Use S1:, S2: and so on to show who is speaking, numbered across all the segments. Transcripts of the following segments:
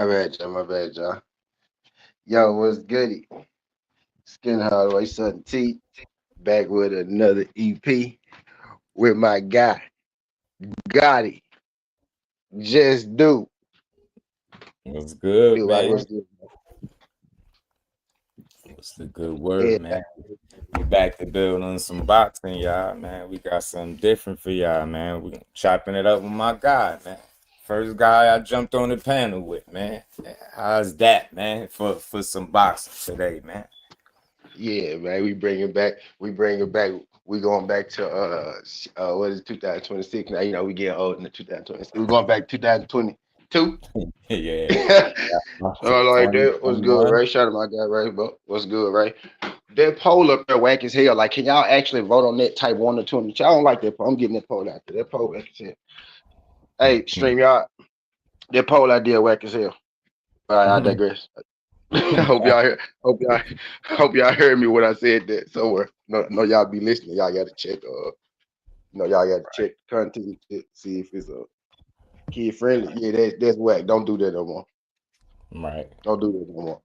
S1: My bad, John. My bad, John. Yo, what's goody? Skin Hardway Southern T. Back with another EP with my guy, Gotti. Just
S2: What's good,
S1: do right.
S2: man?
S1: What's good?
S2: What's the good word,
S1: Yeah,
S2: man? We back to build on some boxing, y'all, man. We got something different for y'all, man. We chopping it up with my guy, man. First guy I jumped on the panel with, man. How's that, man? For some boxing today, man.
S1: yeah, man. We bring it back. We bring it back. We going back to what is it, 2026 now? You know, we get old in the 2026. We're going back to 2022.
S2: Yeah.
S1: So like that was good,
S2: 2021.
S1: right? Shout out my guy, right? But what's good, right? That poll up there whack as hell. Like, can y'all actually vote on that type 1 or 2? Y'all don't like that poll. I'm getting that poll out there. That poll whack as hell. Hey, stream y'all. That poll idea whack as hell. All right, I digress. hope y'all hear, hope y'all heard me when I said that. So no, y'all be listening. Y'all got to check. Y'all got to check the content to see if it's kid friendly. Yeah, that's whack. Don't do that no more.
S2: Right.
S1: Don't do that no more.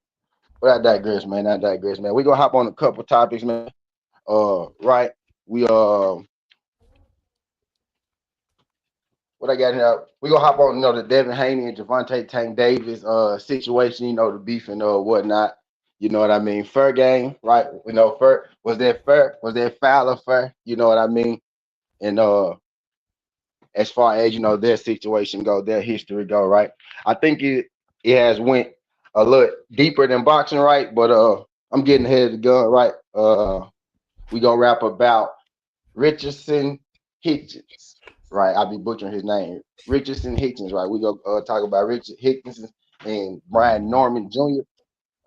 S1: But I digress, man. I digress, man. We gonna hop on a couple topics, man. Right. We what I got here. We gonna hop on, the Devin Haney and Javante Tank Davis situation, the beef and whatnot. You know what I mean? Fair game, right? Fair was that fair? Was that foul or fair? You know what I mean? And as far as their situation go, their history go, right? I think it has went a little deeper than boxing, right? But I'm getting ahead of the gun, right? We gonna rap about Richardson Hitchens, right? I'll be butchering his name. Richardson Hitchens, right? We go talk about Richard Hitchens and Brian Norman Jr.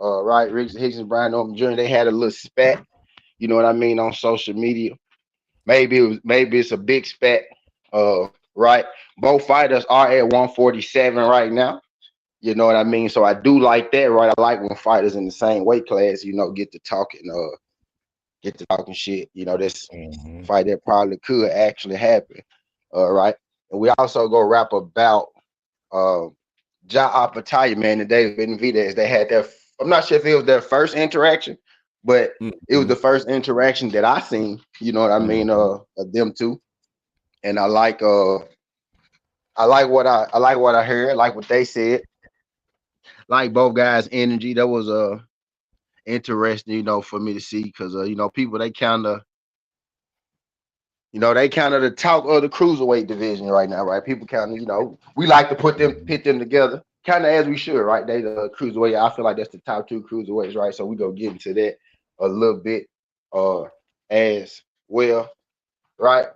S1: Right? Richard Hitchens, Brian Norman Jr. They had a little spat, you know what I mean, on social media. Maybe it's a big spat. Right. Both fighters are at 147 right now. You know what I mean? So I do like that, right? I like when fighters in the same weight class, get to talking shit. This
S2: Mm-hmm.
S1: fight that probably could actually happen. Right. And we also go rap about Ja Apataya, man, and David Benavidez. They had their, I'm not sure if it was their first interaction, but it was
S2: Mm-hmm.
S1: the first interaction that I seen, you know what I mean,
S2: Mm-hmm.
S1: of them two. And I like what I heard, like what they said, like both guys' energy. That was interesting, for me to see because people they kind of the talk of the cruiserweight division right now, right? People kind of, we like to pit them together, kind of as we should, right? They the cruiserweight. I feel like that's the top two cruiserweights, right? So we go get into that a little bit, as well, right?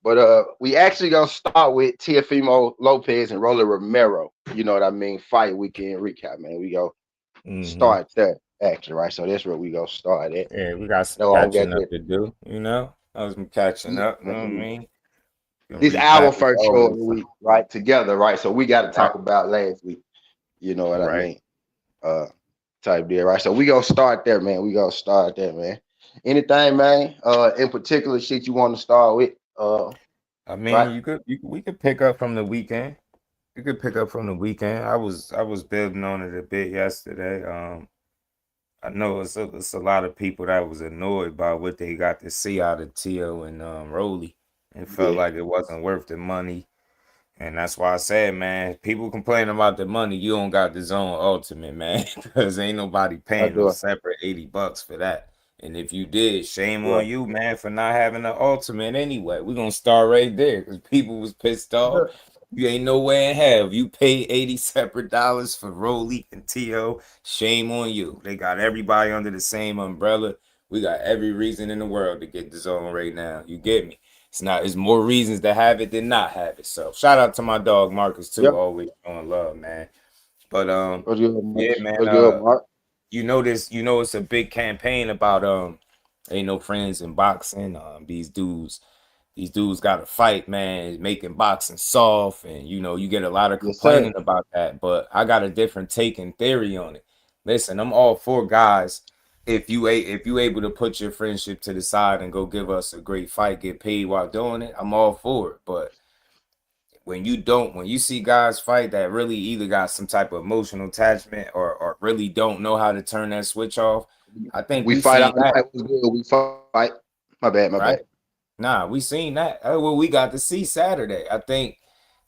S1: But we actually gonna start with Teofimo Lopez and Rolly Romero. You know what I mean? Fight weekend recap, man. We go
S2: Mm-hmm.
S1: start there, actually, right? So that's where we go start at.
S2: Yeah, we got some
S1: No, I don't got
S2: catching up
S1: that.
S2: to do, you know? I was catching
S1: Yeah,
S2: up, you know what I
S1: man.
S2: mean? You can
S1: This our
S2: recap as
S1: first show of
S2: always.
S1: the week, right? Together, right? So we got to
S2: Right,
S1: talk about last week. You know what I
S2: right.
S1: mean? Uh, type deal, right? So we gonna start there, man. We gonna start there, man. Anything, man? In particular, shit you want to start with?
S2: I
S1: Right?
S2: mean, we could pick up from the weekend. You could pick up from the weekend. I was building on it a bit yesterday. I know it's a lot of people that was annoyed by what they got to see out of Tio and Rolly and felt
S1: Yeah,
S2: like it wasn't worth the money. And that's why I said, man, people complain about the money. You don't got the zone ultimate, man, because ain't nobody
S1: I
S2: paying no
S1: do it.
S2: separate $80 for that. And if you did, shame
S1: Right.
S2: on you, man, for not having the ultimate anyway. We're gonna start right there because people was pissed off. You ain't nowhere in hell. You pay 80 separate dollars for Rolly and T.O. Shame on you. They got everybody under the same umbrella. We got every reason in the world to get the zone right now. You get me? It's more reasons to have it than not have it. So shout out to my dog Marcus too,
S1: Yep.
S2: always showing love, man. But
S1: What's good,
S2: yeah,
S1: Marcus?
S2: man,
S1: What's good, Mark?
S2: it's a big campaign about ain't no friends in boxing. These dudes got to fight, man, making boxing soft, and you get a lot of
S1: Yes, sir.
S2: complaining about that. But I got a different take and theory on it. Listen, I'm all for guys. If you able to put your friendship to the side and go give us a great fight, get paid while doing it, I'm all for it. But when you see guys fight that really either got some type of emotional attachment or really don't know how to turn that switch off, I think
S1: We
S2: we
S1: fight
S2: seen
S1: all
S2: that,
S1: night. What's good? We fight. My bad. My bad.
S2: right? Nah, we seen that. Well, we got to see Saturday. I think,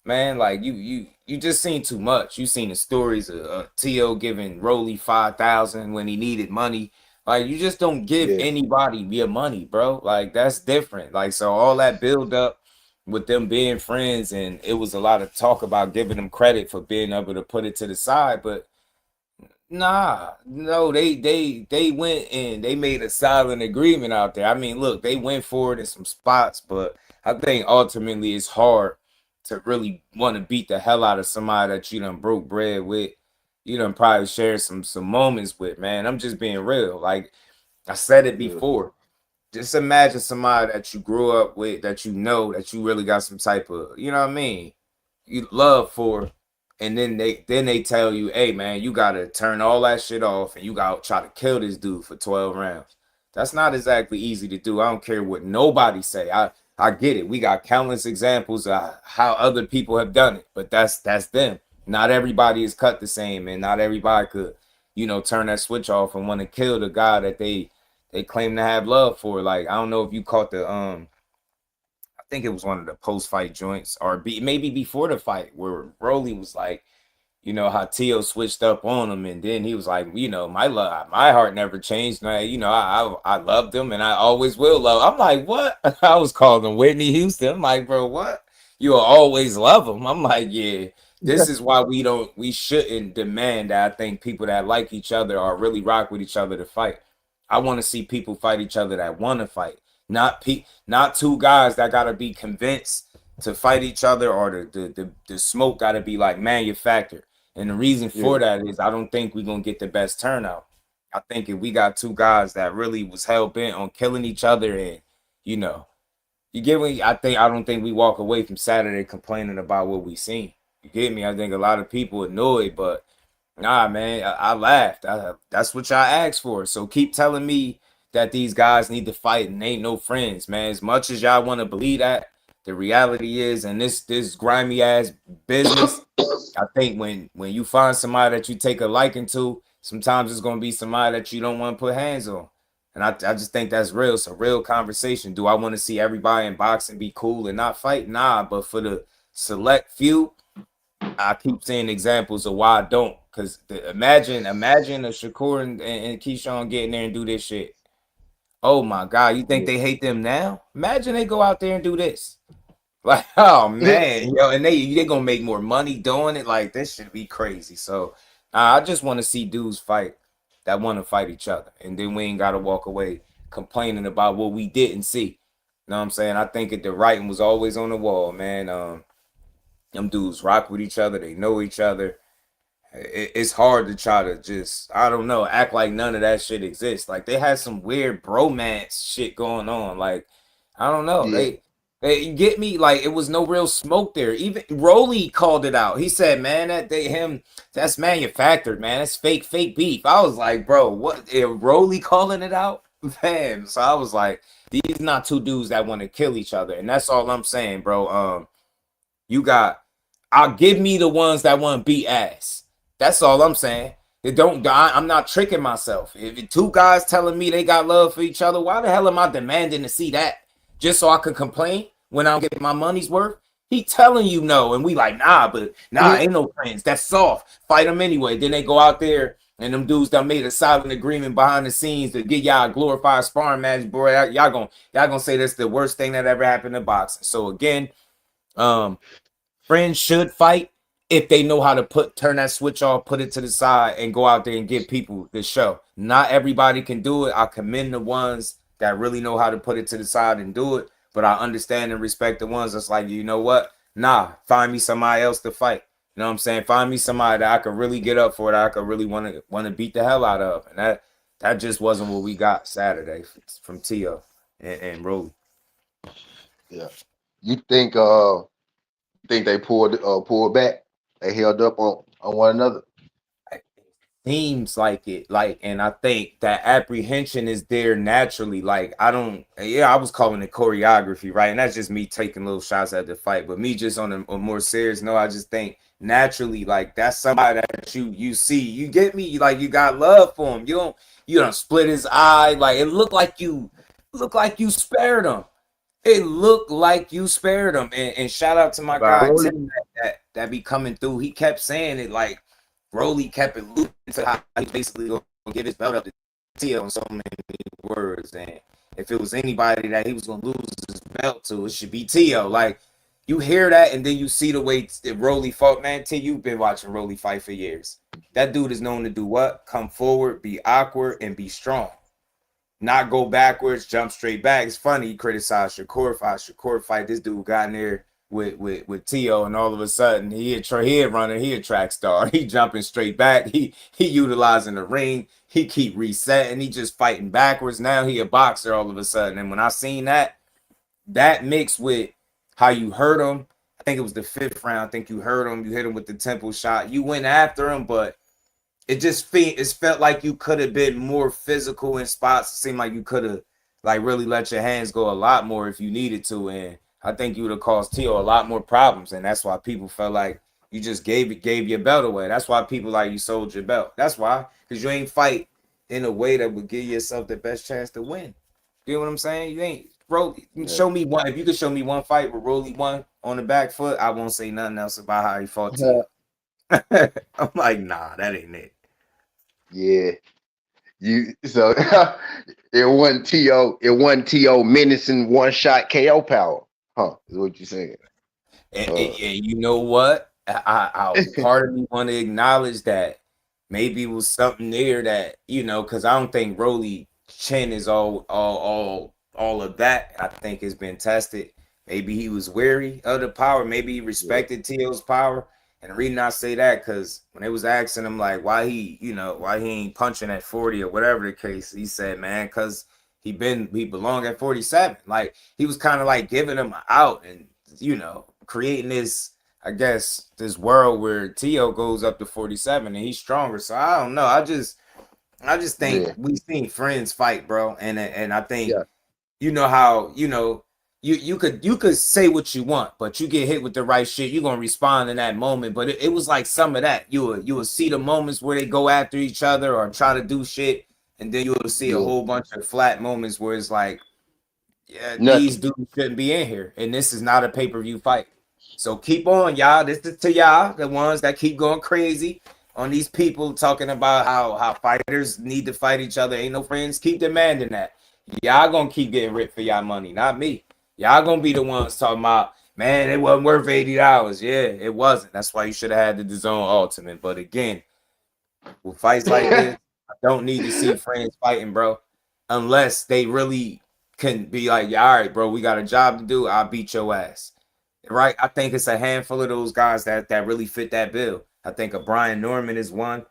S2: man, like you just seen too much. You seen the stories of T.O. giving Rolly 5,000 when he needed money. Like you just don't give
S1: Yeah.
S2: anybody your money, bro. Like that's different. Like so all that build up with them being friends, and it was a lot of talk about giving them credit for being able to put it to the side, but nah, no, they went and they made a silent agreement out there. I mean, look, they went for it in some spots, but I think ultimately it's hard to really want to beat the hell out of somebody that you done broke bread with. You done probably share some moments with, man. I'm just being real. Like I said it
S1: Yeah.
S2: before. Just imagine somebody that you grew up with, that you know, that you really got some type of, you know what I mean, you love for, and then they tell you, hey man, you gotta turn all that shit off and you gotta try to kill this dude for 12 rounds. That's not exactly easy to do. I don't care what nobody say. I get it. We got countless examples of how other people have done it, but that's them. Not everybody is cut the same, and not everybody could, turn that switch off and want to kill the guy that they claim to have love for. Like I don't know if you caught the I think it was one of the post fight joints or maybe before the fight where Broly was like, how Tio switched up on him, and then he was like, my heart never changed. And I loved him, and I always will love. I'm like, what? I was calling him Whitney Houston. I'm like, bro, what? You'll always love him. I'm like, yeah. This is why we shouldn't demand that. I think people that like each other or really rock with each other to fight. I want to see people fight each other that want to fight, not two guys that gotta be convinced to fight each other, or the smoke gotta be like manufactured. And the reason for
S1: Yeah.
S2: that is I don't think we're gonna get the best turnout. I think if we got two guys that really was hell bent on killing each other, and you know, you get me. I don't think we walk away from Saturday complaining about what we seen. You get me? I think a lot of people annoyed, but nah, man, I laughed. That's what y'all asked for. So keep telling me that these guys need to fight and ain't no friends, man. As much as y'all want to believe that, the reality is, and this grimy ass business, I think when you find somebody that you take a liking to, sometimes it's gonna be somebody that you don't want to put hands on. And I just think that's real. It's a real conversation. Do I want to see everybody in boxing be cool and not fight? Nah, but for the select few, I keep seeing examples of why I don't. Cause imagine a Shakur and Keyshawn getting there and do this shit. Oh my God, you think
S1: Yeah.
S2: they hate them now? Imagine they go out there and do this. Like, oh man, and they gonna make more money doing it. Like this should be crazy. So I just want to see dudes fight that want to fight each other, and then we ain't gotta walk away complaining about what we didn't see. You know what I'm saying? I think the writing was always on the wall, man. Them dudes rock with each other. They know each other. It's hard to try to just, I don't know, act like none of that shit exists. Like they had some weird bromance shit going on. Like I don't know.
S1: Yeah.
S2: They you get me. Like it was no real smoke there. Even Rolly called it out. He said, "Man, that's manufactured. Man, that's fake beef." I was like, "Bro, what?" Rolly calling it out, man. So I was like, "These not two dudes that want to kill each other," and that's all I'm saying, bro. You got, I'll give me the ones that want to beat ass. That's all I'm saying. It don't die. I'm not tricking myself. If two guys telling me they got love for each other, why the hell am I demanding to see that? Just so I can complain when I don't get my money's worth? He telling you no, and we like, nah, but nah, ain't no friends. That's soft. Fight them anyway. Then they go out there and them dudes that made a silent agreement behind the scenes to get y'all a glorified sparring match, boy. Y'all gonna say that's the worst thing that ever happened in boxing. So again, um, friends should fight if they know how to turn that switch off, put it to the side, and go out there and give people the show. Not everybody can do it. I commend the ones that really know how to put it to the side and do it. But I understand and respect the ones that's like, you know what? Nah, find me somebody else to fight. You know what I'm saying? Find me somebody that I could really get up for, that I could really want to beat the hell out of. And that just wasn't what we got Saturday from Tio and Rolly.
S1: Yeah. You think they pulled back? They held up on one another.
S2: seems like it. Like, and I think that apprehension is there naturally. Like, I don't, yeah, I was calling it choreography, right? And that's just me taking little shots at the fight. But me just on a more serious note, I just think naturally, like, that's somebody that you see. You get me? Like, you got love for him. You don't split his eye. Like, it looked like you spared him. It looked like you spared him. And shout out to my
S1: Wow.
S2: guy Tim that be coming through. He kept saying it like Broly kept it looping to how he basically gonna give his belt up to Tio in so many words. And if it was anybody that he was gonna lose his belt to, it should be Tio. Like you hear that, and then you see the way Broly fought. Man, T, you've been watching Broly fight for years. That dude is known to do what? Come forward, be awkward, and be strong. Not go backwards, jump straight back. It's funny, he criticized Shakur fight. Shakur fight, this dude got in there with Tio, and all of a sudden he a runner, he a track star. He jumping straight back. He utilizing the ring. He keep resetting. He just fighting backwards. Now he a boxer all of a sudden. And when I seen that mixed with how you hurt him, I think it was the 5th round. I think you hurt him. You hit him with the temple shot. You went after him, but it felt like you could have been more physical in spots. It seemed like you could have like really let your hands go a lot more if you needed to. And I think you would have caused Tio a lot more problems. And that's why people felt like you just gave your belt away. That's why people like you sold your belt. That's why. Because you ain't fight in a way that would give yourself the best chance to win. You know what I'm saying? You ain't show me one. If you could show me one fight where Rolly won on the back foot, I won't say nothing else about how he fought Tio. I'm like, nah, that ain't it.
S1: Yeah. You so it wasn't T.O. menacing one shot KO power. Huh, is what you saying.
S2: And you know what? I part of me want to acknowledge that maybe it was something there that, because I don't think Rolly chin is all of that. I think it's been tested. Maybe he was wary of the power. Maybe he respected Tio's power. And the reason I say that, because when they was asking him like why he ain't punching at 40 or whatever the case, he said, man, because he belonged at 47. Like he was kind of like giving him out and creating this, I guess, this world where Tio goes up to 47 and he's stronger. So I don't know. I just think we've seen friends fight, bro. And I think how you could say what you want, but you get hit with the right shit, you're gonna respond in that moment. But it was like some of that. You will see the moments where they go after each other or try to do shit, and then you'll see a whole bunch of flat moments where it's like, yeah, these dudes shouldn't be in here, and this is not a pay-per-view fight. So keep on, y'all. This is to y'all, the ones that keep going crazy on these people talking about how fighters need to fight each other. Ain't no friends. Keep demanding that. Y'all gonna keep getting ripped for y'all money, not me. Y'all gonna be the ones talking about, man, it wasn't worth $80. Yeah, it wasn't. That's why you should have had the DAZN Ultimate. But again, with fights like this, I don't need to see friends fighting, bro. Unless they really can be like, yeah, all right, bro, we got a job to do. I'll beat your ass. Right? I think it's a handful of those guys that really fit that bill. I think a Brian Norman is one.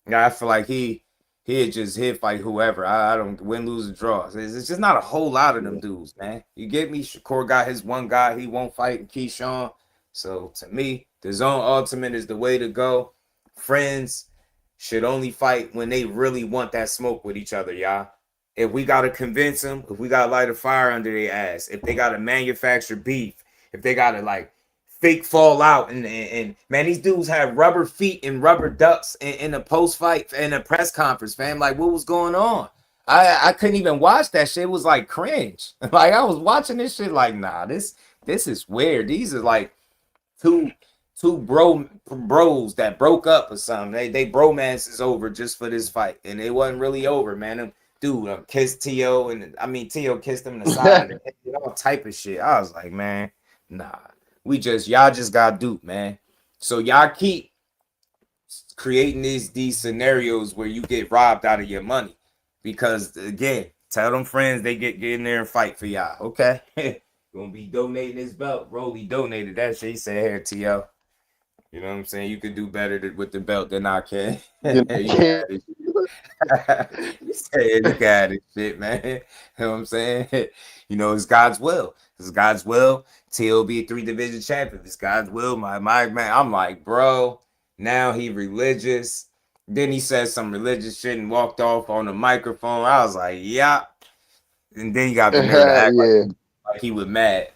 S2: Yeah, I feel like he'd just hit fight whoever. I don't win, lose, or draw. It's just not a whole lot of them dudes, man. You get me? Shakur got his one guy he won't fight in Keyshawn. So to me, the DAZN Ultimate is the way to go. Friends should only fight when they really want that smoke with each other, y'all. If we gotta convince them, if we gotta light a fire under their ass, if they gotta manufacture beef, if they gotta like fake fall out and man, these dudes had rubber feet and rubber ducks in a post fight in a press conference, fam. Like, what was going on? I couldn't even watch that shit. It was like cringe. Like I was watching this shit like, nah, this is weird. These are like two bros that broke up or something. They bromance is over just for this fight, and it wasn't really over, man. Dude kissed Tio, and I mean Tio kissed him in the side of the head, all type of shit. I was like, man, nah. Y'all just got duped, man. So y'all keep creating these scenarios where you get robbed out of your money. Because again, tell them friends they get in there and fight for y'all. Okay. Gonna be donating this belt. Rolly donated that shit. He said, here, T.O. You know what I'm saying? You could do better with the belt than I can. You got it. You said you got it, shit, man. You know what I'm saying? It's God's will. It's God's will. T.O. be a 3 division champion. It's God's will. My man. I'm like, bro. Now he religious. Then he said some religious shit and walked off on the microphone. I was like, yeah. And then he got the nerve to act
S1: Yeah.
S2: like he was mad.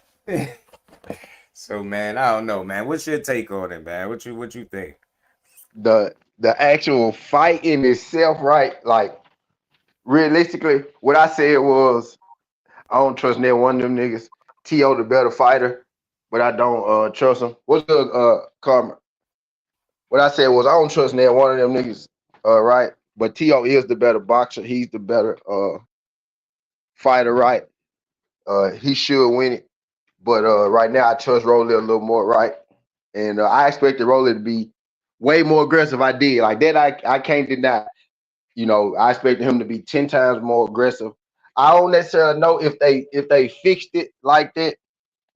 S2: So man, I don't know, man. What's your take on it, man? What you think?
S1: The actual fight in itself, right? Like realistically, what I said was I don't trust neither one of them niggas. T.O. the better fighter, but I don't trust him. What's good, Karma? What I said was I don't trust neither one of them niggas, right? But T.O. is the better boxer. He's the better fighter, right? He should win it. But right now I trust Rolly a little more, right? And I expected Rolly to be way more aggressive. I did. Like that I can't deny. You know, I expected him to be 10 times more aggressive. I don't necessarily know if they fixed it like that,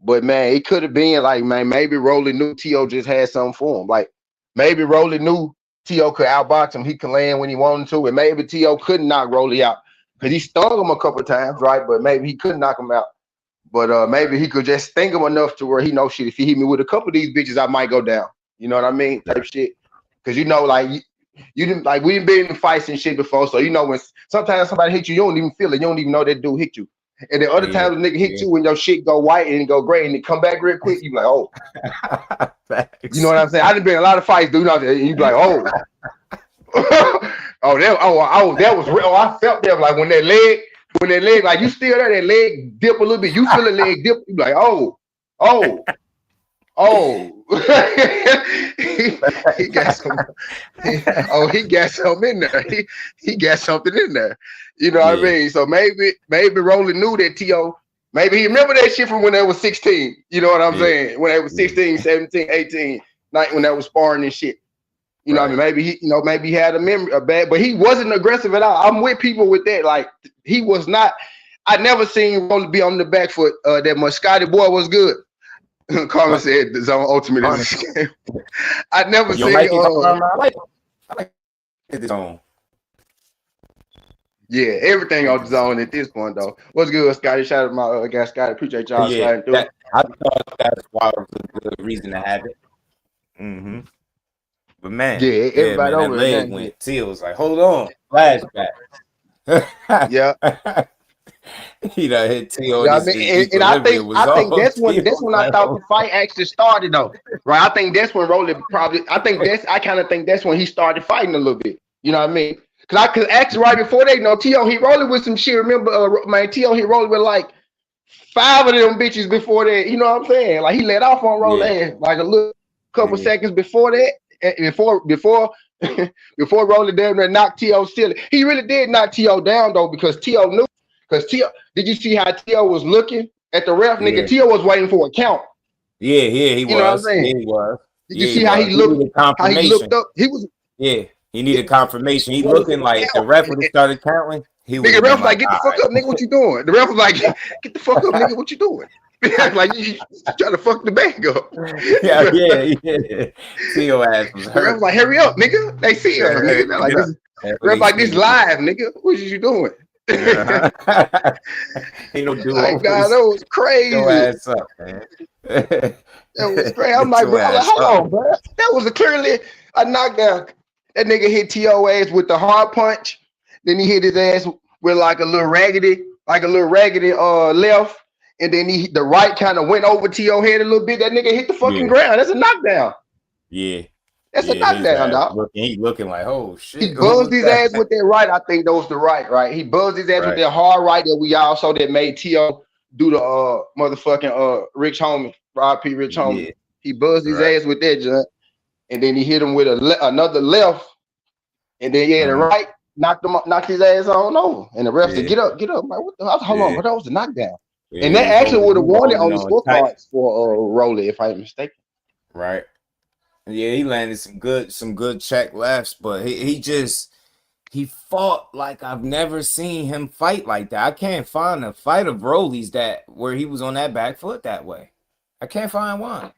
S1: but man, it could have been like, man, maybe Rolly knew T.O. just had something for him. Like maybe Rolly knew T.O. could outbox him. He could land when he wanted to, and maybe T.O. couldn't knock Rolly out because he stung him a couple of times, right? But maybe he couldn't knock him out. But maybe he could just sting him enough to where he knows shit. If he hit me with a couple of these bitches, I might go down. You know what I mean? Type shit. Because you know, like you didn't like we didn't been in fights and shit before. So you know when sometimes somebody hit you, you don't even feel it. You don't even know that dude hit you. And then other times the nigga hit you when your shit go white and go gray and it come back real quick, you like, oh. You know what I'm saying? I done been in a lot of fights, dude. And you be like, oh. That was real. Oh, I felt that like when that leg, like you still there, that leg dip a little bit. You feel the leg dip, you be like, oh. he got some. He got something in there. He got something in there. You know what I mean? So maybe Rolly knew that T.O. Maybe he remember that shit from when they was 16. You know what I'm saying? When they was 16, 17, 18, when they was sparring and shit. You know what I mean? Maybe he had a memory of bad, but he wasn't aggressive at all. I'm with people with that. Like he was not. I never seen Rolly be on the back foot that much. Scotty boy was good. Carmen said the Zone Ultimate is a scam. I never seen.
S2: I like the Zone.
S1: Yeah, everything on the Zone at this point though. What's good, Scotty? Shout out my guy Scotty. Appreciate y'all sliding through.
S2: I thought that's why it was a good reason to have it. Mm-hmm. But man,
S1: everybody over
S2: that leg went. Teal was like, hold on, flashback.
S1: Yeah.
S2: He done hit T.O.
S1: Yeah, and I think that's when I thought the fight actually started though. Right. I think that's when Rolly I kind of think that's when he started fighting a little bit. You know what I mean? Cause actually right before that, T.O. he rolling with some shit. Remember, man, T.O. he rolling with like 5 of them bitches before that. You know what I'm saying? Like he let off on Rolly ass like a little couple seconds before that. Before Rolly damn near knocked T.O. silly. He really did knock T.O. down though, because T.O. knew. Because T.O. did you see how T.O. was looking at the ref? Nigga, T.O. was waiting for a count.
S2: Yeah, he was.
S1: You know what I'm saying?
S2: Yeah, he was.
S1: Did you see how he looked? How he looked up? He was.
S2: Yeah, he needed confirmation. He looking like the ref would have started counting.
S1: Nigga, ref like, get the fuck up, nigga. What you doing? The ref was like, get the fuck up, nigga. What you doing? Like you trying to fuck the bag up.
S2: Yeah. T.O. ass was hurt.
S1: The ref like, hurry up, nigga. They see us, nigga. They're like, ref like, this live, nigga. What you doing?
S2: Ain't no do
S1: like, God, that was crazy.
S2: Your ass up, man.
S1: That was crazy. I'm like, bro, hold on, bro. That was clearly a knockdown. That nigga hit T.O. ass with the hard punch. Then he hit his ass with like a little raggedy left. And then the right kind of went over T.O. head a little bit. That nigga hit the fucking ground. That's a knockdown.
S2: Yeah.
S1: That's a knockdown, dog.
S2: He looking like, oh shit.
S1: He buzzed his ass with that right. I think that was the right. He buzzed his ass with that hard right that we all saw that made T.O. do the motherfucking Rich Homie, R.P. Rich Homie. Yeah. He buzzed his ass with that, John. And then he hit him with another left. And then the right knocked his ass on over. And the ref said, get up. I'm like, what the hell? Hold on, but that was the knockdown. Yeah, and that actually would have won it on the scorecards for Rolly, if I'm mistaken.
S2: Right. Yeah, he landed some good check lefts, but he fought like I've never seen him fight like that. I can't find a fight of Rolly's where he was on that back foot that way. I can't find one.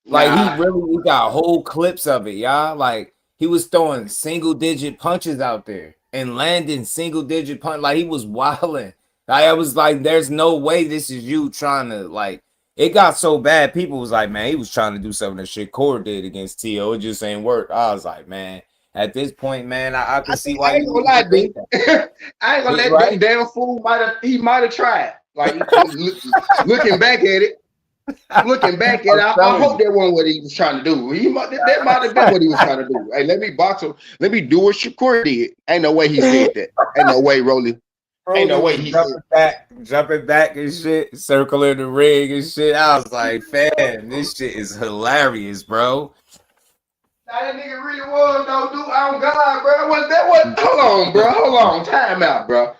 S2: Like he got whole clips of it, y'all. Like he was throwing single-digit punches out there and landing single-digit punch. Like he was wilding. I was like, there's no way this is you trying to, like, it got so bad. People was like, man, he was trying to do some of the shit Core did against T.O. It just ain't work. I was like, man. at this point, man, I can see
S1: I
S2: why
S1: ain't
S2: you
S1: gonna
S2: would
S1: lie,
S2: even think
S1: D.
S2: that.
S1: I ain't gonna let
S2: Right?
S1: that damn fool he might have tried. Like looking back at it, looking back at it,
S2: I'm
S1: I
S2: telling
S1: hope that wasn't what he was trying to do. That might have been
S2: you.
S1: what he was trying to do. Hey, let me box him. Let me do what Shakur did. Ain't no way he said that. Ain't no way, Rolly. Ain't
S2: Broly
S1: no way
S2: was
S1: he said.
S2: jumping back and shit, circling the ring and shit. I was like, fam, this shit is hilarious, bro.
S1: Now that nigga really was though, dude. Oh God, bro. Was that what? Hold on, bro. Hold on. Time out, bro.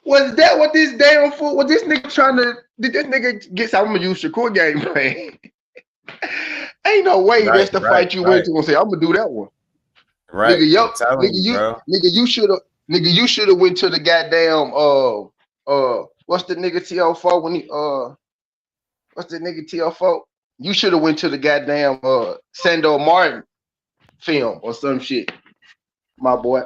S1: Was that what this damn fool? Was this nigga trying to? Did this nigga get? I'm gonna use Shakur game plan. Ain't no way
S2: Right,
S1: that's the
S2: right,
S1: fight you went
S2: right,
S1: to and say I'm gonna do that one,
S2: right.
S1: nigga. Yo,
S2: I'm telling you, bro.
S1: nigga, you should have went to the goddamn what's the nigga TO4 when he what's the nigga TO4? You should have went to the goddamn Sandor Martin film or some shit, my boy.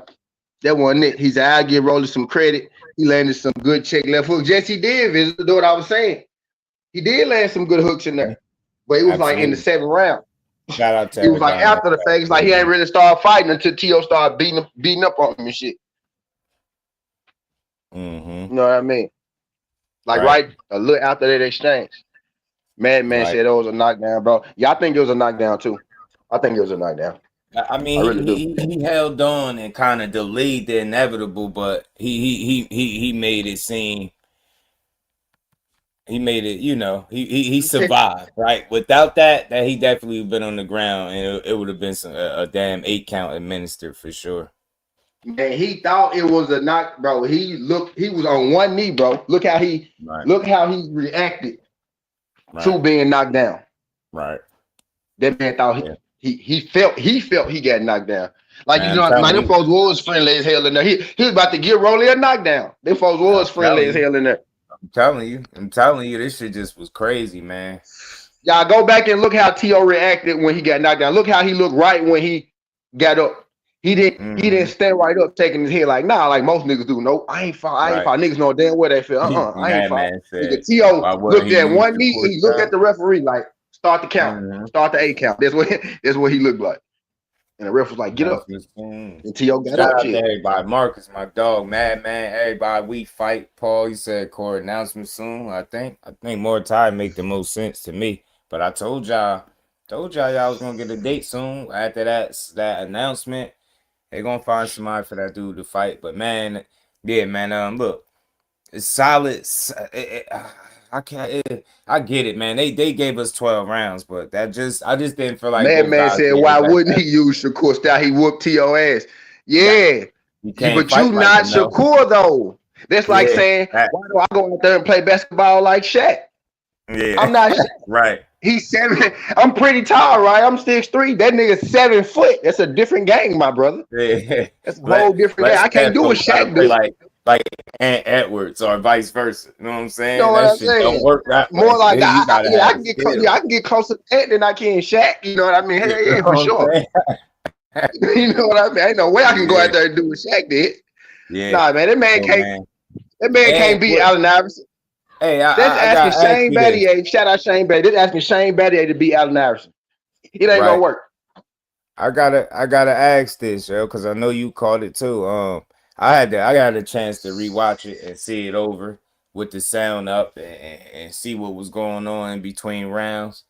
S1: That wasn't it. He's I give Rolly some credit. He landed some good check left hook. Yes, he did. Is what I was saying. He did land some good hooks in there, but it was like in the
S2: Absolutely.
S1: 7th round.
S2: Shout out to
S1: It was like
S2: everybody that
S1: after the fact. It's like he ain't really started fighting until T.O. started beating up on him and shit.
S2: Mm-hmm.
S1: You know what I mean? Like
S2: Right,
S1: right a little after that exchange. Madman
S2: right.
S1: said it was a knockdown, bro. Yeah, I think it was a knockdown too. I think it was a knockdown.
S2: I
S1: I
S2: mean,
S1: really do.
S2: he held on and kind of delayed the inevitable, but he made it seem he made it, he survived, right? Without that he definitely been on the ground, and it would have been a damn 8 count administered for sure.
S1: Man, he thought it was a knock, bro. He was on one knee, bro.
S2: Right,
S1: Look how he reacted
S2: right,
S1: to being knocked down.
S2: right.
S1: That man thought
S2: Yeah,
S1: he felt he got knocked down. Like
S2: man, I'm
S1: like them
S2: telling you,
S1: folks was friendly as hell in there. He was about to give Rolly a knockdown. Them folks
S2: I'm
S1: was friendly
S2: telling
S1: as
S2: you,
S1: hell in there.
S2: I'm telling you, this shit just was crazy, man.
S1: Y'all go back and look how T.O. reacted when he got knocked down. Look how he looked right when he got up. He didn't
S2: Hmm.
S1: stand right up taking his head like like most niggas do. No, I ain't fall. I ain't
S2: Right.
S1: fall. Niggas know damn where they feel. I ain't fall.
S2: Madman
S1: Nigga
S2: said,
S1: T.O.
S2: why wouldn't
S1: looked
S2: he
S1: at
S2: use
S1: one
S2: the
S1: knee and
S2: push
S1: he looked at
S2: down?
S1: the referee like start the count.
S2: Hmm.
S1: Start the 8 count. That's what he looked like. And the ref was like, get
S2: That's
S1: up.
S2: just
S1: And T.O. got
S2: shout
S1: up.
S2: out to
S1: Shit.
S2: everybody. Marcus, my dog, Madman, everybody. We fight. Paul, he said court announcement soon. I think more time make the most sense to me. But I told y'all was gonna get a date soon. After that announcement, they gonna find somebody for that dude to fight. But man, yeah, man. Look, it's solid. I can't. I get it, man. They gave us 12 rounds, but I just didn't feel like both
S1: Madman
S2: guys
S1: said,
S2: gave their
S1: why
S2: best
S1: wouldn't he
S2: effort.
S1: use Shakur style? He whooped T.O. ass.
S2: Yeah,
S1: Yeah.
S2: you can't
S1: But you
S2: fight like
S1: not
S2: him though.
S1: Shakur though. That's like
S2: Yeah,
S1: saying, why do I go out there and play basketball like Shaq?
S2: yeah,
S1: I'm not Shaq.
S2: right.
S1: He's 7. I'm pretty tall, right? I'm 6'3". That nigga's 7 foot. That's a different game, my brother.
S2: Yeah.
S1: That's a whole
S2: Let
S1: different
S2: let
S1: game. I can't
S2: Steph
S1: do
S2: go
S1: what
S2: try to
S1: Shaq
S2: play
S1: do.
S2: like Ant Edwards or vice versa. You know what I'm
S1: You
S2: saying?
S1: know what
S2: That
S1: I'm
S2: shit don't
S1: saying?
S2: work that
S1: More
S2: way.
S1: like
S2: You gotta
S1: yeah, I
S2: have
S1: can
S2: the
S1: get
S2: skill.
S1: I can get closer to that than I can Shaq. You know what I mean?
S2: You
S1: Hell
S2: know
S1: yeah,
S2: what
S1: for
S2: I'm
S1: sure.
S2: saying?
S1: You know what I mean? Ain't no way I can go
S2: Yeah,
S1: out there and do what Shaq did.
S2: yeah.
S1: Nah, man,
S2: So man.
S1: that man
S2: And
S1: can't beat
S2: what
S1: Allen Iverson.
S2: hey,
S1: That's
S2: I
S1: asking
S2: gotta ask
S1: Shane
S2: you this.
S1: Battier. Shout out Shane Battier. That's asking Shane Battier to beat Allen Iverson. It ain't gonna
S2: Right.
S1: work.
S2: I gotta ask this, yo, because I know you called it too. I got a chance to rewatch it and see it over with the sound up and see what was going on in between rounds.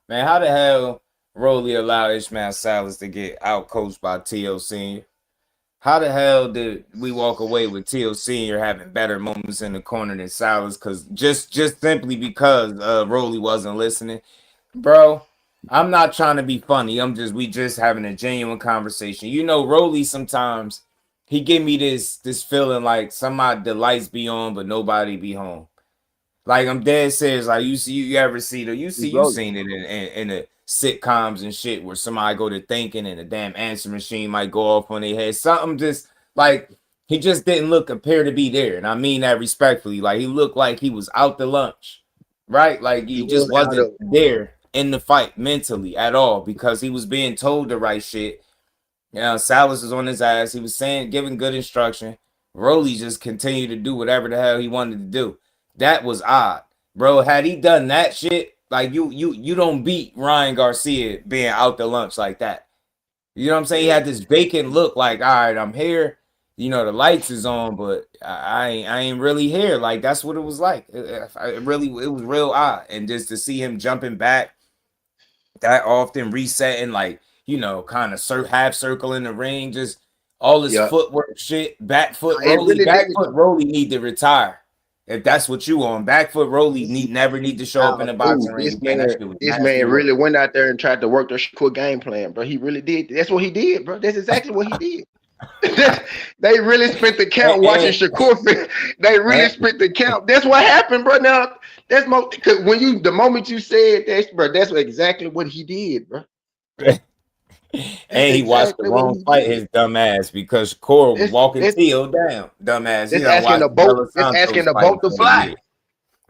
S2: Man, how the hell Rolly allowed Ishmael Salas to get out coached by T.O. Senior? How the hell did we walk away with T.O. Senior having better moments in the corner than Salas? Cause just simply because Rolly wasn't listening. Bro, I'm not trying to be funny. We just having a genuine conversation. You know, Rolly sometimes he give me this feeling like somebody the lights be on but nobody be home. Like I'm dead serious. Like you ever see the
S1: He's
S2: you
S1: rolling.
S2: seen it in the sitcoms and shit where somebody go to thinking and the damn answer machine might go off on their head. Something just like he just didn't appear to be there. And I mean that respectfully. Like he looked like he was out to lunch. Right? Like
S1: He
S2: he just
S1: was out
S2: wasn't
S1: of
S2: there in the fight mentally at all because he was being told the right shit. Salas was on his ass. He was giving good instruction. Rolly just continued to do whatever the hell he wanted to do. That was odd, bro. Had he done that shit, like you don't beat Ryan Garcia being out to lunch like that. You know what I'm saying? He
S1: Yeah.
S2: had this vacant look, like, all right, I'm here. You know, the lights is on, but I ain't really here. Like that's what it was like. It was real odd, and just to see him jumping back that often, resetting, like kind of half circle in the ring, just all this
S1: Yeah.
S2: footwork shit,
S1: It really
S2: back
S1: did
S2: foot
S1: though.
S2: Rolly need to retire. If that's what you on, back foot Rolly never need to show up in
S1: Nah,
S2: the boxing
S1: dude,
S2: ring again. That shit was
S1: this
S2: nasty
S1: man
S2: work.
S1: really went out there and tried to work the Shakur game plan, bro. He really did. That's what he did, bro. That's exactly what he did. They really spent the count watching
S2: And,
S1: Shakur. They really
S2: and,
S1: spent the count. That's what happened, bro. Now that's because the moment you said that, bro, that's exactly what he did, bro. That's
S2: and he watched the
S1: exactly what
S2: wrong
S1: he
S2: fight,
S1: did.
S2: his dumb ass, because Cora was
S1: That's
S2: walking
S1: that's,
S2: Tio down. Dumbass. He
S1: that's
S2: done
S1: asking
S2: watched
S1: the
S2: the
S1: boat.
S2: Bella
S1: That's asking
S2: Santos
S1: the
S2: fight in
S1: boat to
S2: 20
S1: fly.
S2: years.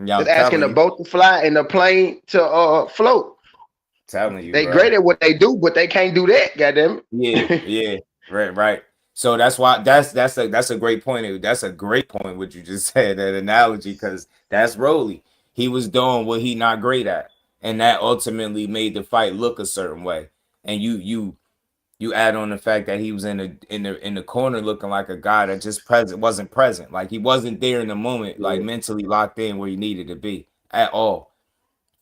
S2: Yeah,
S1: That's
S2: I'm
S1: asking
S2: telling
S1: the
S2: you.
S1: boat to fly and the plane to float.
S2: Telling you,
S1: They
S2: bro.
S1: great at what they do, but they can't do that. Goddamn
S2: Yeah,
S1: it.
S2: yeah, right. So that's why that's a great point. That's a great point what you just said, that analogy, because that's Rolly. He was doing what he not great at, and that ultimately made the fight look a certain way. And you add on the fact that he was in the corner looking like a guy that just wasn't present, like he wasn't there in the moment, like
S1: Yeah.
S2: mentally locked in where he needed to be at all.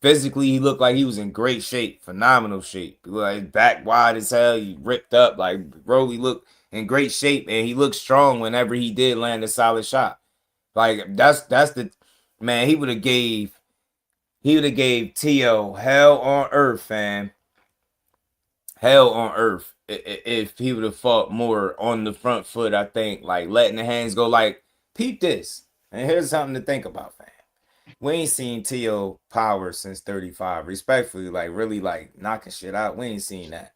S2: Physically, he looked like he was in great shape, phenomenal shape. Like back wide as hell, he ripped up. Like Broly looked in great shape, and he looked strong whenever he did land a solid shot. Like that's the man. He would have gave Tio hell on earth, fam. Hell on earth if he would have fought more on the front foot. I think, like, letting the hands go. Like, peep this, and here's something to think about, fam. We ain't seen T.O. power since 35. Respectfully, like really like knocking shit out. We ain't seen that.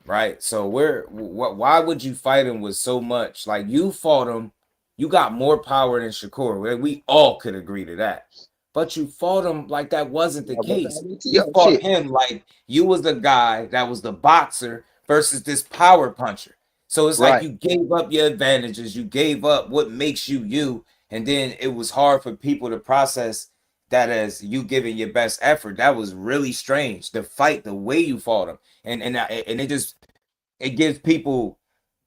S2: Right? So why would you fight him with so much? Like, you fought him, you got more power than Shakur. We all could agree to that. But you fought him like that wasn't the
S1: Yeah, but
S2: case. You
S1: Yo,
S2: fought
S1: shit.
S2: him like you was the guy that was the boxer versus this power puncher. So it's like
S1: Right.
S2: you gave up your advantages, you gave up what makes you you, and then it was hard for people to process that as you giving your best effort. That was really strange. The fight, the way you fought him, and it gives people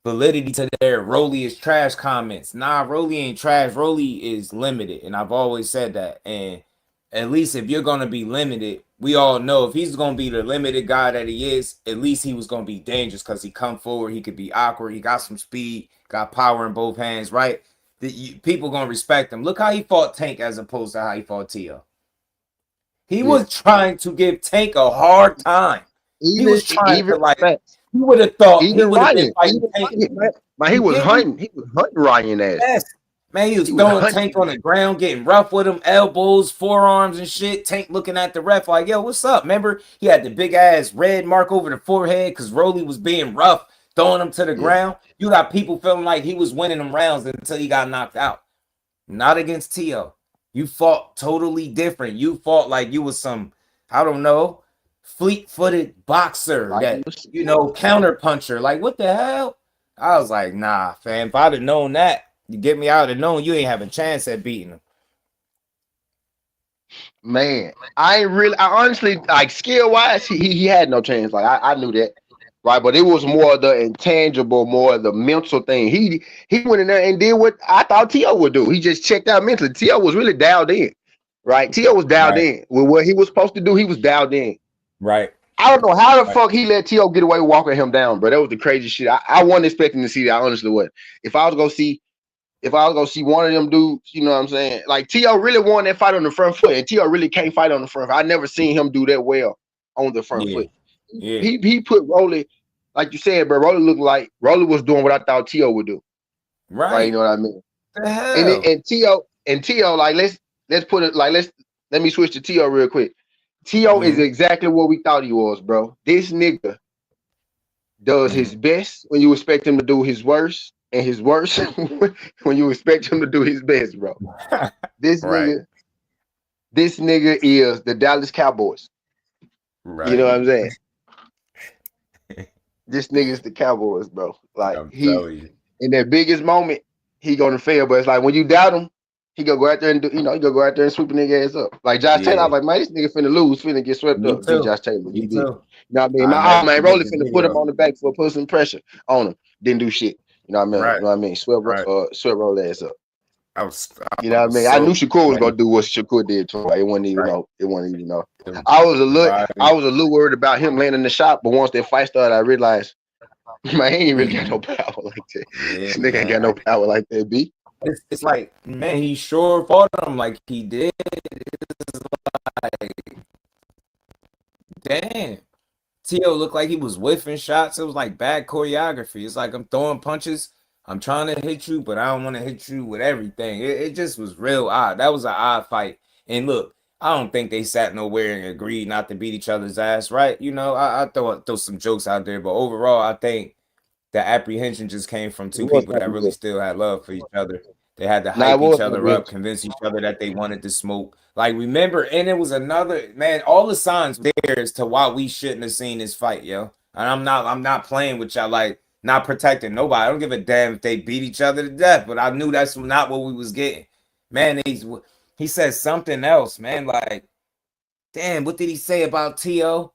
S2: validity to their Rolly is trash comments. Nah, Rolly ain't trash. Rolly is limited, and I've always said that. And at least if you're gonna be limited, we all know if he's gonna be the limited guy that he is, at least he was gonna be dangerous because he come forward, he could be awkward, he got some speed, got power in both hands, right? People gonna respect him. Look how he fought Tank as opposed to how he fought Tio. He
S1: Yeah.
S2: was trying to give Tank a hard time. He
S1: Even
S2: was trying
S1: even
S2: to, like,
S1: facts.
S2: he would have thought he
S1: Even
S2: would have been
S1: Ryan.
S2: fighting
S1: Even
S2: Tank.
S1: Ryan, man, he
S2: You
S1: was
S2: get me?
S1: hunting. He was hunting Ryan ass.
S2: Yes. Man, he was
S1: He was
S2: throwing
S1: hunting.
S2: Tank on the ground, getting rough with him, elbows, forearms, and shit. Tank looking at the ref like, yo, what's up? Remember, he had the big ass red mark over the forehead because Rolly was being rough, throwing him to the
S1: Yeah.
S2: ground. You got people feeling like he was winning them rounds until he got knocked out. Not against Tio. You fought totally different. You fought like you was some, I don't know, fleet-footed boxer
S1: Like
S2: that, counter puncher. Like, what the hell? I was like, nah, fam. If I'd have known that, you get me, I would have known you ain't have a chance at beating him.
S1: man, I honestly, like, skill wise, he had no chance. Like, I knew that. Right. But it was more the intangible, more the mental thing. He went in there and did what I thought T.O. would do. He just checked out mentally. T.O. was really dialed in. Right. T.O. was dialed
S2: Right,
S1: in. With what he was supposed to do, he was dialed in.
S2: right,
S1: I don't know how the
S2: right.
S1: fuck he let T.O. get away with walking him down, bro. That was the craziest shit. I wasn't expecting to see that. I honestly wasn't. If I was gonna see, if I was gonna see one of them dudes, you know what I'm saying? Like, T.O. really won that fight on the front foot, and T.O. really can't fight on the front foot. I never seen him do that well on the front
S2: Yeah,
S1: foot.
S2: yeah.
S1: He put Rolly, like you said, bro. Rolly looked like Rolly was doing what I thought T.O. would do. Right, you know
S2: Right.
S1: what I mean?
S2: The
S1: And
S2: hell?
S1: T.O. like, let's put it like, let me switch to T.O. real quick. T.O. is
S2: Mm-hmm.
S1: exactly what we thought he was, bro. This nigga does
S2: Mm-hmm.
S1: his best when you expect him to do his worst, and his worst when you expect him to do his best, bro. This
S2: Right,
S1: nigga, this nigga is the Dallas Cowboys. You know
S2: right.
S1: what I'm saying? This nigga is the Cowboys, bro. Like,
S2: I'm
S1: he
S2: telling you.
S1: in that biggest moment, he gonna fail. But it's like when you doubt him, he gonna go out there and do, he gonna go out there and sweep a nigga ass up. Like Josh Taylor, I
S2: Yeah,
S1: was like, man, this nigga finna lose, finna get swept
S2: me
S1: up. Beat
S2: too.
S1: Josh Taylor.
S2: Me
S1: He did.
S2: too.
S1: You know what I mean?
S2: I
S1: My
S2: never
S1: man,
S2: forget
S1: Rolly
S2: the
S1: finna put him
S2: video.
S1: on the back for put some pressure on him. Didn't do shit. You know what I mean? You
S2: Right,
S1: know what I mean?
S2: right.
S1: Sweat roll ass up.
S2: I was,
S1: You
S2: I
S1: know what I
S2: was
S1: mean? I knew
S2: so
S1: Shakur was
S2: man,
S1: gonna do what Shakur did to him. It wasn't even
S2: right.
S1: know. It wasn't even know.
S2: The
S1: I
S2: body,
S1: was a little worried about him landing the shot, but once that fight started, I realized man, he ain't really got no
S2: mhm.
S1: power like that.
S2: Yeah,
S1: This nigga ain't
S2: man.
S1: got no power like that, B.
S2: It's like, man, he sure fought him like he did. It's like, damn. T.O. looked like he was whiffing shots. It was like bad choreography. It's like I'm throwing punches. I'm trying to hit you, but I don't want to hit you with everything. It just was real odd. That was an odd fight. And look, I don't think they sat nowhere and agreed not to beat each other's ass, right? You know, I throw some jokes out there, but overall, I think the apprehension just came from
S1: It
S2: two
S1: was
S2: people that really
S1: apprehension.
S2: still had love for each other. They had to
S1: Nah, it
S2: hype each
S1: was
S2: other up,
S1: apprehension.
S2: convince each other that they wanted to smoke. Like, remember, and it was another man, all the signs there as to why we shouldn't have seen this fight, yo. And I'm not playing with y'all, like not protecting nobody. I don't give a damn if they beat each other to death, but I knew that's not what we was getting. Man, he said something else, man. Like, damn, what did he say about T.O.?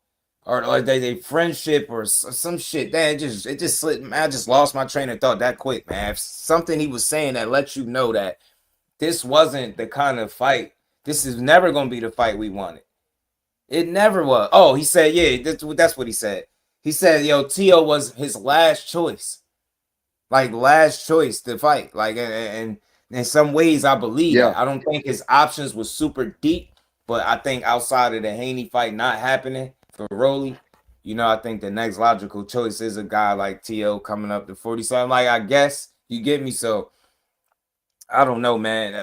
S2: Or they friendship or some shit. Damn, it just slipped. Man, I just lost my train of thought that quick, man. Something he was saying that lets you know that this wasn't the kind of fight. This is never gonna be the fight we wanted. It never was. Oh, he said, yeah, that's what he said. He said, yo, T.O. was his last choice, like last choice to fight. Like, and in some ways, I believe
S1: Yeah,
S2: that. I don't think his options was super deep, but I think outside of the Haney fight not happening for Rolly, I think the next logical choice is a guy like T.O. coming up to 47. Like, I guess you get me. So I don't know, man.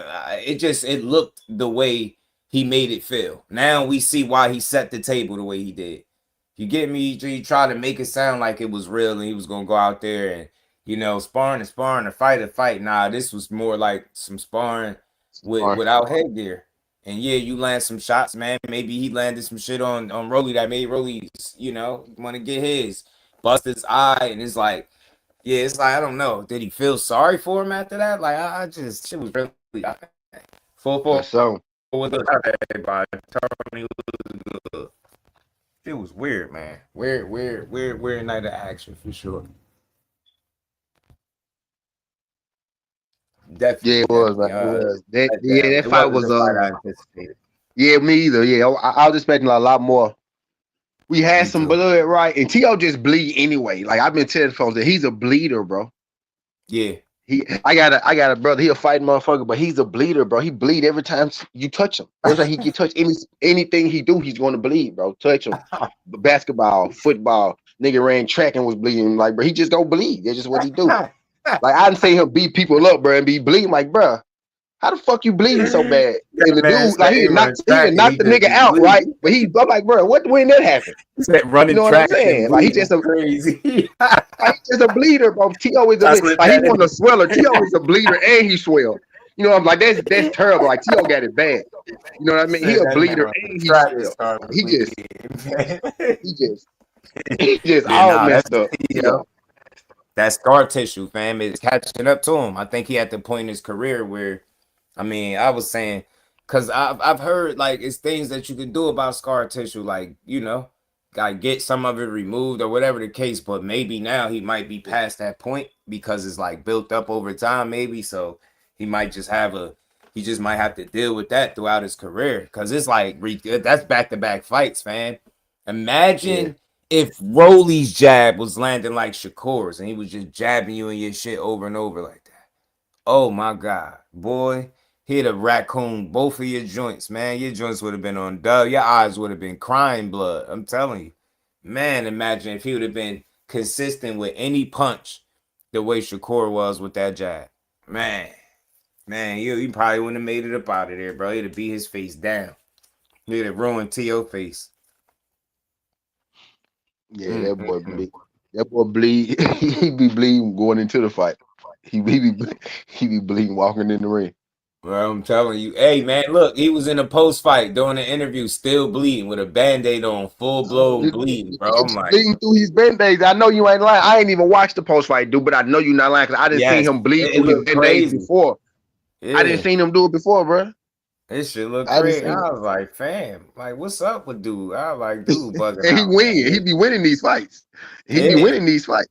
S2: It looked the way he made it feel. Now we see why he set the table the way he did. You get me? He tried to make it sound like it was real and he was gonna go out there and sparring and sparring, or fight and fight. Nah, this was more like some sparring
S1: all right.
S2: without headgear. And yeah, you land some shots, man. Maybe he landed some shit on Rolly that made Rolly, want to get his bust his eye, and it's like yeah, it's like I don't know. Did he feel sorry for him after that? Like I just shit was really full
S1: For some.
S2: was everybody. Tony was good. It was weird, man. Weird night of action for sure.
S1: Yeah,
S2: Definitely,
S1: it was, man.
S2: definitely.
S1: It was.
S2: Damn,
S1: That
S2: it
S1: fight
S2: wasn't
S1: was
S2: the fight I anticipated.
S1: yeah, me either. Yeah, I was expecting a lot more. We had
S2: Me
S1: some
S2: too.
S1: blood, right? And T.O. just bleed anyway. Like I've been telling folks that he's a bleeder, bro.
S2: Yeah.
S1: I got a brother. He a fighting motherfucker, but he's a bleeder, bro. He bleed every time you touch him. Every time he get touched, anything he do, he's gonna bleed, bro. Touch him. Basketball, football. Nigga ran track and was bleeding. Like, bro, he just gonna bleed. That's just what he do. Like I didn't say him beat people up, bro, and be bleeding. Like, bro, how the fuck you bleeding so bad? And
S2: That
S1: the
S2: man
S1: dude, like,
S2: said he run
S1: he
S2: track
S1: didn't
S2: and
S1: knock
S2: he
S1: the
S2: just
S1: nigga
S2: be
S1: out, right?
S2: bleeding.
S1: But I'm like, bro, when that happened?
S2: He said
S1: You
S2: running
S1: know what I'm
S2: track and
S1: saying? Like, he
S2: bleeding
S1: just
S2: is
S1: a
S2: crazy.
S1: like, he's just a bleeder, bro. T.O. is a
S2: I
S1: bleeder.
S2: slipped
S1: Like he
S2: that
S1: wasn't a sweller.
S2: in.
S1: T.O. is a bleeder and he swell. You know, I'm like, that's terrible. Like T.O. got it bad. You know what I mean? He
S2: Said
S1: a
S2: that man
S1: bleeder
S2: run
S1: and he
S2: track and
S1: swell.
S2: start
S1: He
S2: bleeding.
S1: just he just he just
S2: Yeah,
S1: all
S2: nah, that's
S1: messed up.
S2: yo.
S1: T.O.
S2: That scar tissue, fam, is catching up to him. I think he at the point in his career where, I mean, I was saying, cause I've heard like it's things that you can do about scar tissue, like like get some of it removed or whatever the case. But maybe now he might be past that point because it's like built up over time, maybe. So he just might have to deal with that throughout his career, cause it's like that's back to back fights, man.
S1: Yeah.
S2: Imagine if Rolly's jab was landing like Shakur's and he was just jabbing you in your shit over and over like that. Oh my God, boy, he'd have raccoon both of your joints, man. Your joints would have been on dub. Your eyes would have been crying blood. I'm telling you, man. Imagine if he would have been consistent with any punch the way Shakur was with that jab, man. Man, he probably wouldn't have made it up out of there, bro. He'd have beat his face down. He'd have ruined T.O. face.
S1: Yeah,
S2: Mm,
S1: that
S2: mm,
S1: boy
S2: mm.
S1: bleed. That boy bleed. He be bleeding going into the fight. He be bleeding walking in the ring.
S2: Well, I'm telling you, hey man, look, he was in a post fight doing an interview, still bleeding with a band-aid on, full blown bleeding, bro. I'm
S1: It's
S2: like,
S1: bleeding through his band-aids. I know you ain't lying. I ain't even watched the post-fight, dude, but I know you not lying because I didn't see
S2: yes,
S1: him bleed
S2: it
S1: through his
S2: looked
S1: band-aids
S2: crazy.
S1: before. I didn't
S2: Yeah,
S1: see him do it before, bro.
S2: This shit look
S1: I just
S2: crazy.
S1: seen
S2: I was like, fam, like, what's up with dude? I was like, dude, bugging
S1: and he
S2: out, man.
S1: win. He be winning these fights. He be
S2: Yeah.
S1: winning these fights.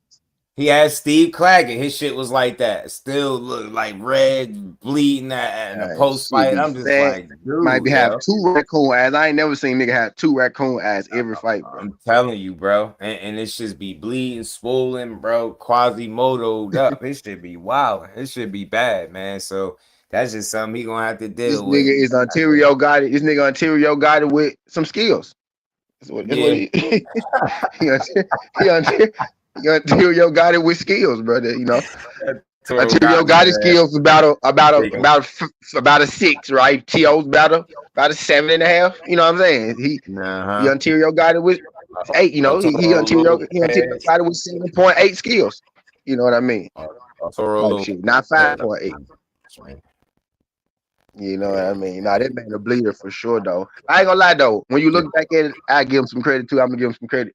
S2: He had Steve Claggett. His shit was like that. Still look like red, bleeding in the post
S1: Shit
S2: fight.
S1: be
S2: I'm just
S1: fat.
S2: like,
S1: Might be
S2: dude,
S1: have
S2: yo.
S1: two raccoon eyes. I ain't never seen nigga have two raccoon eyes every fight, bro.
S2: I'm telling you, bro. And it should be bleeding, swollen, bro, quasimodoed up. It should be wild. It should be bad, man. So that's just something he gonna have to
S1: This
S2: deal with.
S1: nigga is Ontario got it. This nigga Ontario got it with some skills. That's what
S2: Yeah.
S1: he he, he, he Ontario got it with skills, brother. You know,
S2: Toro
S1: Ontario
S2: got it,
S1: got his
S2: man.
S1: skills about a 6, right? To's about a 7.5. You know what I'm saying? He
S2: Uh-huh.
S1: Ontario got it with 8. You know, he
S2: Toro
S1: Ontario
S2: Lopez.
S1: got it with 7.8 skills. You know what I mean?
S2: Toro
S1: Type shit, not
S2: Lopez.
S1: 5.8. You know what I
S2: Yeah.
S1: mean? Nah, that man a bleeder for sure, though. I ain't gonna lie though. When you look back at it, I give him some credit too. I'm gonna give him some credit.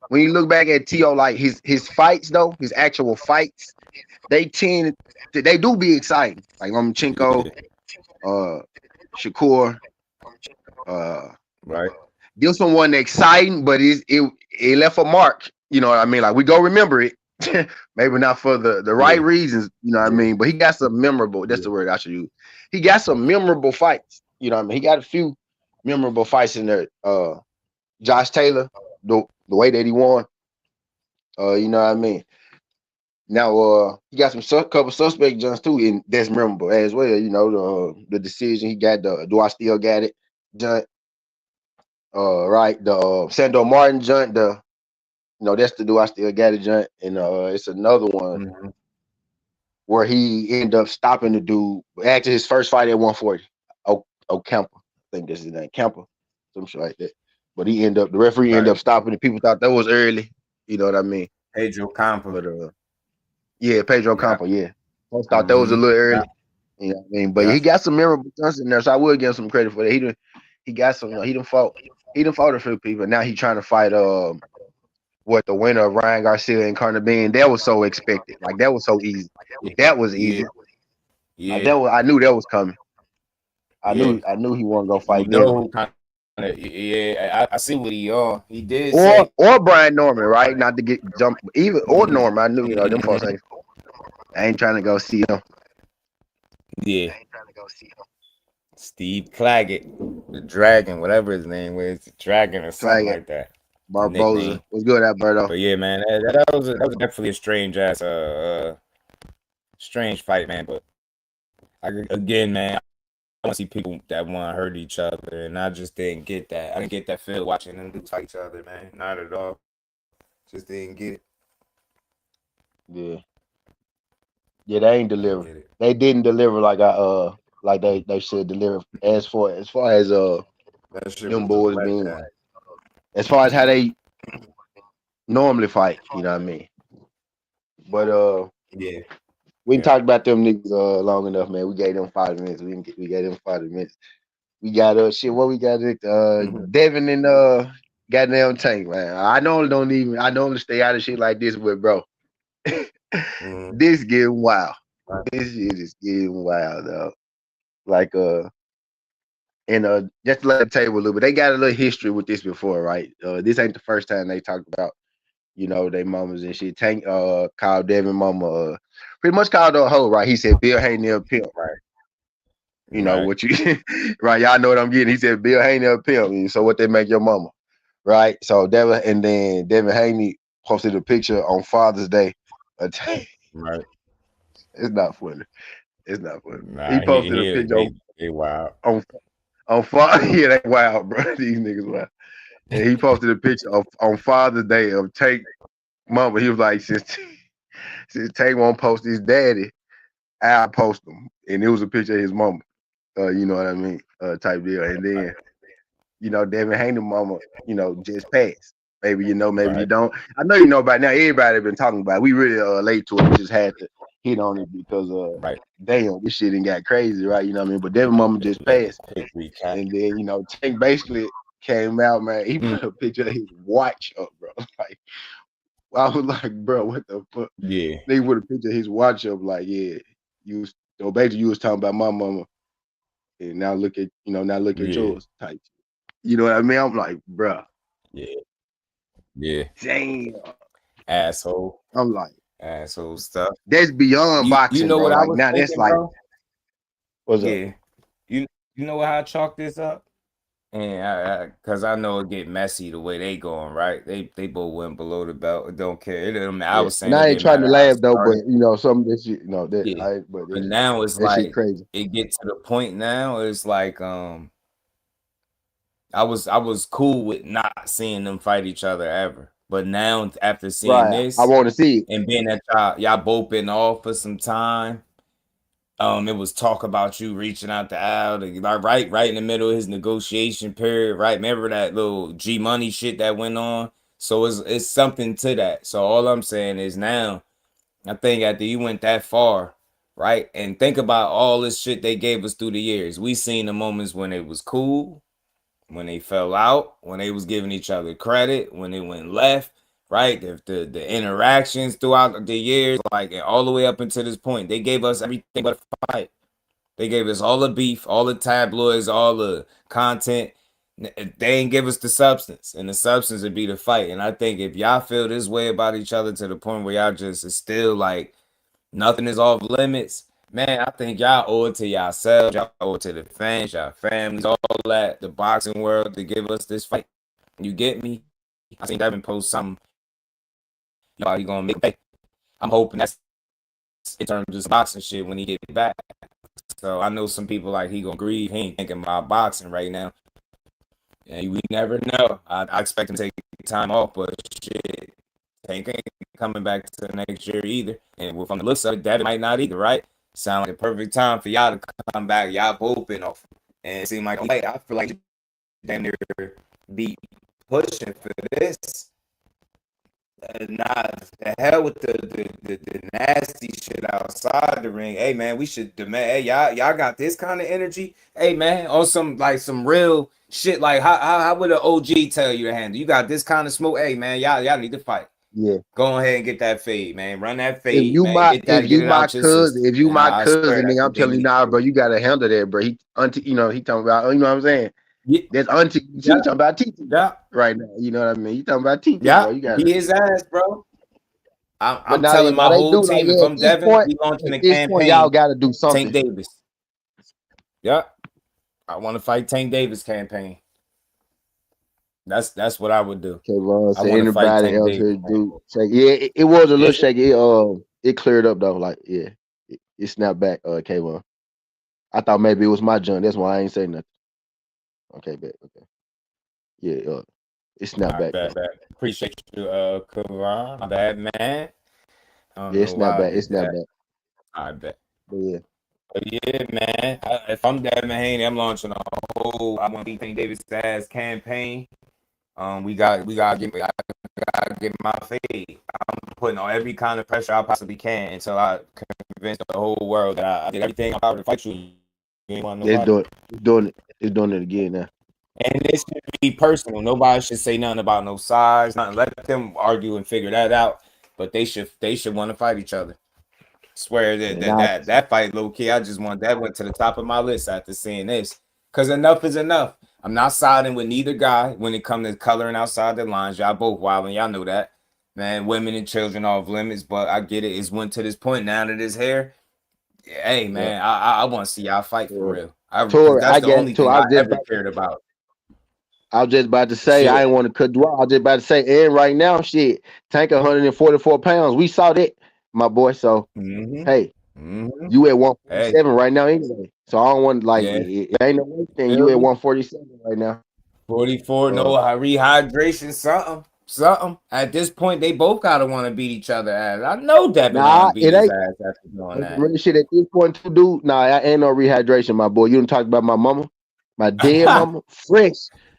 S1: When you look back at T.O., like his fights though, his actual fights, they do be exciting. Like Lomachenko, uh, Shakur, uh,
S2: Right.
S1: this one wasn't exciting, but it left a mark. You know what I mean? Like we go remember it. Maybe not for the right
S2: Yeah.
S1: reasons, you know what I
S2: Yeah.
S1: mean? But he got some memorable, that's
S2: Yeah.
S1: the word I should use. He got some memorable fights. You know what I mean? He got a few memorable fights in there. Josh Taylor, the way that he won. You know what I mean? Now, he got some couple suspect jumps too, and that's memorable as well. You know, the decision he got, the do I still got it jump, right? The Sando Martin jump, that's the do I still got it jump, and it's another one
S2: Mhm.
S1: where he ended up stopping the dude after his first fight at 140. Kemper, I think that's his name, Kemper, some shit like that. But the referee ended
S2: Right.
S1: up stopping it. People thought that was early. You know what I mean?
S2: Pedro Campa.
S1: But yeah, Pedro
S2: Yeah.
S1: Campo, yeah. Folks thought that was a
S2: Mm-hmm.
S1: little
S2: Yeah.
S1: early. You know what I mean? But
S2: Yeah.
S1: he got some memorable stunts in there, so I would give him some credit for that. He got some. He done fought a few people. Now he trying to fight the winner of Ryan Garcia and Carnabin. That was so expected. Like that was so easy. That was
S2: Yeah.
S1: easy. Like
S2: Yeah.
S1: I knew that was coming.
S2: Yeah.
S1: I knew he wasn't gonna
S2: You
S1: fight
S2: know
S1: Nigga.
S2: who kind of, yeah, I see what he did say.
S1: Or Brian Norman, right? Not to get jump either or Norman. I knew, them folks I ain't trying to go see him.
S2: Yeah. Steve Claggett, the Dragon, whatever his name was, the Dragon or something
S1: Like
S2: like that. The
S1: Barboza.
S2: nickname.
S1: What's good, Alberto?
S2: But yeah, man, that was definitely a strange ass strange fight, man. But again, man, I want to see people that want to hurt each other, and I just didn't get that. I didn't get that feel watching them do fight each other, man. Not at all. Just didn't get it.
S1: Yeah. Yeah, they ain't
S2: Didn't
S1: deliver.
S2: get it.
S1: They didn't deliver like they should deliver as
S2: That shit
S1: them
S2: was a
S1: boys being
S2: letdown.
S1: as far as how they normally fight, you know what I mean? But
S2: Yeah,
S1: we can
S2: yeah.
S1: talk about them niggas long enough, man. We gave them 5 minutes. We gave them 5 minutes. We got shit, what we got it
S2: Mm-hmm.
S1: Devin and goddamn Tank, man. I normally stay out of shit like this, but bro,
S2: Mm-hmm.
S1: this getting wild.
S2: Right.
S1: This shit is getting wild, though. Like and just to lay the table a little bit, they got a little history with this before, right? This ain't the first time they talked about, they mamas and shit. Tank called Devin mama pretty much called her a hoe, right? He said Bill Haney a pimp.
S2: Right.
S1: You know
S2: Right.
S1: what you right, y'all know what I'm getting. He said Bill Haney a pimp. So what they make your mama, right? So Devin Haney posted a picture on Father's Day of Tank.
S2: Right.
S1: It's not funny. It's not funny. He
S2: Nah,
S1: posted a picture
S2: they wild.
S1: on Father. Yeah, they wild, bro. These niggas wild. And he posted a picture on Father's Day of Tank mama. He was like, since Tank won't post his daddy, I'll post him. And it was a picture of his mama. You know what I mean? Type deal. And then, Devin Haney mama, just passed. Maybe you know, maybe you
S2: Right.
S1: don't. I know you know about now. Everybody been talking about it. We really late to it. We just had to hit on it because
S2: Right.
S1: damn, this shit ain't got crazy, right? You know what I mean? But Devin mama just
S2: Yeah.
S1: passed.
S2: Quick recap.
S1: And then, Tank basically came out, man. He
S2: Mm.
S1: put a picture of his watch up, bro. Like, I was like, bro, what the fuck?
S2: Yeah.
S1: They put a picture of his watch up, like, yeah, basically you was talking about my mama and now look at now look at
S2: Yeah,
S1: yours type. You know what I mean? I'm like, bruh,
S2: yeah, yeah.
S1: damn.
S2: Asshole,
S1: I'm like,
S2: asshole stuff.
S1: that's beyond
S2: You
S1: boxing,
S2: know
S1: bro.
S2: what I
S1: Like
S2: was
S1: now that's
S2: thinking,
S1: like,
S2: bro?
S1: what's up?
S2: Yeah. You know how I chalk this up? And cause I know it get messy the way they going, right? They both went below the belt. It don't care. It didn't matter. I
S1: Yeah.
S2: was saying
S1: And
S2: it
S1: I ain't
S2: didn't
S1: trying
S2: matter
S1: to
S2: how it
S1: laugh though, but
S2: started.
S1: some of this shit, that
S2: Yeah.
S1: I but
S2: But now it's
S1: that shit
S2: like
S1: crazy.
S2: it get to the point now. It's like I was cool with not seeing them fight each other ever. But now after seeing
S1: Right. I
S2: this
S1: want to see it.
S2: and being that y'all both been off for some time, it was talk about you reaching out to Al, like right in the middle of his negotiation period, right? Remember that little G Money shit that went on? So it's something to that. So all I'm saying is now, I think after you went that far, right? And think about all this shit they gave us through the years. We seen the moments when it was cool, when they fell out, when they was giving each other credit, when they went left, right? The interactions throughout the years, like and all the way up until this point, they gave us everything but a fight. They gave us all the beef, all the tabloids, all the content. They ain't give us the substance, and the substance would be the fight. And I think if y'all feel this way about each other to the point where y'all just is still like nothing is off limits, man, I think y'all owe it to yourselves, y'all owe it to the fans, y'all families, all that, the boxing world to give us this fight. You get me? I seen Devin post something. Y'all, he gonna make pay. I'm hoping that's in terms of this boxing shit when he get back. So I know some people like he gonna grieve. He ain't thinking about boxing right now. And we never know. I expect him to take time off, but shit, Tank ain't coming back to next year either. And from the looks of it, that might not either, right? Sound like a perfect time for y'all to come back. Y'all both been off. And it seemed like I feel like damn near be pushing for this. Nah, the hell with the nasty shit outside the ring. Hey man, we should demand. Hey y'all got this kind of energy. Hey man, on some like some real shit. Like how would an OG tell you to handle? You got this kind of smoke. Hey man, y'all need to fight.
S1: Yeah.
S2: Go ahead and get that fade, man. Run that
S1: If
S2: fade,
S1: you
S2: man.
S1: my
S2: Get
S1: if
S2: it
S1: you my
S2: out your
S1: cousin,
S2: system.
S1: if you
S2: And
S1: my
S2: I swear
S1: cousin,
S2: that's
S1: nigga, I'm
S2: what they
S1: telling you
S2: need
S1: now,
S2: to
S1: bro,
S2: do.
S1: you gotta handle that, bro. He auntie, he talking about, you know what I'm saying?
S2: Yeah,
S1: That's auntie,
S2: yeah,
S1: he talking about TT
S2: yeah,
S1: right now. You know what I mean? You talking about TT, bro.
S2: yeah.
S1: You gotta.
S2: Be his ass, bro.
S1: But
S2: I'm
S1: now,
S2: telling
S1: now
S2: my
S1: they
S2: whole
S1: do like,
S2: team if
S1: yeah,
S2: I'm Devin, we launching
S1: at
S2: a
S1: this point, y'all
S2: campaign.
S1: gotta do
S2: Tank
S1: something.
S2: Davis. Yeah. I want to fight Tank Davis campaign. That's what I would do.
S1: Okay, well,
S2: I
S1: so
S2: want to fight
S1: anybody
S2: Tank
S1: else
S2: Davis
S1: here do
S2: campaign.
S1: shake? Yeah, it was a little
S2: This
S1: shaky. It cleared up though. Like, yeah, it snapped back. K1. I thought maybe it was my junk. That's why I ain't say nothing. Okay, bet. Okay, yeah, it snapped
S2: I
S1: back
S2: bet,
S1: though.
S2: bet. Appreciate you, Karan. My bad, man. I don't
S1: Yeah, it
S2: know
S1: snapped
S2: why I
S1: back. It
S2: did
S1: snapped
S2: that.
S1: back.
S2: I bet.
S1: But yeah,
S2: But yeah, man. If I'm Devin Haney, I'm launching a whole I want to beat Tank Davis ass campaign. We gotta get my fade. I'm putting on every kind of pressure I possibly can until I convince the whole world that I did everything I'm power to fight you. You ain't want no
S1: it's
S2: fight.
S1: doing, it's doing it. It's doing it again now.
S2: And this should be personal. Nobody should say nothing about no size. Nothing. Let them argue and figure that out. But they should want to fight each other. Swear that
S1: And
S2: that
S1: I,
S2: that, that fight, low key. I just want that went to the top of my list after seeing this. Cause enough is enough. I'm not siding with neither guy when it comes to coloring outside the lines. Y'all both wild and y'all know that. Man, women and children off limits, but I get it. It's went to this point now that it's here. Hey
S1: yeah,
S2: man, I want to see y'all fight for
S1: yeah.
S2: real. Because
S1: Tori,
S2: that's
S1: I
S2: the
S1: get
S2: only
S1: to.
S2: thing I ever cared about.
S1: I was just about to say, I
S2: Shit.
S1: ain't want to cut you off. I was just about to say, and right now, shit, Tank 144 pounds. We saw that, my boy. So
S2: Mm-hmm.
S1: hey,
S2: Mm-hmm.
S1: you at
S2: Hey,
S1: 147 right now anyway. So I don't want like
S2: yeah,
S1: it ain't no way thing.
S2: feel
S1: You at
S2: me?
S1: 147 right now.
S2: 44, no
S1: Uh,
S2: rehydration, something. Something. At this point, they both gotta want to beat each other ass. I know Devin want
S1: nah,
S2: to beat
S1: it
S2: his
S1: ain't.
S2: ass after doing
S1: That's some
S2: that.
S1: real shit at this point too, dude. Nah, I ain't no rehydration, my boy. You done talk about my mama, my dead mama, fresh,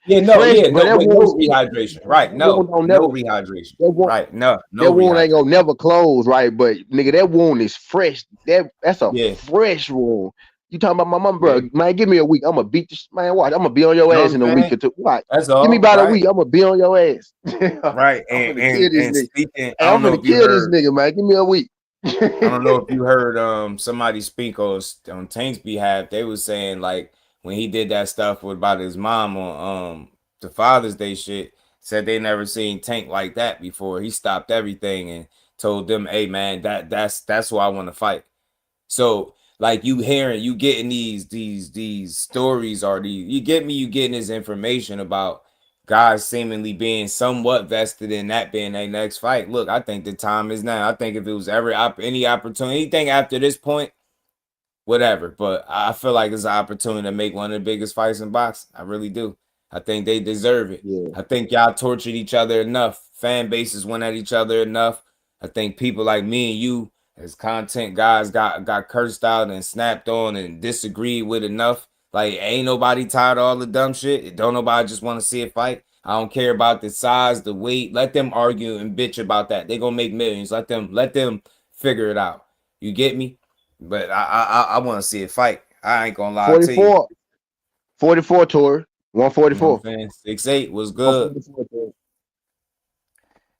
S2: Yeah, no,
S1: fresh,
S2: yeah,
S1: bro.
S2: no,
S1: That
S2: wait,
S1: wound,
S2: no rehydration.
S1: that
S2: Right,
S1: wound
S2: no,
S1: don't never,
S2: no rehydration.
S1: that wound,
S2: Right, no,
S1: that
S2: no
S1: wound ain't
S2: rehydration.
S1: gonna never close, right? But nigga, that wound is fresh. That's a
S2: Yeah,
S1: fresh wound. You talking about my mom, bro?
S2: yeah.
S1: Man, give me a week. I'm gonna beat this man. Watch, I'm gonna be on your
S2: Know
S1: ass
S2: what
S1: in a
S2: I'm
S1: week
S2: saying?
S1: or two. What?
S2: That's
S1: Give me
S2: all,
S1: about a
S2: right?
S1: week. I'm gonna be on your ass.
S2: Right.
S1: I'm
S2: And
S1: finna kill
S2: and
S1: this
S2: and
S1: nigga.
S2: speaking, I
S1: Hey, I'm
S2: don't know
S1: finna
S2: if you
S1: kill this
S2: heard.
S1: nigga, man. Give me a week.
S2: I don't know if you heard somebody speak on Tank's behalf. They was saying like when he did that stuff with about his mom on the Father's Day shit. Said they never seen Tank like that before. He stopped everything and told them, "Hey man, that's who I want to fight." So like you getting these stories or you get me, you getting this information about guys seemingly being somewhat vested in that being their next fight. Look, I think the time is now. I think if it was ever any opportunity, anything after this point, whatever. But I feel like it's an opportunity to make one of the biggest fights in boxing. I really do. I think they deserve it.
S1: Yeah.
S2: I think y'all tortured each other enough. Fan bases went at each other enough. I think people like me and you, as content guys, got cursed out and snapped on and disagreed with enough. Like, ain't nobody tired of all the dumb shit. Don't nobody just want to see a fight. I don't care about the size, the weight. Let them argue and bitch about that. They gonna make millions. Let them figure it out. You get me? But I want to see a fight. I ain't gonna lie to you.
S1: 44, 44 tour,
S2: You know what
S1: 144,
S2: I'm saying? 6'8" was good.
S1: 144 tour.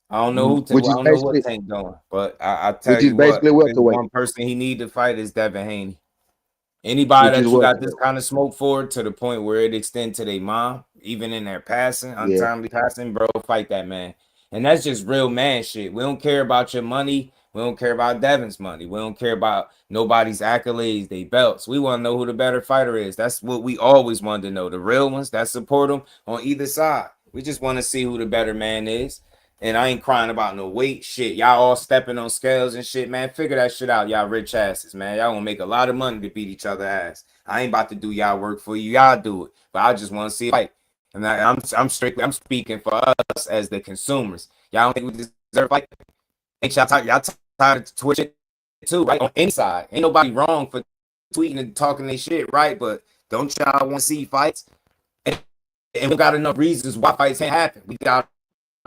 S2: I don't know
S1: Which
S2: I
S1: is
S2: don't know what
S1: basically
S2: Tank doing, but I tell you what, if there's
S1: welterweight,
S2: one person he need to fight is Devin Haney. Anybody
S1: which is
S2: that you got this
S1: welterweight.
S2: kind of smoke for to the point where it extend to their mom, even in their passing,
S1: Yeah,
S2: untimely passing, bro, fight that man. And that's just real man shit. We don't care about your money. We don't care about Devin's money. We don't care about nobody's accolades, they belts. We want to know who the better fighter is. That's what we always wanted to know. The real ones that support them on either side. We just want to see who the better man is. And I ain't crying about no weight shit. Y'all all stepping on scales and shit, man. Figure that shit out, y'all rich asses, man. Y'all gonna make a lot of money to beat each other ass. I ain't about to do y'all work for you. Y'all do it. But I just want to see a fight. And I'm speaking for us as the consumers. Y'all don't think we deserve a fight? Ain't y'all tired of Twitch too, right? On any side. Ain't nobody wrong for tweeting and talking their shit, right? But don't y'all want to see fights? And we got enough reasons why fights can't happen. We got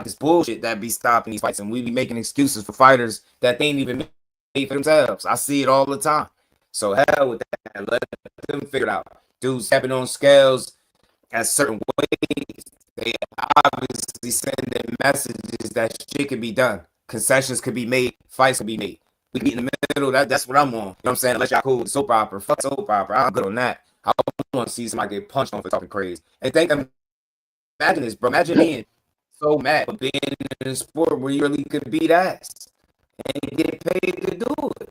S2: this bullshit that be stopping these fights, and we be making excuses for fighters that they ain't even made for themselves. I see it all the time. So hell with that. Let them figure it out. Dudes stepping on scales at certain ways. They obviously sending messages that shit can be done. Concessions could be made. Fights could be made. We be in the middle. That's what I'm on. You know what I'm saying? Unless y'all cool with soap opera. Fuck soap opera. I'm good on that. I want to see somebody get punched on for talking crazy. And think, imagine this, bro. Imagine being so mad for being in a sport where you really could beat ass and get paid to do it.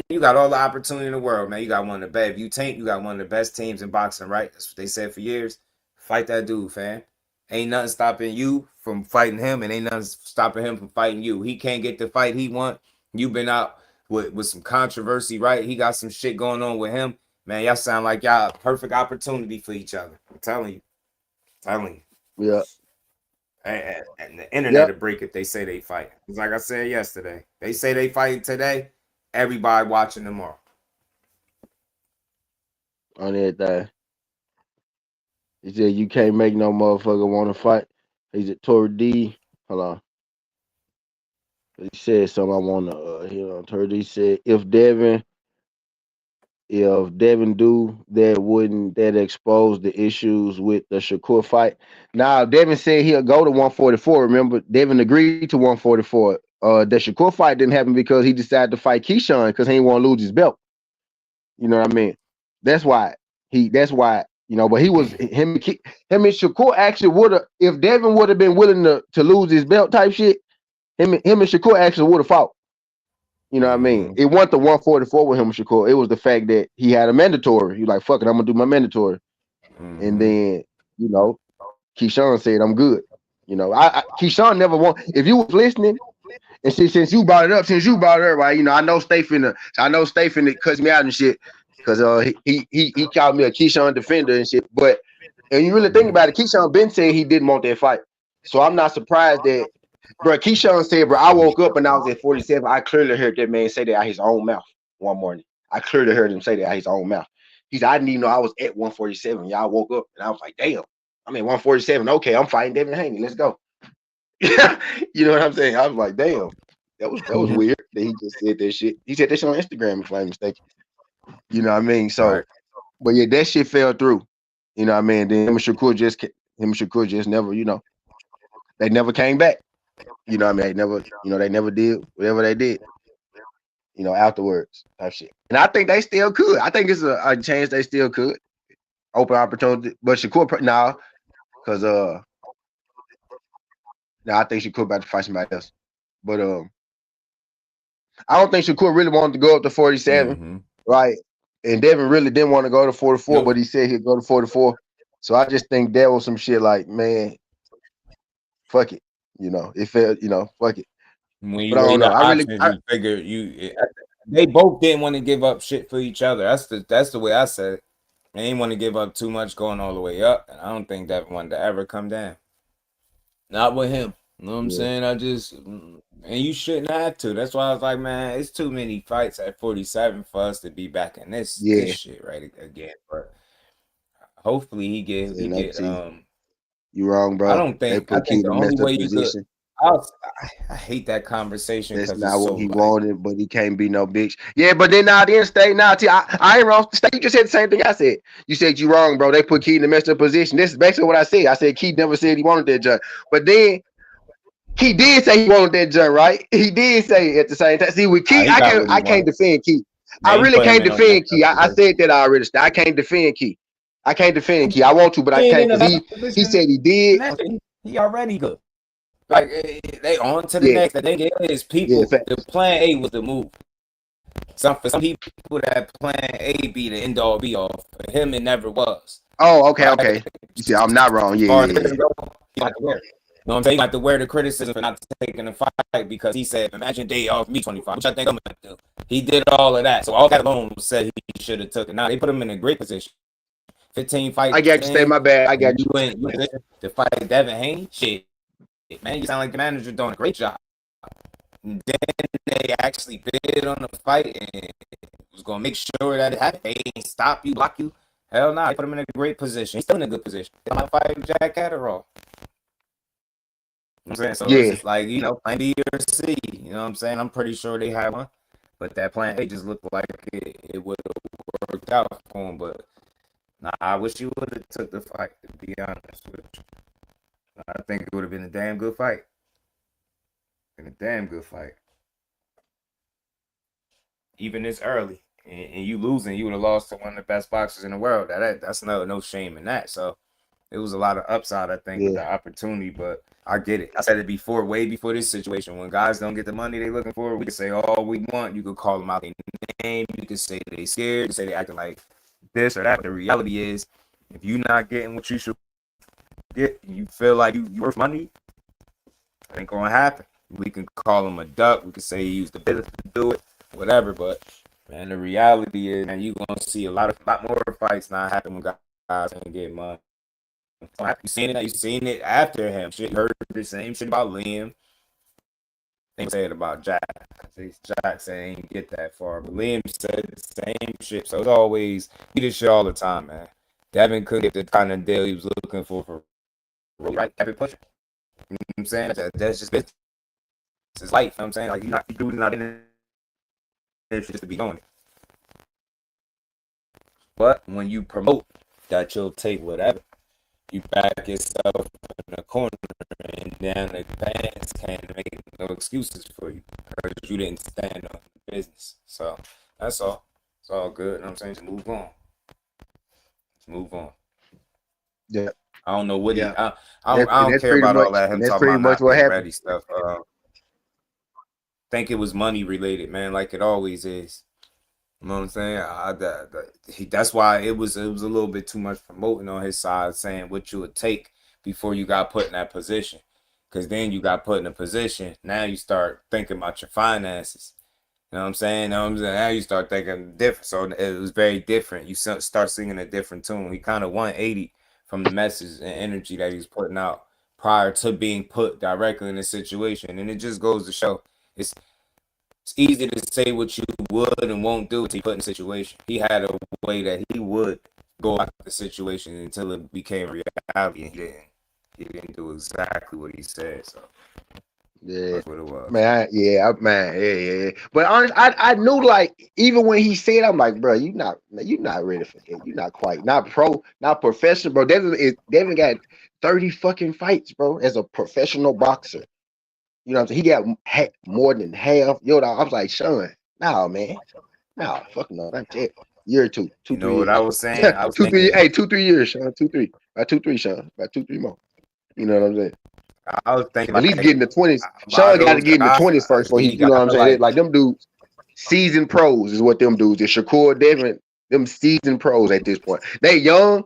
S2: You got all the opportunity in the world, man. You got one of the best. If you Tank, you got one of the best teams in boxing, right? That's what they said for years. Fight that dude, fam. Ain't nothing stopping you from fighting him, and ain't nothing stopping him from fighting you. He can't get the fight he want. You've been out with some controversy, right? He got some shit going on with him. Man, y'all sound like y'all a perfect opportunity for each other. I'm telling you. Telling you.
S1: yeah,
S2: And the internet
S1: yep.
S2: will break if they say they fight. It's like I said yesterday. They say they fight today. Everybody watching tomorrow.
S1: On everything. He said you can't make no motherfucker want to fight. He said Tory D. Hold on. He said something I want to hear on Tory D. Said if Devin do that, wouldn't that expose the issues with the Shakur fight? Now Devin said he'll go to 144. Remember, Devin agreed to 144. The Shakur fight didn't happen because he decided to fight Keyshawn because he didn't want to lose his belt. You know what I mean? That's why But he was him and Shakur actually would have, if Devin would have been willing to lose his belt type shit. Him and Shakur actually would have fought. You know what I mean?
S2: Mm-hmm.
S1: It wasn't the 144 with him and Shakur. It was the fact that he had a mandatory. He like, fuck it, I'm gonna do my mandatory. And
S2: Mm-hmm.
S1: then, Keyshawn said, I'm good. Keyshawn never won. If you was listening, and since you brought it up, right? I know Stay finna cuss me out and shit. Cause he called me a Keyshawn defender and shit. But and you really think
S2: Mm-hmm.
S1: about it, Keyshawn been saying he didn't want that fight. So I'm not surprised that, bro. Keyshawn said, bro, I woke up and I was at 47. I clearly heard that man say that out his own mouth one morning. I clearly heard him say that out his own mouth. He said, I didn't even know I was at 147. Y'all woke up and I was like, damn, I'm at 147. Okay, I'm fighting Devin Haney. Let's go. You know what I'm saying? I was like, damn, that was weird that he just said that shit. He said that shit on Instagram, if I'm mistaken. You know what I mean? So,
S2: Right.
S1: but yeah, that shit fell through. You know what I mean? Then him and Shakur just never, they never came back. You know what I mean? They never did whatever they did. afterwards type shit. And I think they still could. I think it's a chance they still could. Open opportunity. But Shakur now, because now I think Shakur about to fight somebody else. But I don't think Shakur really wanted to go up to 47,
S2: Mm-hmm.
S1: right? And Devin really didn't want to go to 44, but
S2: Nope.
S1: he said he'd go to 44. So I just think that was some shit like, man, fuck it. It felt, fuck it.
S2: When
S1: But
S2: you
S1: I
S2: weigh
S1: don't know.
S2: the options, you figure they both didn't want to give up shit for each other. That's the way I said it. They didn't want to give up too much going all the way up. And I don't think Devin wanted to ever come down. Not with him. You know what I'm
S1: Yeah,
S2: saying? And you shouldn't have to. That's why I was like, man, it's too many fights at 47 for us to be back in this
S1: yeah.
S2: shit right again. But hopefully
S1: And I
S2: he get
S1: see you wrong, bro. They
S2: I
S1: put
S2: think
S1: Key
S2: the
S1: in a
S2: only
S1: messed up
S2: way you could
S1: position.
S2: I, I hate that conversation
S1: That's
S2: because it's
S1: not what
S2: so
S1: he
S2: like
S1: wanted, but he can't be no bitch. Yeah, but then now the state now, I ain't wrong. State, you just said the same thing I said. You said you wrong, bro. They put Key in the messed up position. This is basically what I said. I said Key never said he wanted that jump, but then he did say he wanted that jump, right? He did say it at the same time. See, with Key,
S2: he got what he
S1: I can't
S2: wanted.
S1: defend Key. I
S2: They ain't
S1: really
S2: put him
S1: can't
S2: in no messed
S1: defend Key.
S2: up
S1: I
S2: position.
S1: said that already. I can't defend Key. I can't defend Key. I want to, but I
S2: He ain't
S1: can't
S2: in a
S1: because
S2: messed up
S1: he
S2: position.
S1: said he did.
S2: He already good. Like they on to the
S1: Yeah,
S2: next. The thing is,
S1: yeah,
S2: people. The
S1: facts.
S2: plan A was the move. For some people, that plan A be the end all be all. For him, it never was.
S1: Oh, okay,
S2: Right?
S1: okay. You see, I'm not wrong.
S2: As
S1: Yeah,
S2: far as
S1: yeah, yeah.
S2: criticism goes, you have to wear. You know what I'm saying? You have to wear the criticism for not taking the fight because he said, "Imagine they off me 25." Which I think I'm gonna do. He did all of that, so all that alone said he should have took it. Now they put him in a great position. 15
S1: I
S2: fights
S1: got you. Stay
S2: in,
S1: my bad. I
S2: and
S1: got you.
S2: you in position to fight Devin Haney. Shit, man, you sound like the manager doing a great job. And then they actually bid on the fight and was gonna make sure that it happened. They ain't stop you, block you. Hell no, nah, they put him in a great position. He's still in a good position. They might fight Jack Catterall. You know what I'm saying? So it's
S1: Yeah,
S2: just like, plan B or C. You know what I'm saying? I'm pretty sure they had one. But that plan A just looked like it would have worked out for him. But nah, I wish you would have took the fight, to be honest with you. I think it would have been a damn good fight. Been a damn good fight. Even this early. And you losing, you would have lost to one of the best boxers in the world. That's no shame in that. So it was a lot of upside, I think, with
S1: yeah,
S2: the opportunity, but I get it. I said it before, way before this situation. When guys don't get the money they looking for, we can say all we want. You could call them out their name. You could say they scared. You could say they acting like this or that. But the reality is, if you're not getting what you should get, and you feel like you worth money, it ain't gonna happen. We can call him a duck. We can say he used the business to do it, whatever. But man, the reality is, man, you gonna see lot more fights not happen when guys can get money. You seen it? You seen it after him? Shit, you heard the same shit about Liam. They said about Jack. Jack said he didn't get that far, but Liam said the same shit. So it's always he did shit all the time, man. Devin couldn't get the kind of deal he was looking for right. Devin pushing. You know what I'm saying? That's just business. It's life. You know what I'm saying? Like you do not in there just to be doing it. But when you promote that you'll take whatever, you back yourself in the corner and then the fans can't make no excuses for you because you didn't stand on business. So that's all. It's all good. You know what I'm saying? Just move on. Just move on.
S1: yeah,
S2: I don't know what
S1: yeah.
S2: I don't care about all that him
S1: And that's
S2: talking
S1: pretty
S2: about
S1: much
S2: not
S1: what
S2: being
S1: happened.
S2: ready stuff. Think it was money related, man, like it always is. You know what I'm saying? That's why it was a little bit too much promoting on his side, saying what you would take before you got put in that position. Because then you got put in a position. Now you start thinking about your finances. You know what I'm saying? You know what I'm saying? Now you start thinking different. So it was very different. You start singing a different tune. He kind of 180 from the message and energy that he was putting out prior to being put directly in the situation. And it just goes to show it's it's easy to say what you would and won't do until you put in a situation. He had a way that he would go out the situation until it became reality, and he didn't do exactly what he said. So
S1: Yeah,
S2: that's what it was.
S1: man. Man. Yeah, yeah, yeah. But honest, I knew like even when he said, I'm like, bro, you not ready for that. You not quite, not pro, not professional, bro. Devin got 30 fucking fights, bro, as a professional boxer. You know what I'm saying? He got more than half. Yo, dog, I was like, Sean. No, man. No, fuck no, not yet. Year or two,
S2: You
S1: three
S2: know what I
S1: years.
S2: was saying? I was
S1: 2, 3.
S2: thinking,
S1: Hey, 2, 3 years, Sean. 2, 3. About 2, 3, Sean. About 2, 3 more. You know what I'm saying?
S2: I was thinking
S1: At least get in
S2: like
S1: the 20s.
S2: by
S1: Sean got to
S2: those
S1: get in the
S2: guys,
S1: 20s first before he,
S2: he
S1: you know what
S2: got
S1: I'm
S2: to
S1: saying?
S2: like,
S1: Like them dudes, seasoned pros is what them dudes is. Shakur Devin, them seasoned pros at this point. They young,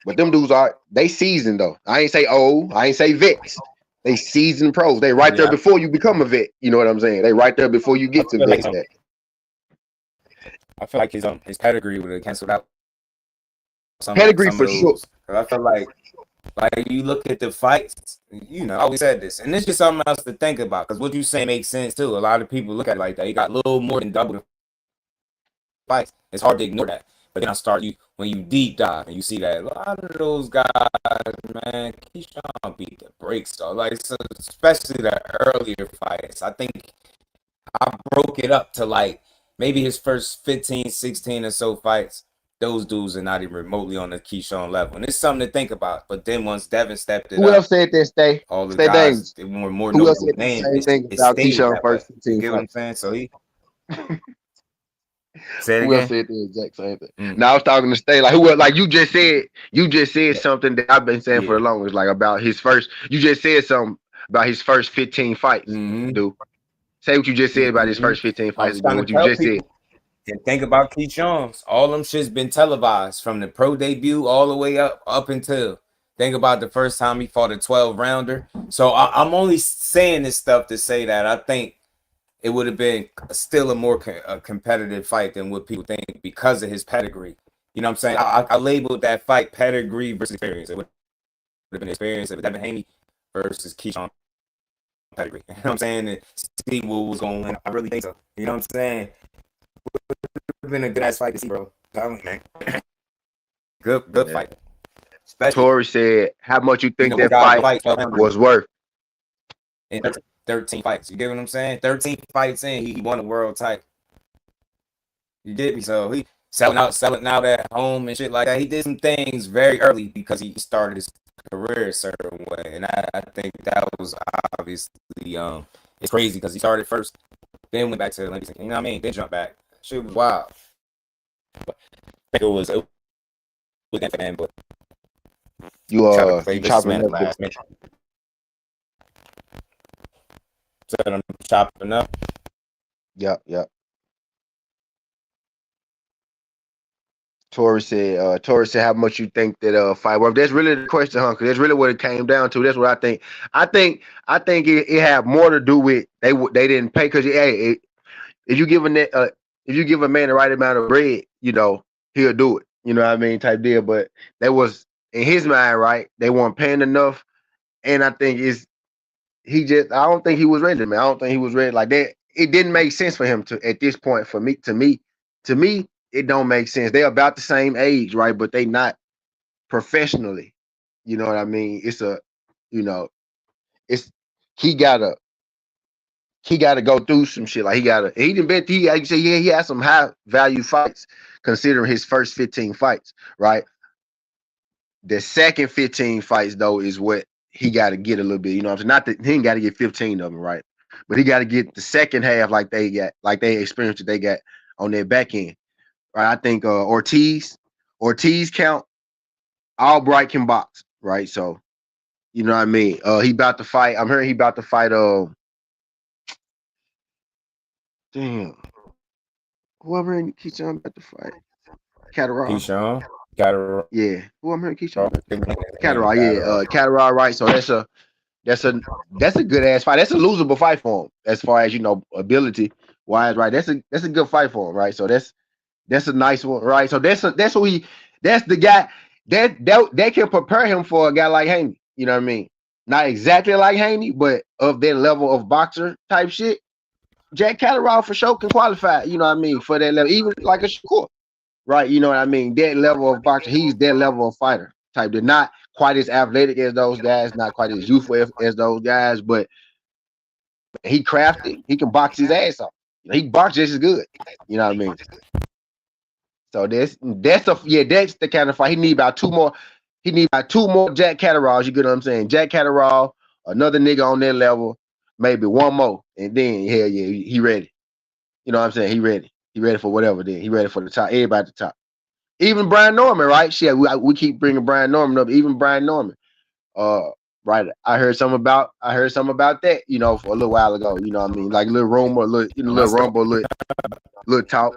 S1: but them dudes they seasoned though. I ain't say old, I ain't say vets. They seasoned pros. They right there
S2: yeah,
S1: before you become a vet. You know what I'm saying? They right there before you
S2: I
S1: get to
S2: feel like
S1: vet stat.
S2: I feel like his pedigree would have canceled out
S1: Pedigree
S2: some of
S1: for sure.
S2: those. Cause I feel like you look at the fights, you know, I always said this, and it's just something else to think about. Cause what you say makes sense too. A lot of people look at it like that. He got a little more than double the fights. It's hard to ignore that. But then I start you when you deep dive and you see that a lot of those guys, man, Keyshawn beat the brakes though. Like so, especially the earlier fights. I think I broke it up to like maybe his first 15, 16 or so fights. Those dudes are not even remotely on the Keyshawn level. And it's something to think about. But then once Devin stepped it
S1: Who else
S2: up,
S1: said that?
S2: all the
S1: Stay
S2: guys,
S1: dangerous.
S2: they were more
S1: Who else
S2: notable
S1: said the
S2: names.
S1: same thing
S2: It
S1: about
S2: stayed
S1: Keyshawn
S2: that way.
S1: first
S2: You
S1: 15
S2: get what I'm
S1: fights?
S2: saying? So he say it
S1: Who else
S2: again.
S1: said the exact same thing?
S2: Mm,
S1: Now I was talking to Stay, like who else, like you just said something that I've been saying for
S2: yeah.
S1: the longest, like about his first you just said something about his first 15 fights,
S2: Mm-hmm.
S1: dude. Say what you just said about his
S2: Mm-hmm.
S1: first 15
S2: I
S1: fights
S2: was
S1: again,
S2: trying to
S1: what you
S2: tell
S1: just said.
S2: people. And think about Keyshawn's. All them shit's been televised from the pro debut all the way up until. Think about the first time he fought a 12 rounder. So I'm only saying this stuff to say that I think it would have been still a more competitive fight than what people think because of his pedigree. You know what I'm saying? I labeled that fight pedigree versus experience. It would have been experience of Devin Haney versus Keyshawn pedigree. You know what I'm saying? And see what was going on. I really think so. You know what I'm saying? It's been a good ass fight to see, bro. Telling you, man. Good
S1: Yeah.
S2: fight. Especially,
S1: Tori said how much you
S2: you
S1: think
S2: know,
S1: that
S2: guys
S1: fight
S2: fight 12
S1: was worth.
S2: in 13 fights. You get what I'm saying? 13 fights in, he won a world title. You get me? So he selling out at home and shit like that. He did some things very early because he started his career a certain way, and I think that was obviously it's crazy because he started first, then went back to the Olympics. You know what I mean? Then jumped back. Shit was wild. But I think it was that for him, but try to play
S1: You
S2: versus
S1: chopping
S2: man at
S1: up
S2: the last minute. Said I'm chopping up.
S1: Yep. Tori said how much you think that fight worth. That's really the question, huh? Because that's really what it came down to. That's what I think. I think it had more to do with they didn't pay because if you give if you give a man the right amount of bread, you know he'll do it. You know what I mean, type deal. But that was in his mind, right? They weren't paying enough, and I think it's he just. I don't think he was ready, man. I don't think he was ready like that. It didn't make sense for him to at this point for me to me it don't make sense. They're about the same age, right? But they not professionally. You know what I mean? You know, it's he gotta he got to go through some shit. Like he didn't bet he like you say he had some high value fights considering his first 15 fights, right? The second 15 fights though is what he got to get a little bit. You know what I'm saying? Not that he ain't got to get 15 of them, right? But he got to get the second half like they experienced that they got on their back end. Right. I think Ortiz count, Albright can box, right? So you know what I mean? He about to fight. I'm hearing he about to fight damn. Who I'm hearing Keyshawn about to fight? Catterall.
S2: Keyshawn got to
S1: Yeah. Who I'm hearing Keyshawn
S2: roll.
S1: about to fight?
S2: Name
S1: Catterall, yeah.
S2: Catterall.
S1: Catterall, right. So that's a that's a good ass fight. That's a losable fight for him, as far as you know, ability wise, right? That's a good fight for him, right? So that's a nice one, right? So that's who that's the guy that can prepare him for a guy like Haney. You know what I mean? Not exactly like Haney, but of that level of boxer type shit. Jack Catterall for sure can qualify, you know what I mean, for that level, even like a Shakur, right? You know what I mean? That level of boxer, he's that level of fighter type. They're not quite as athletic as those guys, not quite as youthful as those guys, but he crafty. He can box his ass off. He box just as good. You know what I mean? So that's the kind of fight. He need about two more. He need about two more Jack Catteralls. You get what I'm saying? Jack Catterall, another nigga on that level, maybe one more, and then hell yeah, he ready. You know what I'm saying? He ready. He ready for whatever. Then he ready for the top. Everybody at the top. Even Brian Norman, right? Shit, we keep bringing Brian Norman up. Even Brian Norman. Uh, right. I heard something about that. You know, for a little while ago. You know what I mean? Like a little rumor, little
S2: That's
S1: rumble, little talk.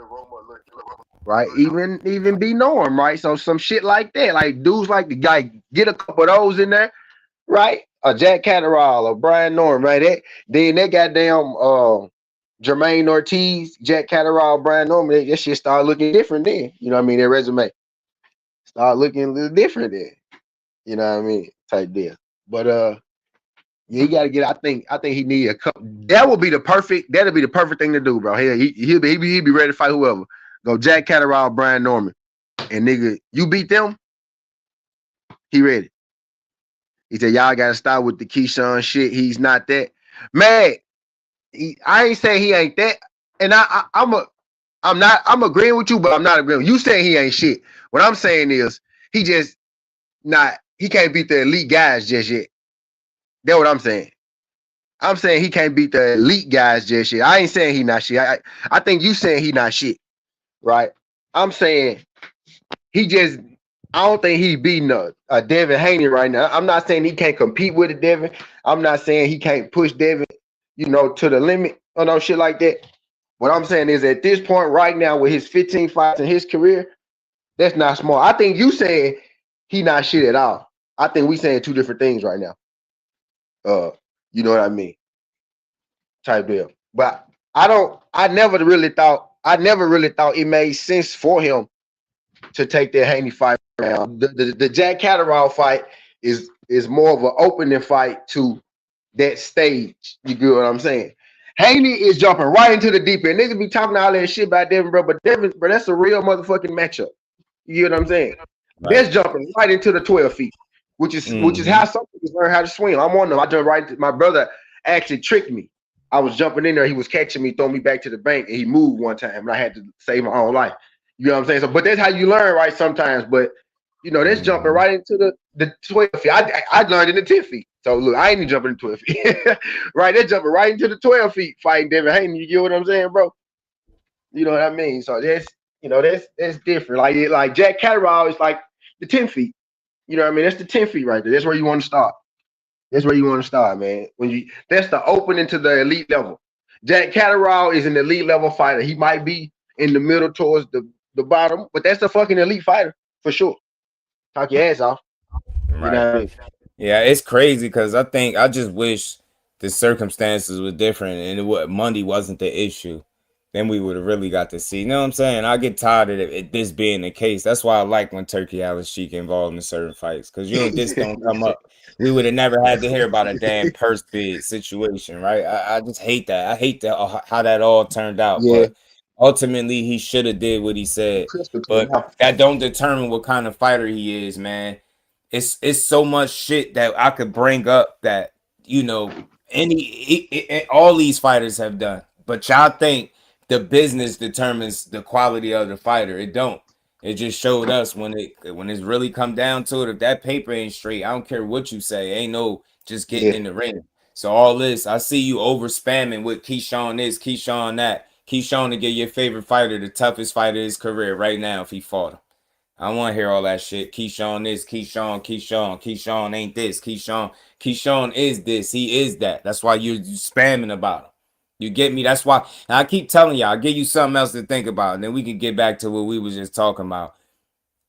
S1: Right. Even be Norm. Right. So some shit like that. Like dudes like the guy get a couple of those in there. Right. A Jack Catterall or Brian Norm. Right. Then that goddamn Jermaine Ortiz, Jack Catterall, Brian Norman. That shit start looking different then. You know what I mean? Their resume start looking a little different then. You know what I mean? Type deal. But yeah, he got to get. I think he need a couple. That would be the perfect. That'll be the perfect thing to do, bro. He'll be ready to fight whoever. Go Jack Catterall, Brian Norman, and nigga, you beat them. He ready. He said y'all got to start with the Keyshawn shit. He's not that man. I ain't saying he ain't that, and I'm agreeing with you, but I'm not agreeing. You saying he ain't shit. What I'm saying is he just not. He can't beat the elite guys just yet. That's what I'm saying. I'm saying he can't beat the elite guys just yet. I ain't saying he not shit. I think you saying he not shit, right? I'm saying he just. I don't think he beating a Devin Haney right now. I'm not saying he can't compete with a Devin. I'm not saying he can't push Devin, to the limit or no shit like that. What I'm saying is at this point right now with his 15 fights in his career, that's not small. I think you saying he not shit at all. I think we saying two different things right now. You know what I mean? Type deal. But I never really thought it made sense for him to take that Haney fight around. The Jack Catterall fight is more of an opening fight to that stage. You get what I'm saying? Haney is jumping right into the deep end. Niggas be talking all that shit about Devin, bro, but Devin, bro, that's a real motherfucking matchup. You get what I'm saying?
S2: right.
S1: That's jumping right into the 12 feet, which is how some people learn how to swim. I'm on them. I jumped right. My brother actually tricked me. I was jumping in there. He was catching me, throwing me back to the bank, and he moved one time, and I had to save my own life. You know what I'm saying? So, but that's how you learn, right? Sometimes, but that's jumping right into the 12 feet. I learned in the 10 feet. So look, I ain't even jumping in 12 feet. Right, they're jumping right into the 12 feet fighting Devin Haney. You get what I'm saying, bro? You know what I mean? So that's different. Like Jack Catterall is like the 10 feet. You know what I mean? That's the 10 feet right there. That's where you want to start. That's where you want to start, man. That's the opening to the elite level. Jack Catterall is an elite level fighter. He might be in the middle towards the bottom, but that's the fucking elite fighter for sure. Talk your ass off. You
S2: Right.
S1: know what I mean?
S2: Yeah, it's crazy because I just wish the circumstances were different and what money wasn't the issue. Then we would have really got to see. You know what I'm saying? I get tired of this being the case. That's why I like when Turkey Alice Sheik involved in certain fights because this don't come up. We would have never had to hear about a damn purse bid situation, right? I just hate that. I hate that how that all turned out.
S1: Yeah,
S2: But ultimately, he should have did what he said.
S1: crystal clear.
S2: But that don't determine what kind of fighter he is, man. It's so much shit that I could bring up that all these fighters have done, but y'all think the business determines the quality of the fighter. It don't. It just showed us when it's really come down to it. If that paper ain't straight, I don't care what you say. Ain't no just getting
S1: Yeah,
S2: in the ring. So all this, I see you over spamming with Keyshawn this, Keyshawn that. Keyshawn to get your favorite fighter, the toughest fighter of his career right now if he fought him. I don't want to hear all that shit. Keyshawn this, Keyshawn ain't this. Keyshawn is this. He is that. That's why you spamming about him. You get me? That's why. And I keep telling y'all, I'll give you something else to think about, and then we can get back to what we was just talking about.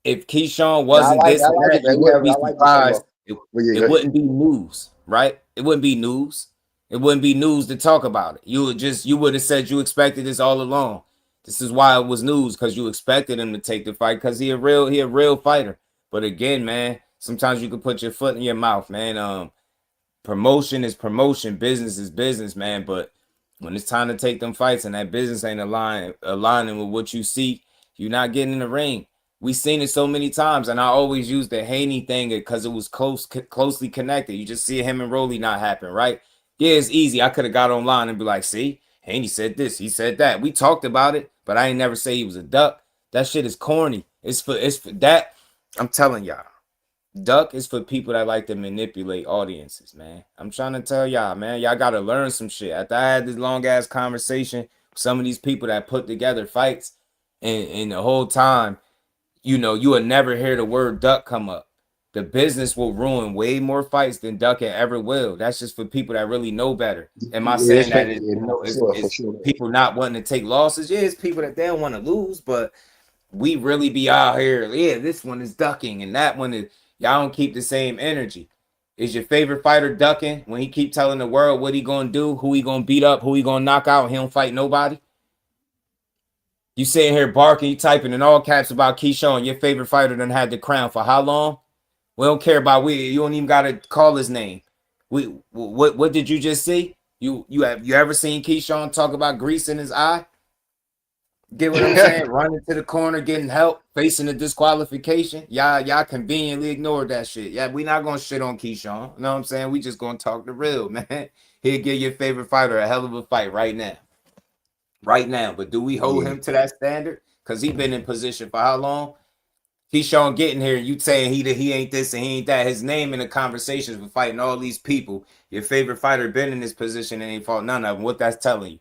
S2: If Keyshawn
S1: no,
S2: wasn't
S1: I
S2: this and
S1: like
S2: that,
S1: it,
S2: you
S1: man.
S2: wouldn't
S1: Whatever.
S2: be
S1: I like this some
S2: surprised.
S1: more. But yeah,
S2: It
S1: go ahead.
S2: wouldn't be news, right? It wouldn't be news. It wouldn't be news to talk about it. You would have said you expected this all along. This is why it was news because you expected him to take the fight because he a real fighter. But again, man, sometimes you can put your foot in your mouth, man. Promotion is promotion, business is business, man. But when it's time to take them fights and that business ain't aligning with what you seek, you're not getting in the ring. We seen it so many times, and I always use the Haney thing because it was closely connected. You just see him and Rolly not happen, right? Yeah, it's easy. I could have got online and be like, see, Haney said this, he said that. We talked about it, but I ain't never say he was a duck. That shit is corny. It's for that. I'm telling y'all. Duck is for people that like to manipulate audiences, man. I'm trying to tell y'all, man. Y'all gotta learn some shit. After I had this long ass conversation some of these people that put together fights, and the whole time, you know, you will never hear the word duck come up. The business will ruin way more fights than ducking ever will. That's just for people that really know better. Am I
S1: Yeah,
S2: saying
S1: it's
S2: that
S1: fake.
S2: it's,
S1: Yeah,
S2: you
S1: no,
S2: know,
S1: for sure, for
S2: it's
S1: sure.
S2: people not wanting to take losses? Yeah, it's people that they don't want to lose, but we really be out here. Yeah, this one is ducking, and that one is. Y'all don't keep the same energy. Is your favorite fighter ducking when he keep telling the world what he gonna do, who he gonna beat up, who he gonna knock out? He don't fight nobody. You sitting here barking, you typing in all caps about Keyshawn, your favorite fighter done had the crown for how long? We don't care about we. You don't even gotta call his name. What did you just see? You ever seen Keyshawn talk about grease in his eye? Get what I'm saying? Running to the corner, getting help, facing a disqualification. Y'all conveniently ignored that shit. Yeah, we not gonna shit on Keyshawn. You know what I'm saying? We just gonna talk the real, man. He'll give your favorite fighter a hell of a fight right now. Right now. But do we hold
S1: Yeah.
S2: him to that standard? Because he been in position for how long? Keyshawn getting here, you saying he ain't this and he ain't that. His name in the conversations with fighting all these people. Your favorite fighter been in this position and ain't fought none of them. What that's telling you?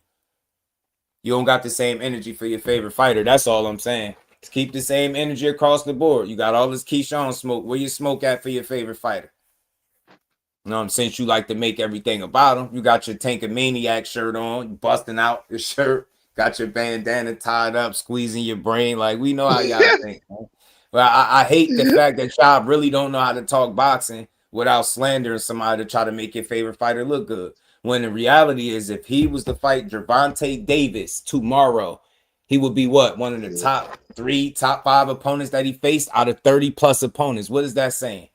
S2: You don't got the same energy for your favorite fighter. That's all I'm saying. Just keep the same energy across the board. You got all this Keyshawn smoke. Where you smoke at for your favorite fighter? You know, since you like to make everything about him, you got your Tank Maniac shirt on, you busting out your shirt, got your bandana tied up, squeezing your brain. Like, we know how y'all think, man. But I hate the fact that y'all really don't know how to talk boxing without slandering somebody to try to make your favorite fighter look good. When the reality is, if he was to fight Gervonta Davis tomorrow, he would be what? One of the
S1: Yeah.
S2: top three, top five opponents that he faced out of 30 plus opponents. What is that saying?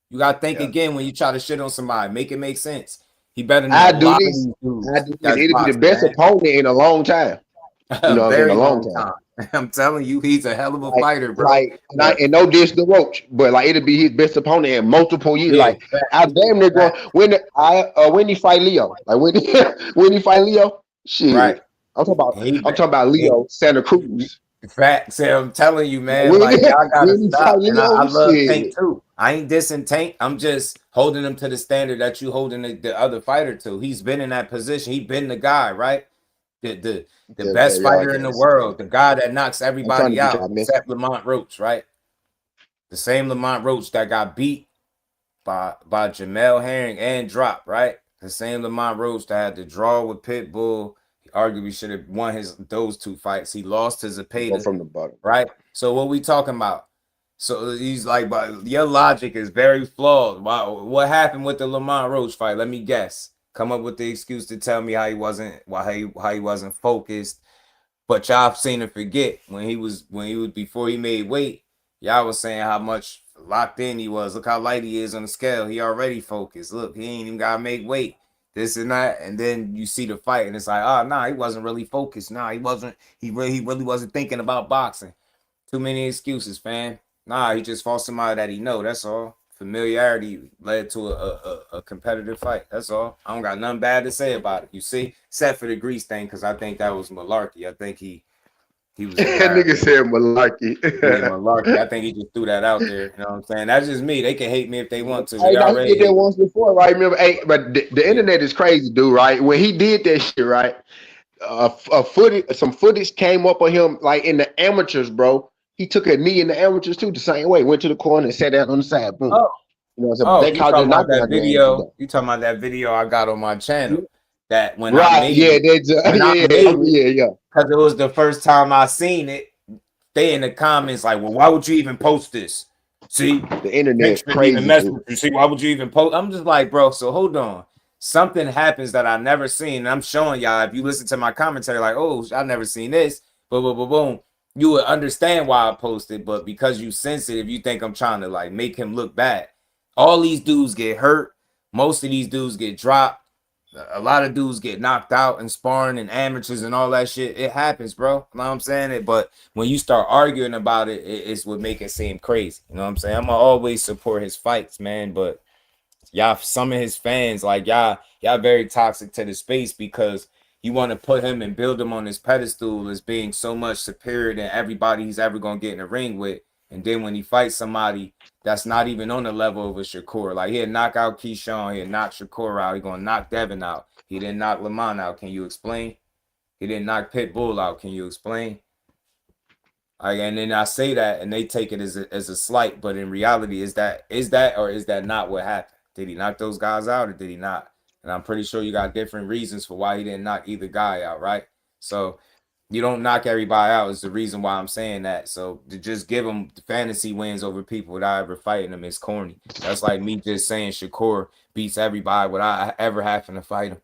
S2: You gotta think
S1: Yeah.
S2: again when you try to shit on somebody. Make it make sense. He better than
S1: I
S2: a
S1: do
S2: lot of
S1: this.
S2: these
S1: I
S2: dudes
S1: do this.
S2: that's
S1: It'll be the
S2: boxing,
S1: best
S2: man.
S1: opponent in a long time. You
S2: A
S1: know what I'm saying? A
S2: very
S1: long
S2: long
S1: time.
S2: time. I'm telling you, he's a hell of a
S1: Like,
S2: fighter, bro.
S1: like,
S2: But
S1: and no diss to Roach, but like it'll be his best opponent in multiple years.
S2: yeah,
S1: Like, I damn near going
S2: fact,
S1: when he fight Leo. Like when he, when he fight Leo,
S2: right.
S1: shit.
S2: He,
S1: I'm talking about
S2: he,
S1: Leo Santa Cruz.
S2: fact, say I'm telling you,
S1: Like,
S2: man. Like y'all gotta
S1: when he fight
S2: stop. And I
S1: Leo,
S2: love Tank
S1: shit.
S2: too. I ain't dissing Tank. I'm just holding him to the standard that you holding the other fighter to. He's been in that position. He been the guy, right? The
S1: Yeah,
S2: best
S1: y'all
S2: fighter in the
S1: got it.
S2: world, the guy that knocks
S1: I'm trying to
S2: everybody
S1: get
S2: out,
S1: y'all message.
S2: except Lamont Roach, right? The same Lamont Roach that got beat by Jamel Herring and dropped, right? The same Lamont Roach that had the draw with Pitbull. He arguably should have won those two fights. He lost to
S1: Go
S2: Zepeda,
S1: from the bottom.
S2: right? So what we talking about? So he's like, but your logic is very flawed. Wow, what happened with the Lamont Roach fight? Let me guess. Come up with the excuse to tell me how he wasn't focused. But y'all seen him forget when he was before he made weight. Y'all was saying how much locked in he was. Look how light he is on the scale. He already focused. Look, he ain't even gotta make weight. This and that, and then you see the fight, and it's like, oh nah, he wasn't really focused. Nah, he wasn't. He really wasn't thinking about boxing. Too many excuses, fam. Nah, he just fought somebody that he know. That's all. Familiarity led to a competitive fight. That's all. I don't got nothing bad to say about it. You see, except for the grease thing, because I think that was malarkey. I think he was
S1: That nigga
S2: embarrassing.
S1: said malarkey.
S2: Yeah, malarkey. I think he just threw that out there. You know what I'm saying? That's just me. They can hate me if they want to.
S1: Hey,
S2: They
S1: now he
S2: already
S1: did that
S2: hate me.
S1: once before, right? Remember? Hey, but the
S2: Yeah.
S1: internet is crazy, dude. Right? When he did that shit, right? Some footage came up of him like in the amateurs, bro. He took a knee in the amateurs too, the same way. Went to the corner and sat down on the side. Boom.
S2: Oh,
S1: You know what I'm saying? But
S2: oh,
S1: they called it a knockdown. His ass was
S2: You talking about that video I got on my channel?
S1: done.
S2: That when I
S1: Right?
S2: made
S1: Yeah.
S2: it,
S1: That's
S2: when I
S1: yeah.
S2: made it,
S1: Yeah. Yeah.
S2: because it was the first time I seen it. They in the comments like, well, why would you even post this? See,
S1: The internet
S2: Tank shouldn't even
S1: crazy,
S2: mess
S1: dude.
S2: with you. See, why would you even post? I'm just like, bro, so hold on. Something happens that I never seen. And I'm showing y'all, if you listen to my commentary, like, oh, I never seen this. Boom, boom, boom, boom. You would understand why I posted, but because you sensitive, you think I'm trying to like make him look bad. All these dudes get hurt. Most of these dudes get dropped. A lot of dudes get knocked out and sparring and amateurs and all that shit. It happens, bro. You know what I'm saying? But when you start arguing about it, it's what make it seem crazy. You know what I'm saying? I'm gonna always support his fights, man. But y'all, some of his fans, like y'all very toxic to the space because you want to put him and build him on this pedestal as being so much superior than everybody he's ever gonna get in the ring with. And then when he fights somebody that's not even on the level of a Shakur, like he'll knock out Keyshawn, he'll knock Shakur out, he's gonna knock Devin out. He didn't knock Lamont out. Can you explain? He didn't knock Pitbull out. Can you explain? And then I say that, and they take it as a slight, but in reality, is that or is that not what happened? Did he knock those guys out, or did he not? And I'm pretty sure you got different reasons for why he didn't knock either guy out, right? So you don't knock everybody out is the reason why I'm saying that. So to just give them fantasy wins over people without ever fighting them is corny. That's like me just saying Shakur beats everybody without ever having to fight him.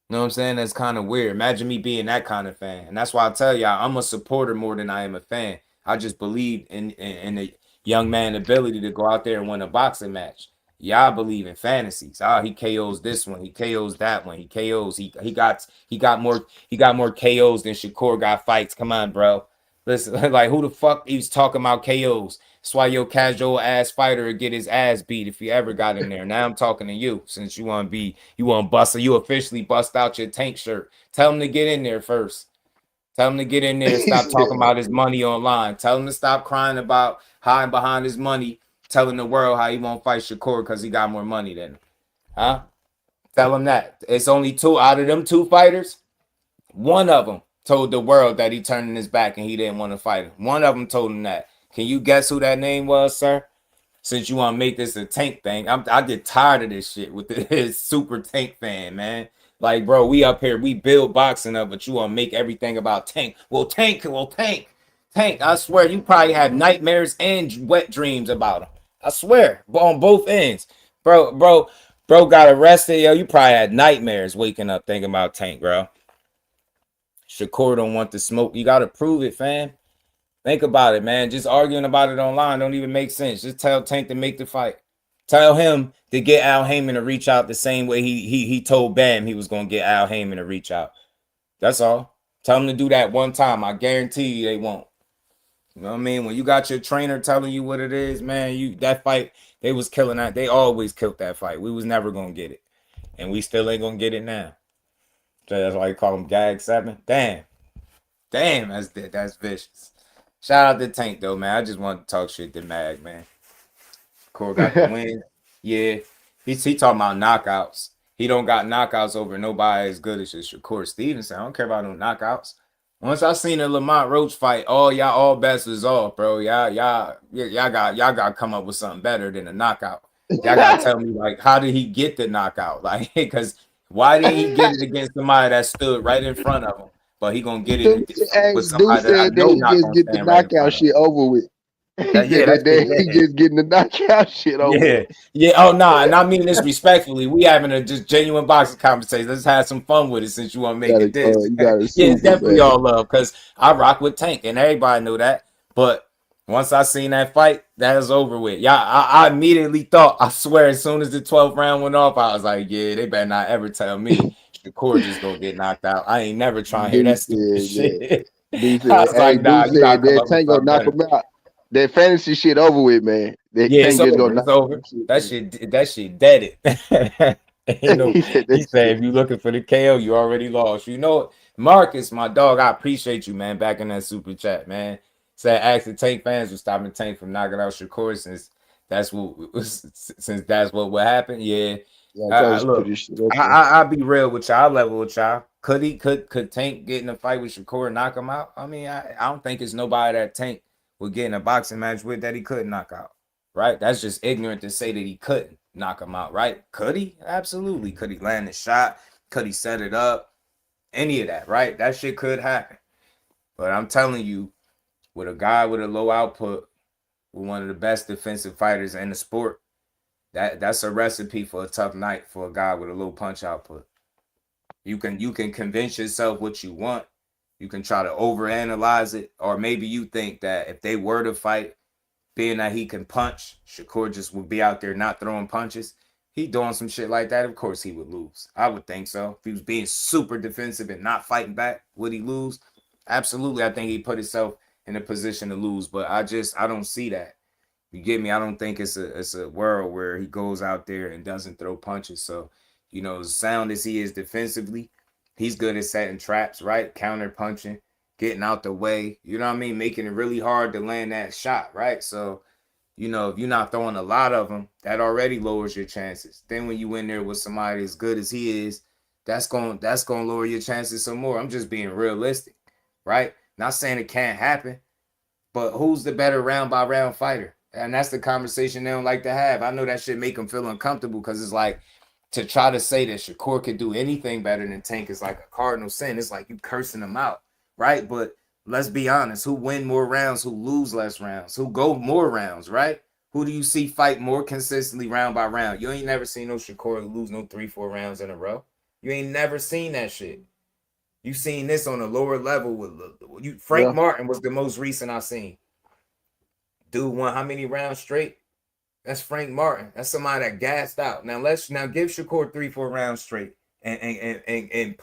S2: You know what I'm saying? That's kind of weird. Imagine me being that kind of fan. And that's why I tell y'all, I'm a supporter more than I am a fan. I just believe in the young man ability to go out there and win a boxing match. Y'all believe in fantasies. Oh, he KOs this one, he KOs that one, he KOs. He got more KOs than Shakur got fights. Come on, bro. Listen, like who the fuck he's talking about KOs? That's why your casual ass fighter would get his ass beat if he ever got in there. Now I'm talking to you, since you want to bust, you officially bust out your tank shirt. Tell him to get in there first. Tell him to get in there and
S1: He
S2: stop talking
S1: said,
S2: about his money online. Tell him to stop crying about hiding behind his money, telling the world how he won't fight Shakur because he got more money than him. Huh? Tell him that. It's only two out of them two fighters. One of them told the world that he turned his back and he didn't want to fight him. One of them told him that. Can you guess who that name was, sir? Since you want to make this a tank thing, I get tired of this shit with this super tank fan, man. Like, bro, we up here, we build boxing up, but you want to make everything about tank. Tank. I swear, you probably have nightmares and wet dreams about him. I swear, on both ends, bro got arrested. Yo, you probably had nightmares waking up thinking about Tank, bro. Shakur don't want the smoke. You gotta prove it, fam. Think about it, man. Just arguing about it online don't even make sense. Just tell Tank to make the fight. Tell him to get Al Heyman to reach out the same way he told Bam he was gonna get Al Heyman to reach out. That's all. Tell him to do that one time. I guarantee you they won't. You know what I mean? When you got your trainer telling you what it is, man, you that fight, they was killing that. They always killed that fight. We was never gonna get it. And we still ain't gonna get it now. So that's why you call them Gag 7. Damn, that's vicious. Shout out to Tank though, man. I just want to talk shit to Mag, man. Core got the win. Yeah. He talking about knockouts. He don't got knockouts over nobody as good as Shakur Stevenson. I don't care about no knockouts. Once I seen the Lamont Roach fight, all bets was off, bro. Y'all got to come up with something better than a knockout. Y'all got to tell me, like, how did he get the knockout? Like, because why didn't he get it against somebody that stood right in front of him? But he gonna get it
S1: hey,
S2: with
S1: Dude
S2: somebody that I
S1: said that
S2: know
S1: he
S2: not
S1: just
S2: gonna
S1: get the
S2: stand right in
S1: knockout
S2: front of him.
S1: shit over with. He
S2: Yeah,
S1: said
S2: that shit
S1: he
S2: dead.
S1: just getting the knockout shit over with.
S2: Yeah. Oh no, and I mean this respectfully. We having a just genuine boxing conversation. Let's have some fun with it since you want to make it this.
S1: You got a
S2: Yeah, it's
S1: super
S2: definitely
S1: fan.
S2: all love because I rock with Tank and everybody knew that. But once I seen that fight, that is over with. Yeah, I immediately thought. I swear, as soon as the 12th round went off, I was like, yeah, they better not ever tell me Shakur just gonna get knocked out. I ain't never trying to hear
S1: Dude
S2: that stupid
S1: said that.
S2: shit.
S1: Dude
S2: I
S1: said,
S2: was
S1: hey,
S2: like, nah,
S1: Dude
S2: you gotta
S1: said
S2: come
S1: that
S2: up with
S1: Tank gonna
S2: something
S1: knock
S2: better.
S1: him out. That fantasy shit over with, man. That
S2: Yeah, it's
S1: Tank just gonna
S2: over.
S1: knock
S2: It's over.
S1: him shit
S2: That
S1: over.
S2: shit. That shit dead it. Ain't no.
S1: He said
S2: He
S1: that
S2: said
S1: shit.
S2: if you looking for the KO, you already lost. You know, Marcus, my dog. I appreciate you, man. Back in that super chat, man. Said ask the Tank fans were stopping Tank from knocking out Shakur since that's what happened. Yeah.
S1: Yeah, I told you to put
S2: Look,
S1: this shit up there.
S2: I'll be real with y'all. Level with y'all. Could Tank get in a fight with Shakur and knock him out? I mean, I don't think it's nobody that Tank would get in a boxing match with that he could knock out. Right? That's just ignorant to say that he couldn't knock him out, right? Could he? Absolutely. Could he land a shot? Could he set it up? Any of that, right? That shit could happen. But I'm telling you, with a guy with a low output, with one of the best defensive fighters in the sport, that's a recipe for a tough night for a guy with a low punch output. You can convince yourself what you want. You can try to overanalyze it, or maybe you think that if they were to fight, being that he can punch, Shakur just would be out there not throwing punches. He doing some shit like that, of course he would lose. I would think so. If he was being super defensive and not fighting back, would he lose? Absolutely. I think he put himself in a position to lose, but I don't see that. You get me? I don't think it's a world where he goes out there and doesn't throw punches. So, as sound as he is defensively, he's good at setting traps, right? Counter punching, getting out the way. You know what I mean? Making it really hard to land that shot, right? So, if you're not throwing a lot of them, that already lowers your chances. Then when you in there with somebody as good as he is, that's gonna lower your chances some more. I'm just being realistic, right? Not saying it can't happen, but who's the better round by round fighter? And that's the conversation they don't like to have. I know that shit make them feel uncomfortable because it's like to try to say that Shakur could do anything better than Tank is like a cardinal sin. It's like you cursing him out, right? But let's be honest, who win more rounds, who lose less rounds, who go more rounds, right? Who do you see fight more consistently round by round? You ain't never seen no Shakur lose no 3-4 rounds in a row. You ain't never seen that shit. You seen this on a lower level with you. Frank Martin was the most recent I seen. Dude won how many rounds straight? That's Frank Martin. That's somebody that gassed out. Now give Shakur 3-4 rounds straight and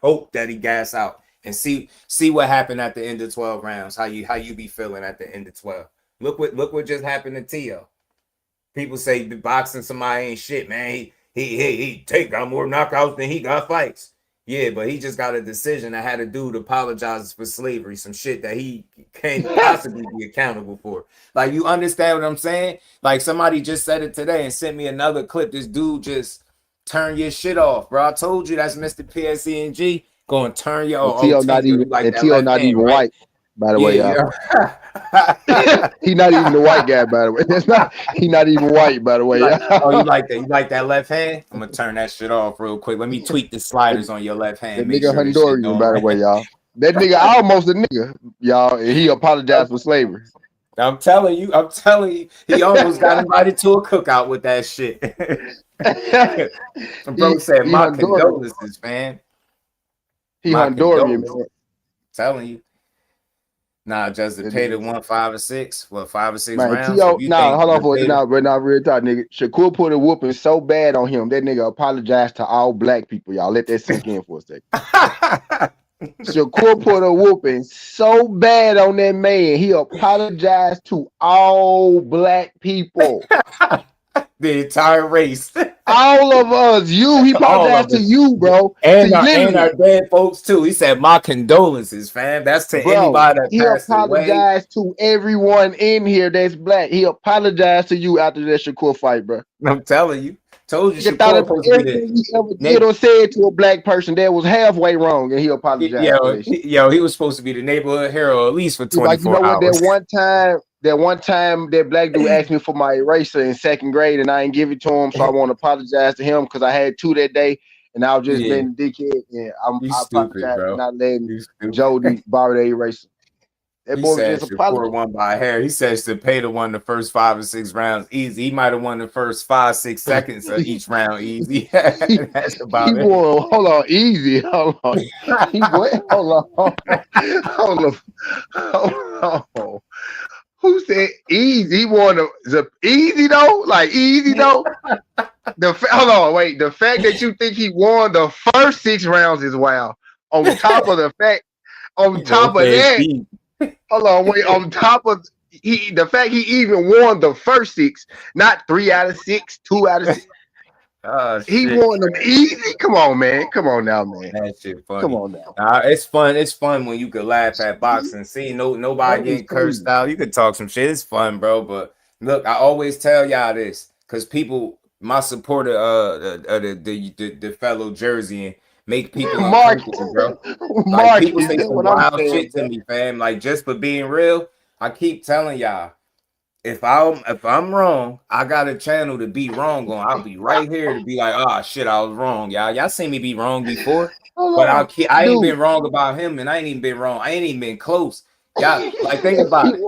S2: hope that he gas out and see what happened at the end of 12 rounds. How you be feeling at the end of 12. Look what just happened to Tio. People say boxing somebody ain't shit, man. He got more knockouts than he got fights. Yeah, but he just got a decision that had a dude apologizes for slavery, some shit that he can't possibly be accountable for. Like, you understand what I'm saying? Like, somebody just said it today and sent me another clip. This dude just turned your shit off, bro. I told you that's Mr. PSENG going to turn your
S1: T.O. not even white, by the way, y'all. He not even the white guy, by the way. He not even white, by the way.
S2: You like that? You like that left hand? I'm gonna turn that shit off real quick. Let me tweak the sliders on your left hand.
S1: That nigga Honduran, by the way, y'all. That nigga almost a nigga, y'all. And he apologized for slavery.
S2: I'm telling you, he almost got invited to a cookout with that shit. Bro said, "My condolences, man."
S1: He Honduran, man.
S2: Telling you. Nah, just to pay the 1, 5, or 6. Well, 5 or 6 rounds.
S1: Hold on for it. But not real talk, nigga. Shakur put a whooping so bad on him. That nigga apologized to all black people. Y'all let that sink in for a second. Shakur put a whooping so bad on that man. He apologized to all black people.
S2: The entire race.
S1: All of us. He apologized to you, bro.
S2: And our dead folks too. He said, "My condolences, fam." That's to anybody that passed away.
S1: He apologized to everyone in here that's black. He apologized to you after that Shakur fight, bro.
S2: I'm telling you. Told you Shakur supposed to be
S1: he ever did or said to a black person that was halfway wrong, and he apologized.
S2: He was supposed to be the neighborhood hero at least for 24 hours.
S1: What, that one time that black dude asked me for my eraser in 2nd grade, and I ain't give it to him, so I want to apologize to him because I had 2 that day, and I was just being a dickhead, and I apologize for not letting Jody borrow the eraser. That boy was just
S2: Shakur won by a hair. He says Zepeda won the first 5 or 6 rounds easy. He might have won the first 5, 6 seconds of each round easy. That's about it.
S1: Won, hold on, easy. Hold on. Hold on. Who said easy? He won the easy though? Like easy though? Hold on, wait. The fact that you think he won the first 6 rounds is wild. On top of that, hold on, wait. On top of the fact he even won the first 6, not 3 out of 6, 2 out of 6. He won them easy. Come on, man. Come on now, man.
S2: That shit funny.
S1: Come on now.
S2: It's fun. It's fun when you can laugh at boxing. See, nobody getting cursed out. You can talk some shit. It's fun, bro. But look, I always tell y'all this because people, my supporter, the fellow Jerseyan, make people uncomfortable, bro. Like people say some wild shit to me, fam. Like just for being real, I keep telling y'all. If I'm wrong, I got a channel to be wrong on. I'll be right here to be like, oh shit, I was wrong, y'all. Y'all seen me be wrong before, but I ain't been wrong about him, and I ain't even been wrong. I ain't even been close. Y'all, like think about it.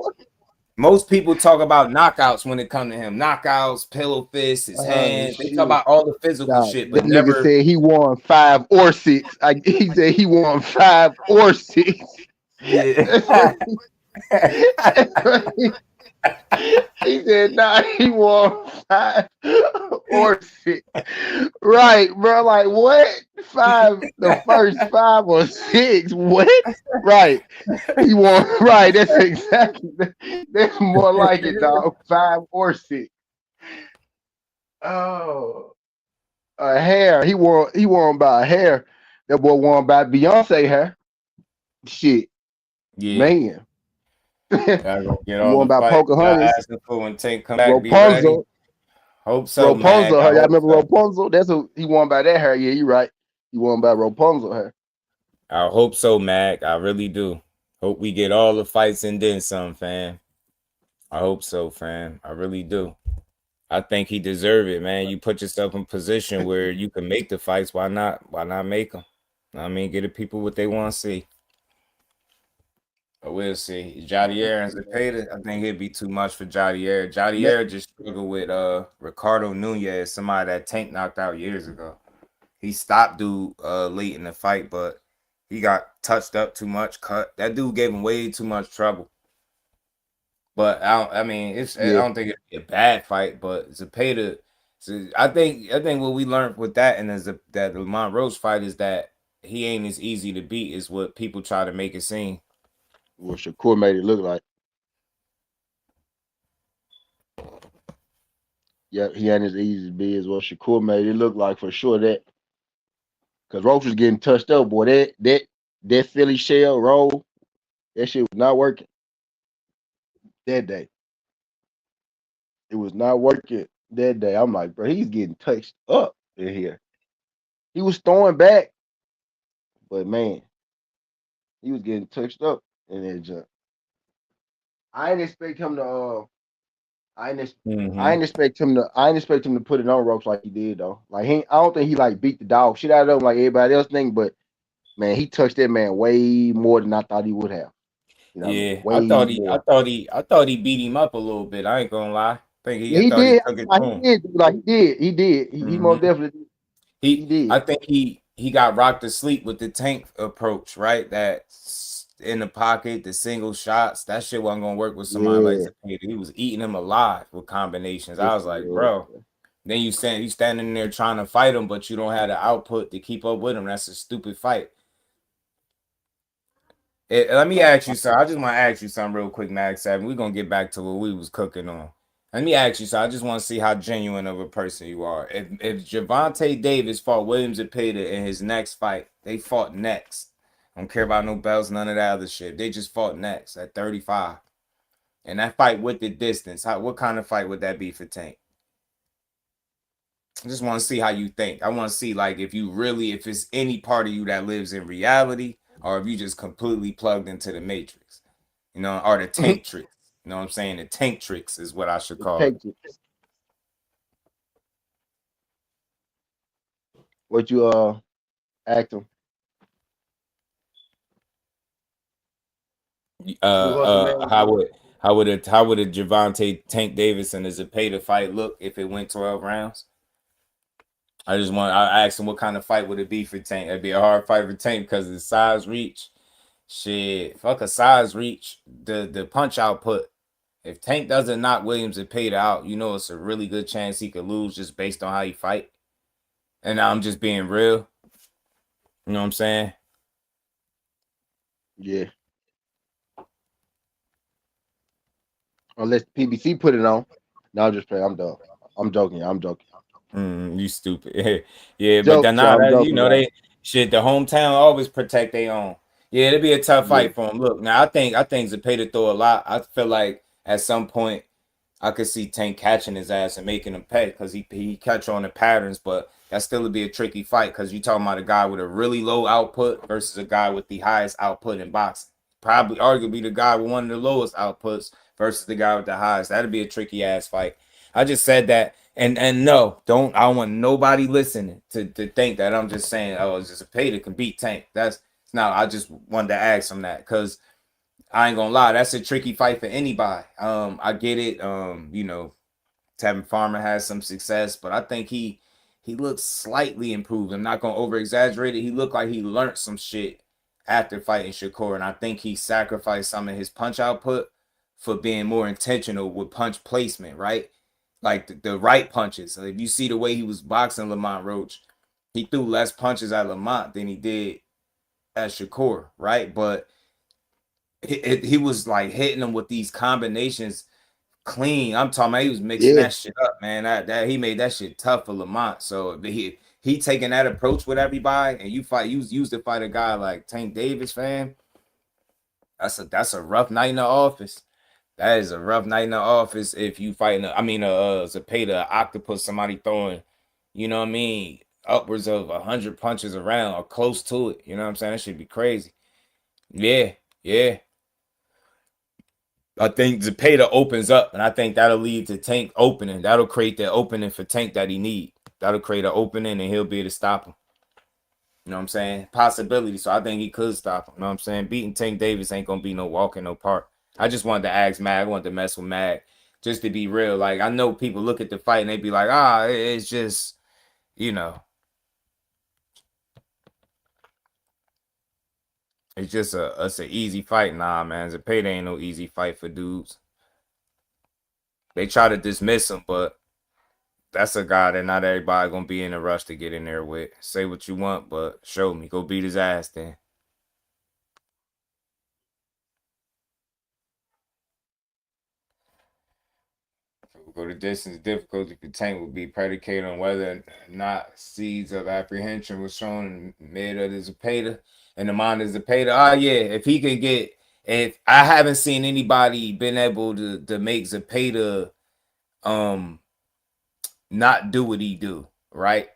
S2: Most people talk about knockouts when it come to him. Knockouts, pillow fists, his hands. They talk about all the physical shit, but never
S1: said he won 5 or 6. He said he won 5 or 6. Yeah. He said, nah, he won 5 or 6. Right, bro. Like, what? 5, the first 5 or 6. What? Right. He won, right. That's more like it, dog. 5 or 6. Oh. A hair. He won by a hair. That boy won by Beyonce hair. Shit.
S2: Yeah.
S1: Man.
S2: Going
S1: by Pocahontas.
S2: Rapunzel. Hope so.
S1: Rapunzel. Y'all remember Rapunzel? He won by that hair. Yeah, you right. You want about Rapunzel here?
S2: I hope so, Mac. I really do. Hope we get all the fights and then some, fam. I hope so, fam. I really do. I think he deserve it, man. You put yourself in a position where you can make the fights. Why not? Why not make them? I mean, get the people what they want to see. But we'll see. Jadier and Zepeda, I think it'd be too much for Jadier.
S1: Ma-
S2: Jadier just struggled with Ricardo Nunez, somebody that Tank knocked out years ago. He stopped dude late in the fight, but he got touched up too much, cut. That dude gave him way too much trouble. But I mean, I
S1: Yeah,
S2: don't think it'd be a bad fight, but Zepeda. So I think what we learned with that and as that Lamont Roach fight is that he ain't as easy to beat as what people try to make it seem.
S1: what Shakur made it look like. Yeah, he ain't as easy to be as what Shakur made it look like for sure. That because Roach was getting touched up, boy. That Philly shell roll, that shit was not working that day. It was not working that day. I'm like, bro, he's getting touched up in here. He was throwing back, but man, he was getting touched up in that jump. I didn't expect him to. I didn't. I
S2: Mm-hmm.
S1: didn't expect him to. I didn't expect him to put it on ropes like he did though. Like he, I don't think he like beat the dog shit out of him like everybody else think. But man, he touched that man way more than I thought he would have. You know what I mean?
S2: Yeah,
S1: Way more.
S2: I thought he beat him up a little bit. I ain't gonna lie.
S1: Yeah,
S2: I
S1: he
S2: thought he
S1: did.
S2: took it
S1: Like,
S2: to
S1: he
S2: him.
S1: did. Like he did. He did. He most
S2: Hmm
S1: definitely did. He
S2: I
S1: did.
S2: think he got rocked to sleep with the tank approach, right? That in the pocket, the single shots. That shit wasn't gonna work with somebody like
S1: Yeah.
S2: Zepeda. He was eating him alive with combinations. I
S1: Yes,
S2: was
S1: he
S2: like,
S1: was.
S2: bro. Then you standing there trying to fight him, but you don't have the output to keep up with him. That's a stupid fight. Let me ask you, sir. I just want to ask you something real quick, Max. Seven. We're gonna get back to what we was cooking on. Let me ask you, sir. I just want to see how genuine of a person you are. If Javante Davis fought Williams and Peter in his next fight, they fought next. I don't care about no belts, none of that other shit. They just fought next at 35. And that fight with the distance, what kind of fight would that be for Tank? I just want to see how you think. I want to see like if it's any part of you that lives in reality, or if you just completely plugged into the matrix, or the tank tricks. You know what I'm saying? The tank tricks is what I should
S1: The
S2: call it.
S1: Patriots. What you asked him? What's the name
S2: How
S1: again?
S2: would a Javante Tank Davis and a Zepeda fight look if it went 12 rounds? I asked him what kind of fight would it be for Tank. It'd be a hard fight for Tank because of the size reach. Shit, fuck a size reach. The punch output. If Tank doesn't knock Williams and Peter out, it's a really good chance he could lose just based on how he fight. And I'm just being real. You know what I'm saying?
S1: Yeah. Unless PBC put it on. No, I'm just playing. I'm done. I'm joking. I'm joking.
S2: You stupid. Yeah, but
S1: Joke.
S2: then
S1: Yeah,
S2: now
S1: I'm
S2: that
S1: joking, y'all.
S2: they shit, the hometown always protect their own. Yeah, it'll be a tough
S1: Yeah.
S2: fight for him. Look, now I think Zepeda throw a lot. I feel like at some point I could see Tank catching his ass and making him pay because he catch on the patterns, but that still would be a tricky fight because you're talking about a guy with a really low output versus a guy with the highest output in boxing. Probably arguably the guy with one of the lowest outputs versus the guy with the highest. That'd be a tricky ass fight. I just said that, and no, I don't want nobody listening to think that I'm just saying, oh, it's just a pay that can beat Tank. That's no. I just wanted to ask him that because I ain't gonna lie, that's a tricky fight for anybody. I get it. Tevin Farmer has some success, but I think he looks slightly improved. I'm not gonna over exaggerate it. He looked like he learned some shit after fighting Shakur, and I think he sacrificed some of his punch output for being more intentional with punch placement, right? Like the right punches. So if you see the way he was boxing Lamont Roach, he threw less punches at Lamont than he did at Shakur, right? But he was like hitting him with these combinations clean. I'm talking about he was mixing
S1: Yeah.
S2: that shit up, man. That he made that shit tough for Lamont. So he taking that approach with everybody, and you used to fight a guy like Tank Davis, fam. That's a rough night in the office. That is a rough night in the office if you fighting. I mean, Zepeda, octopus, somebody throwing. You know what I mean? upwards of 100 punches around or close to it. You know what I'm saying? That should be crazy. Yeah, yeah. I think Zepeda opens up, and I think that'll lead to Tank opening. That'll create the opening for Tank that he need. That'll create an opening, and he'll be able to stop him. You know what I'm saying? Possibility. So I think he could stop him. You know what I'm saying? Beating Tank Davis ain't gonna be no walk in no park. I just wanted to ask Mag. I wanted to mess with Mag, just to be real. Like I know people look at the fight and they be like, it's just, you know, it's just it's an easy fight. Nah, man, Zepeda ain't no easy fight for dudes. They try to dismiss him, but that's a guy that not everybody gonna be in a rush to get in there with. Say what you want, but show me. Go beat his ass then. Go the distance, difficulty for Tank would be predicated on whether or not seeds of apprehension was shown in the mid of the Zepeda and the mind of Zepeda. Oh yeah, if he can get, if I haven't seen anybody been able to make Zepeda not do what he do, right?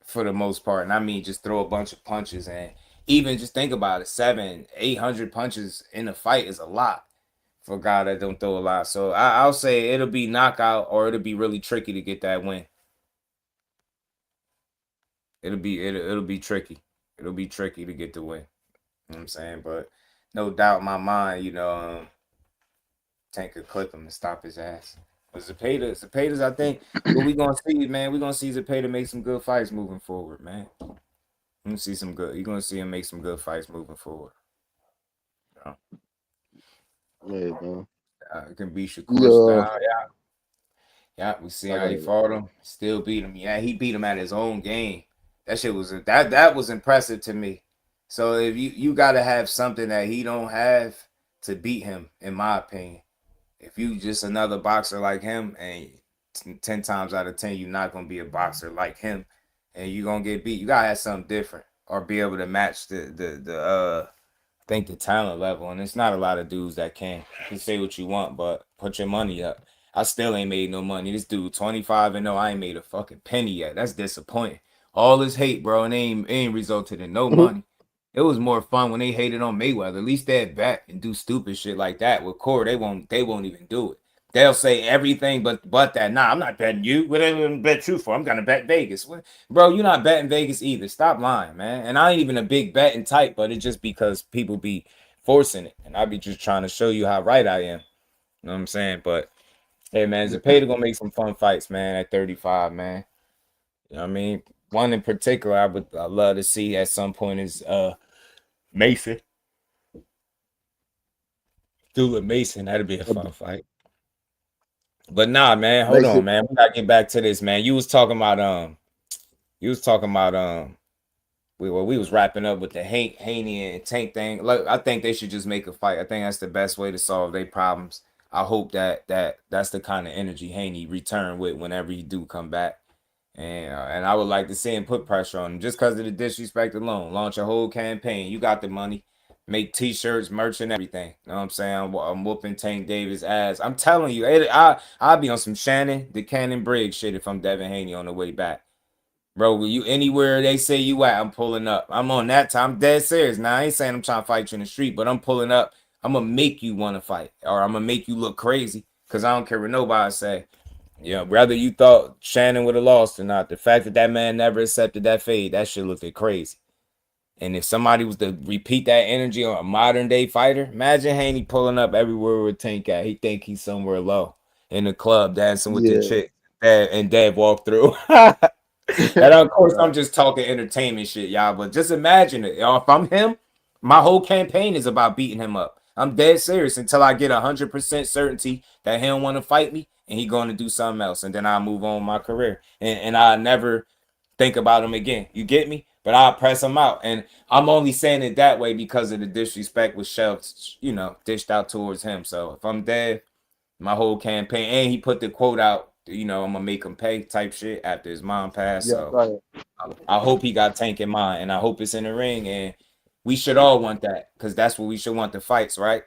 S2: For the most part. And I mean just throw a bunch of punches, and even just think about it, 700-800 punches in a fight is a lot for a guy that don't throw a lot. So I'll say it'll be knockout or it'll be really tricky to get that win. It'll be tricky. It'll be tricky to get the win. You know what I'm saying? But no doubt in my mind, Tank could clip him and stop his ass. But Zepeda's, I think, what we gonna see, man, we gonna see Zepeda make some good fights moving forward, man. You gonna see some good. You're gonna see him make some good fights moving forward. You know?
S1: Yeah, man.
S2: It can be Shakur
S1: Yeah,
S2: style. Yeah, yeah. We see
S1: I
S2: how
S1: got
S2: he
S1: it.
S2: fought him. Still beat him. Yeah, he beat him at his own game. That shit was that was impressive to me. So if you gotta have something that he don't have to beat him, in my opinion. If you just another boxer like him, and 10 times out of 10, you're not gonna be a boxer like him, and you're gonna get beat. You gotta have something different or be able to match the think the talent level, and it's not a lot of dudes that can. You can say what you want, but put your money up. I still ain't made no money. This dude 25 and no, I ain't made a fucking penny yet. That's disappointing. All this hate, bro, and it ain't resulted in no money. It was more fun when they hated on Mayweather. At least they'd bet and do stupid shit like that. With Corey, they won't even do it. They'll say everything but that. Nah, I'm not betting you. What am I gonna bet you for? I'm gonna bet Vegas. Bro, you're not betting Vegas either. Stop lying, man. And I ain't even a big betting type, but it's just because people be forcing it. And I be just trying to show you how right I am. You know what I'm saying? But hey man, Zepeda gonna make some fun fights, man, at 35, man. You know what I mean? One in particular I love to see at some point is Mason. Dude Mason. That'd be a fun fight. But nah, man, hold on,
S1: Mason.
S2: man. We gotta get back to this, man. You was talking about we was wrapping up with the Haney and Tank thing. Look, I think they should just make a fight. I think that's the best way to solve their problems. I hope that's the kind of energy Haney return with whenever he do come back. And I would like to see him put pressure on him just because of the disrespect alone. Launch a whole campaign. You got the money. Make T-shirts, merch, and everything. You know what I'm saying? I'm whooping Tank Davis' ass. I'm telling you, I'll be on some Shannon, the Cannon Briggs shit if I'm Devin Haney on the way back. Bro, will you anywhere they say you at, I'm pulling up. I'm on that time. I'm dead serious. Now, I ain't saying I'm trying to fight you in the street, but I'm pulling up. I'm going to make you want to fight, or I'm going to make you look crazy because I don't care what nobody say. Yeah, whether you thought Shannon would have lost or not, the fact that that man never accepted that fade, that shit looked crazy. And if somebody was to repeat that energy on a modern day fighter, imagine Haney pulling up everywhere with Tank at. He think he's somewhere low in the club dancing with the
S1: Yeah.
S2: chick, and Dad walked through. And of course, I'm
S1: Right.
S2: just talking entertainment shit, y'all. But just imagine it. Y'all, if I'm him, my whole campaign is about beating him up. I'm dead serious until I get 100% certainty that he don't want to fight me and he going to do something else, and then I'll move on with my career, and I never think about him again. You get me? But I'll press him out, and I'm only saying it that way because of the disrespect was shoved, dished out towards him. So if I'm dead, my whole campaign, and he put the quote out, I'm gonna make him pay type shit after his mom passed.
S1: Yeah,
S2: So
S1: right.
S2: I hope he got Tank in mind, and I hope it's in the ring, and we should all want that because that's what we should want, the fights, right?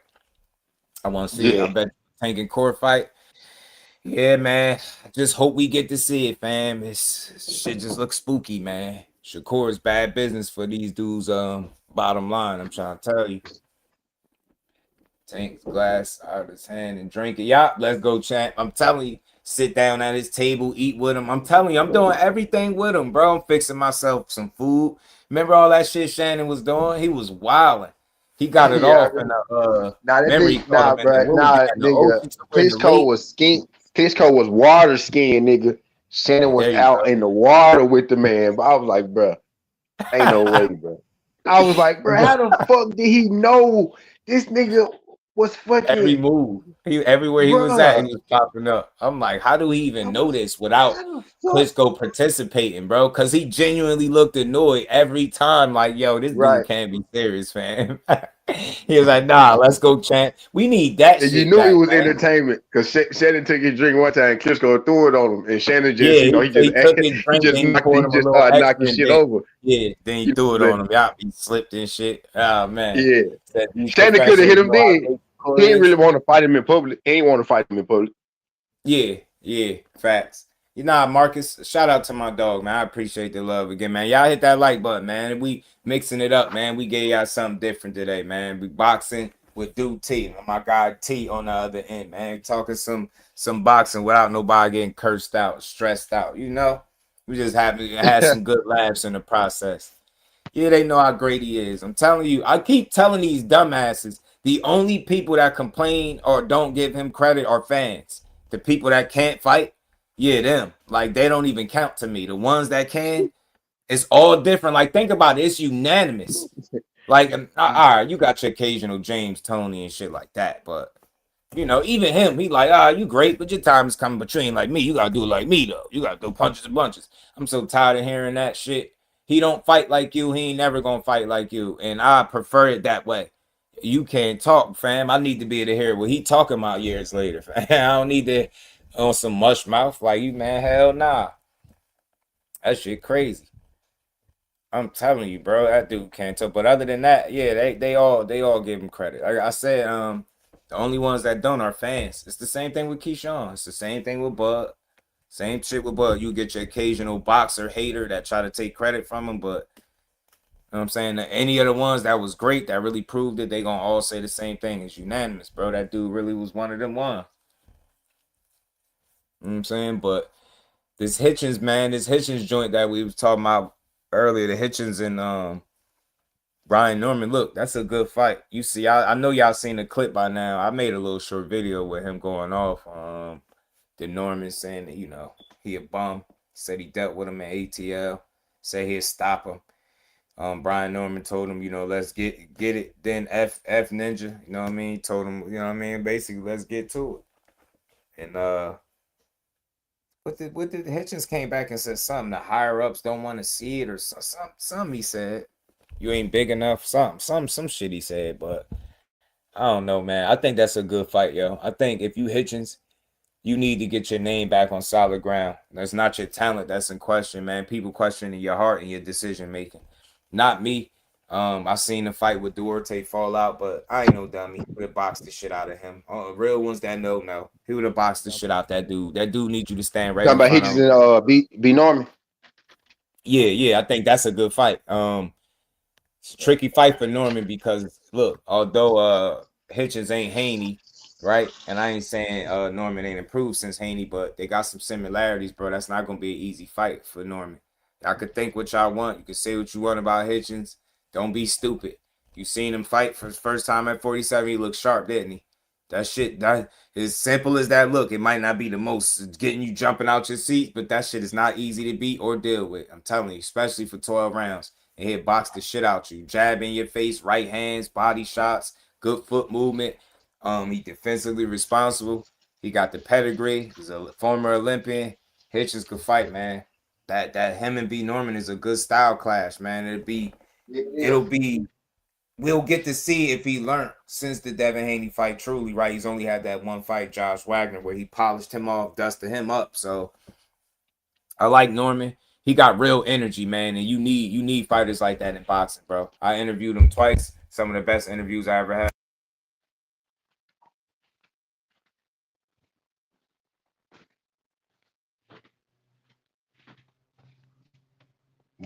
S2: I want to see. I
S1: Yeah.
S2: bet Tank and Core fight. Yeah, man. I just hope we get to see it, fam. It's shit just looks spooky, man. Shakur is bad business for these dudes. Bottom line, I'm trying to tell you. Take the glass out of his hand and drink it. Yup, let's go, champ. I'm telling you, sit down at his table, eat with him. I'm telling you, I'm doing everything with him, bro. I'm fixing myself some food. Remember all that shit Shannon was doing? He was wilding. He got it
S1: Yeah, I
S2: off in
S1: remember.
S2: the
S1: Nah, that
S2: remember he
S1: nigga,
S2: caught
S1: nah,
S2: him in the
S1: bro,
S2: what was
S1: nah,
S2: that in the
S1: nigga.
S2: ocean somewhere in the
S1: Klitschko
S2: lake.
S1: was skin. Klitschko was water skiing, nigga. Shannon was
S2: There you
S1: out
S2: go.
S1: in the water with the man. But I was like, bro, ain't no way, bro. I was like, bro, how the fuck did he know this nigga was
S2: Every
S1: fucking,
S2: move, he everywhere he was at, he
S1: bro?
S2: was popping up. I'm like, how do we
S1: I
S2: even know
S1: was,
S2: this without
S1: how the fuck?
S2: Klitschko participating, bro? Because he genuinely looked annoyed every time. Like, yo, this dude
S1: Right.
S2: can't be serious, fam. He was like, nah, let's go, champ. We need that
S1: And you
S2: shit
S1: knew it
S2: back,
S1: was
S2: man.
S1: entertainment because Shannon took his drink one time, Klitschko threw it on him, and Shannon just,
S2: Yeah,
S1: you know,
S2: he took his
S1: he
S2: drink
S1: just
S2: and he
S1: knocked,
S2: poured
S1: he
S2: him a
S1: just
S2: little
S1: knocked
S2: extra,
S1: his
S2: and
S1: shit
S2: then
S1: over.
S2: yeah, then he
S1: You
S2: threw
S1: know
S2: it
S1: that?
S2: on him. Yeah, he slipped and shit. Oh man,
S1: Yeah.
S2: said these
S1: Shannon could have hit
S2: professionals
S1: him
S2: know how
S1: then.
S2: to take
S1: He didn't really
S2: quiz.
S1: want to fight him in public. He ain't want to fight him in public.
S2: Yeah, yeah, facts. You know, Marcus, shout out to my dog, man. I appreciate the love again, man. Y'all hit that like button, man. We mixing it up, man. We gave y'all something different today, man. We boxing with Dude T, my guy T on the other end, man. Talking some boxing without nobody getting cursed out, stressed out. You know, we just had some good laughs in the process. Yeah, they know how great he is. I'm telling you, I keep telling these dumbasses the only people that complain or don't give him credit are fans. The people that can't fight, yeah, them. Like they don't even count to me. The ones that can, it's all different. Like think about it, it's unanimous. Like, all right, you got your occasional James Tony and shit like that, but you know, even him, he like, you great, but your time is coming. But you ain't like me. You gotta do it like me though. You gotta do punches and bunches. I'm so tired of hearing that shit. He don't fight like you. He ain't never gonna fight like you, and I prefer it that way. You can't talk, fam. I need to be able to hear what he talking about years later. Fam. I don't need to on some mush mouth like you, man. Hell nah, that shit crazy. I'm telling you, bro, that dude can't talk. But other than that, yeah, they all give him credit. Like I said, the only ones that don't are fans. It's the same thing with Keyshawn. It's the same thing with Bud. Same shit with Bud. You get your occasional boxer hater that try to take credit from him, but you know what I'm saying? Any of the ones that was great that really proved it, they gonna all say the same thing. It's unanimous, bro. That dude really was one of them ones. You know what I'm saying? But this Hitchens, man, this Hitchens joint that we was talking about earlier, the Hitchens and Brian Norman, look, that's a good fight. You see, I know y'all seen the clip by now. I made a little short video with him going off. The Norman saying that, he a bum. Said he dealt with him in ATL. Said he'd stop him. Brian Norman told him, let's get it. Then F Ninja, you know what I mean? He told him, you know what I mean? Basically, let's get to it. And what did Hitchens came back and said something? The higher ups don't want to see it or something he said. You ain't big enough. Some shit he said, but I don't know, man. I think that's a good fight, yo. I think if you Hitchens, you need to get your name back on solid ground. That's not your talent that's in question, man. People questioning your heart and your decision making. Not me. I seen the fight with Duarte fall out, but I ain't no dummy. Would have boxed the shit out of him. Real ones that know. He would have boxed the shit out that dude. That dude needs you to stand
S1: You
S2: right
S1: talking
S2: in
S1: about
S2: front of
S1: Hitches
S2: him.
S1: and B Norman?
S2: Yeah, yeah. I think that's a good fight. It's a tricky fight for Norman because look, although Hitchens ain't Haney, right? And I ain't saying Norman ain't improved since Haney, but they got some similarities, bro. That's not gonna be an easy fight for Norman. Y'all could think what y'all want. You can say what you want about Hitchens. Don't be stupid. You seen him fight for his first time at 47. He looked sharp, didn't he? That shit, that as simple as that look, it might not be the most getting you jumping out your seat, but that shit is not easy to beat or deal with. I'm telling you, especially for 12 rounds and he'll box the shit out you. Jab in your face, right hands, body shots, good foot movement. He defensively responsible. He got the pedigree. He's a former Olympian. Hitchens could fight, man. That him and B Norman is a good style clash, man.
S1: Yeah.
S2: It'll be we'll get to see if he learned since the Devin Haney fight truly, right? He's only had that one fight, Josh Wagner, where he polished him off, dusted him up. So I like Norman. He got real energy, man, and you need fighters like that in boxing, bro. I interviewed him twice. Some of the best interviews I ever had.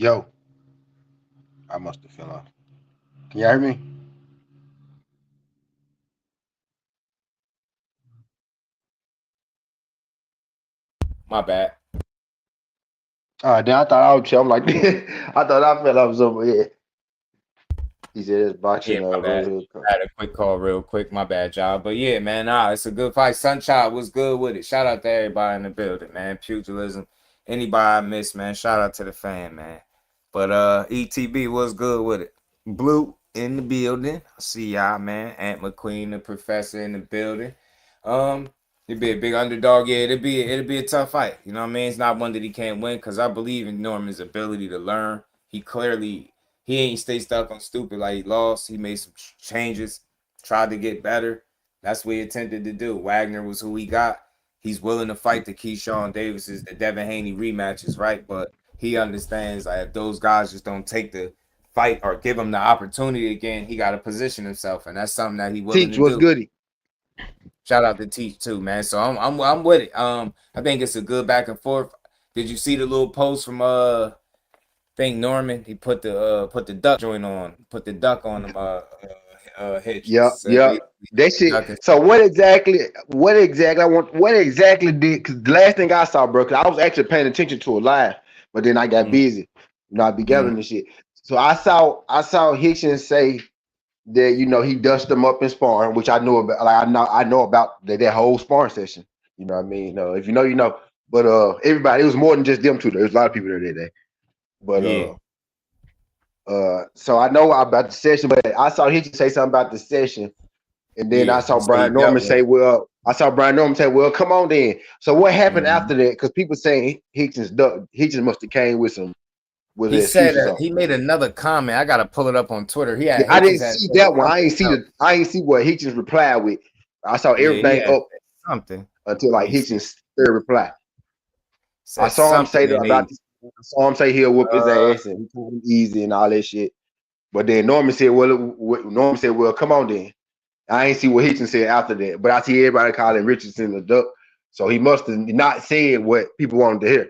S1: Yo, I must have fell off. Can you hear me?
S2: My bad.
S1: Then I thought I was. I'm like, I thought I fell off somewhere. Yeah. He said it's
S2: Yeah,
S1: boxing.
S2: my
S1: Red
S2: bad.
S1: Hood.
S2: I had a quick call real quick. My bad, job. But yeah, man, it's a good fight. Sunchild was good with it. Shout out to everybody in the building, man. Pugilism. Anybody I missed, man. Shout out to the fan, man. But ETB was good with it. Blue in the building. I see y'all, man. Aunt McQueen, the professor in the building. Um, it'd be a big underdog. Yeah, it'd be a tough fight. You know what I mean? It's not one that he can't win because I believe in Norman's ability to learn. He ain't stay stuck on stupid like he lost. He made some changes, tried to get better. That's what he attempted to do. Wagner was who he got. He's willing to fight the Keyshawn Davis's, the Devin Haney rematches, right? But he understands like if those guys just don't take the fight or give him the opportunity again, he got to position himself, and that's something that he's willing
S1: Teach
S2: to
S1: was
S2: do.
S1: goody.
S2: Shout out to Teach too, man. So I'm with it. I think it's a good back and forth. Did you see the little post from think Norman, he put the duck joint on, put the duck on him Hitchens.
S1: Yep,
S2: So
S1: yep. That
S2: the
S1: shit.
S2: duck is
S1: So what exactly? What exactly? I want. What exactly did? Because the last thing I saw, bro, because I was actually paying attention to it live, but then I got
S2: mm,
S1: busy. I be
S2: mm.
S1: gathering the shit. So I saw Hickson say that he dusted them up in sparring, which I knew about. Like I know about that whole sparring session. You know what I mean? If you know, you know. But everybody, it was more than just them two. There was a lot of people there that day. But
S2: Yeah.
S1: so I know about the session, but I saw Hitchens say something about the session. And then
S2: Yeah.
S1: I
S2: He
S1: saw
S2: say he
S1: Brian
S2: dealt
S1: Norman
S2: with
S1: say,
S2: him.
S1: "Well, come on then." So what happened
S2: Mhm.
S1: after that? Because people saying Hitchens must have came with
S2: He said
S1: excuses on.
S2: he made another comment. I gotta pull it up on Twitter.
S1: Yeah, I
S2: Hitchens
S1: didn't
S2: had
S1: see
S2: said
S1: that one.
S2: something else.
S1: I ain't see what Hitchens replied with. I saw
S2: Yeah, he
S1: everything
S2: had
S1: up
S2: said something.
S1: until
S2: Let
S1: like
S2: me see.
S1: Hitchens' third reply. I
S2: Said
S1: saw him
S2: something
S1: say
S2: and
S1: about
S2: they
S1: this. I saw him say he'll whoop his
S2: uh
S1: ass and he told him easy and all that shit. But then Norman said, Norman said, "Well, come on then." I ain't see what Hitchens said after that, but I see everybody calling Richardson a duck. So he must have not said what people wanted to hear.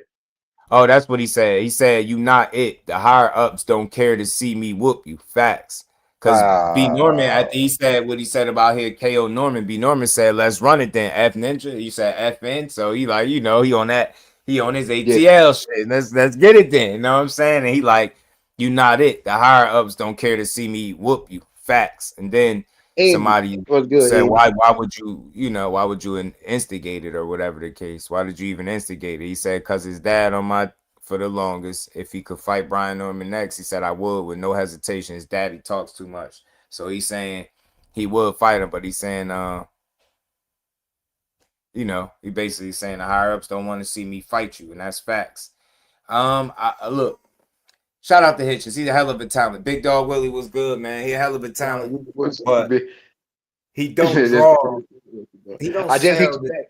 S2: oh, that's what he said. He said, "You not it. The higher ups don't care to see me whoop you." Facts. Because B Norman,
S1: Uh,
S2: after he said what he said about here, KO Norman, B Norman said, "Let's run it then." F Ninja, he said FN. So he like, he on that, he on his
S1: yeah,
S2: ATL shit. Let's get it then. You know what I'm saying? And he like, "You not it. The higher ups don't care to see me whoop you." Facts. And then
S1: Andy
S2: somebody
S1: was good.
S2: said,
S1: Andy,
S2: why would why would you instigate it or whatever the case? Why did you even instigate it? He said, because his dad on my for the longest. If he could fight Brian Norman next, he said I would with no hesitation. His daddy talks too much. So he's saying he would fight him, but he's saying he basically saying the higher ups don't want to see me fight you, and that's facts. Look, shout out to Hitchens. He's a hell of a talent. Big Dog Willie was good, man. He a hell of a talent, but he don't draw. He don't
S1: I just hit
S2: sell
S1: you back.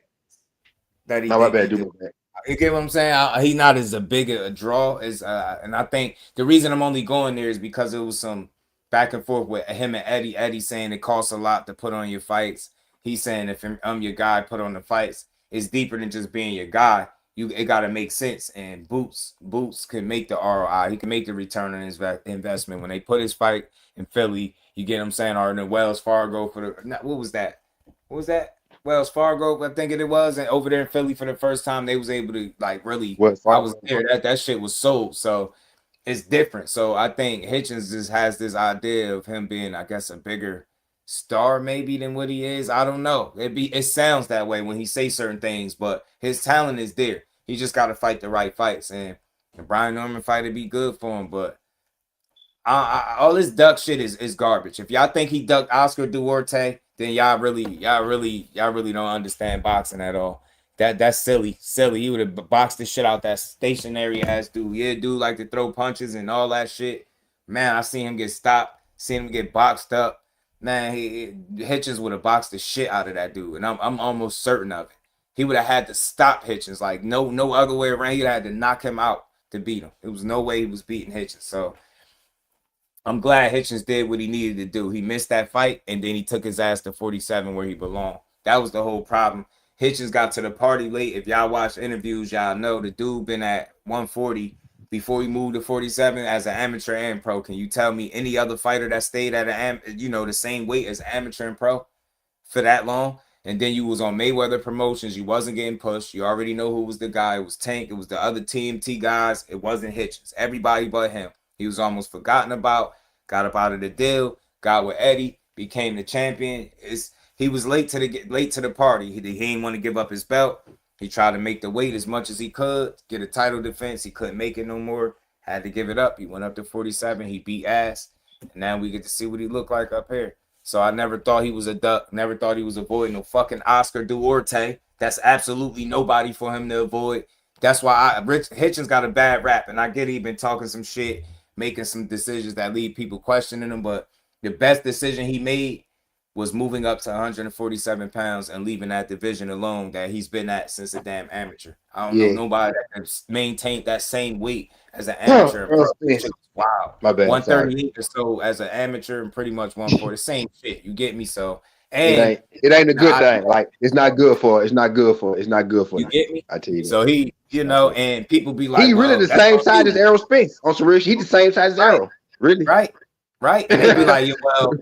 S2: that he
S1: No, my
S2: think he
S1: bad. Do
S2: do.
S1: my bad.
S2: You get what I'm saying? He not as a big a draw as, and I think the reason I'm only going there is because it was some back and forth with him and Eddie. Eddie saying it costs a lot to put on your fights. He's saying if I'm your guy, put on the fights. It's deeper than just being your guy. It got to make sense. And Boots can make the ROI. He can make the return on his investment when they put his fight in Philly. You get what I'm saying? Or in the Wells Fargo for the what was that? What was that? Wells Fargo, I think it was, and over there in Philly for the first time, they was able to like really.
S1: What
S2: I
S1: Fargo?
S2: was there. That shit was sold, so it's different. So I think Hitchens just has this idea of him being, I guess, a bigger star maybe than what he is. I don't know. It sounds that way when he says certain things, but his talent is there. He just got to fight the right fights, and the Brian Norman fight would be good for him, but all this duck shit is garbage. If y'all think he ducked Oscar Duarte, then y'all really don't understand boxing at all. That's silly. He would have boxed the shit out that stationary ass dude. Yeah, dude like to throw punches and all that shit. Man, I seen him get stopped, seen him get boxed up. Man, Hitchens would have boxed the shit out of that dude, and I'm almost certain of it. He would have had to stop Hitchens, like no other way around. He'd have had to knock him out to beat him. It was no way he was beating Hitchens. So I'm glad Hitchens did what he needed to do. He missed that fight, and then he took his ass to 47 where he belonged. That was the whole problem. Hitchens got to the party late. If y'all watch interviews, y'all know the dude been at 140 before he moved to 47 as an amateur and pro. Can you tell me any other fighter that stayed at the same weight as amateur and pro for that long? And then you was on Mayweather Promotions. You wasn't getting pushed. You already know who was the guy. It was Tank. It was the other TMT guys. It wasn't Hitchens. Everybody but him. He was almost forgotten about. Got up out of the deal. Got with Eddie. Became the champion. He was late to the party. He didn't want to give up his belt. He tried to make the weight as much as he could, get a title defense. He couldn't make it no more. Had to give it up. He went up to 47. He beat ass. And now we get to see what he looked like up here. So I never thought he was a duck. Never thought he was avoiding no fucking Oscar Duarte. That's absolutely nobody for him to avoid. That's why Hitchens got a bad rap. And I get he been talking some shit, making some decisions that leave people questioning him. But the best decision he made was moving up to 147 pounds and leaving that division alone that he's been at since a damn amateur. I don't know nobody that can maintain that same weight as an amateur. Wow.
S1: My bad.
S2: 138 or so as an amateur and pretty much 140. Same shit. You get me? So and
S1: it ain't a good thing. Like it's not good for you
S2: get me?
S1: I tell you.
S2: So he, and people be like,
S1: he really the same size as Errol Spence on some real shit. He the same size as Errol. Really?
S2: Right. And they be like,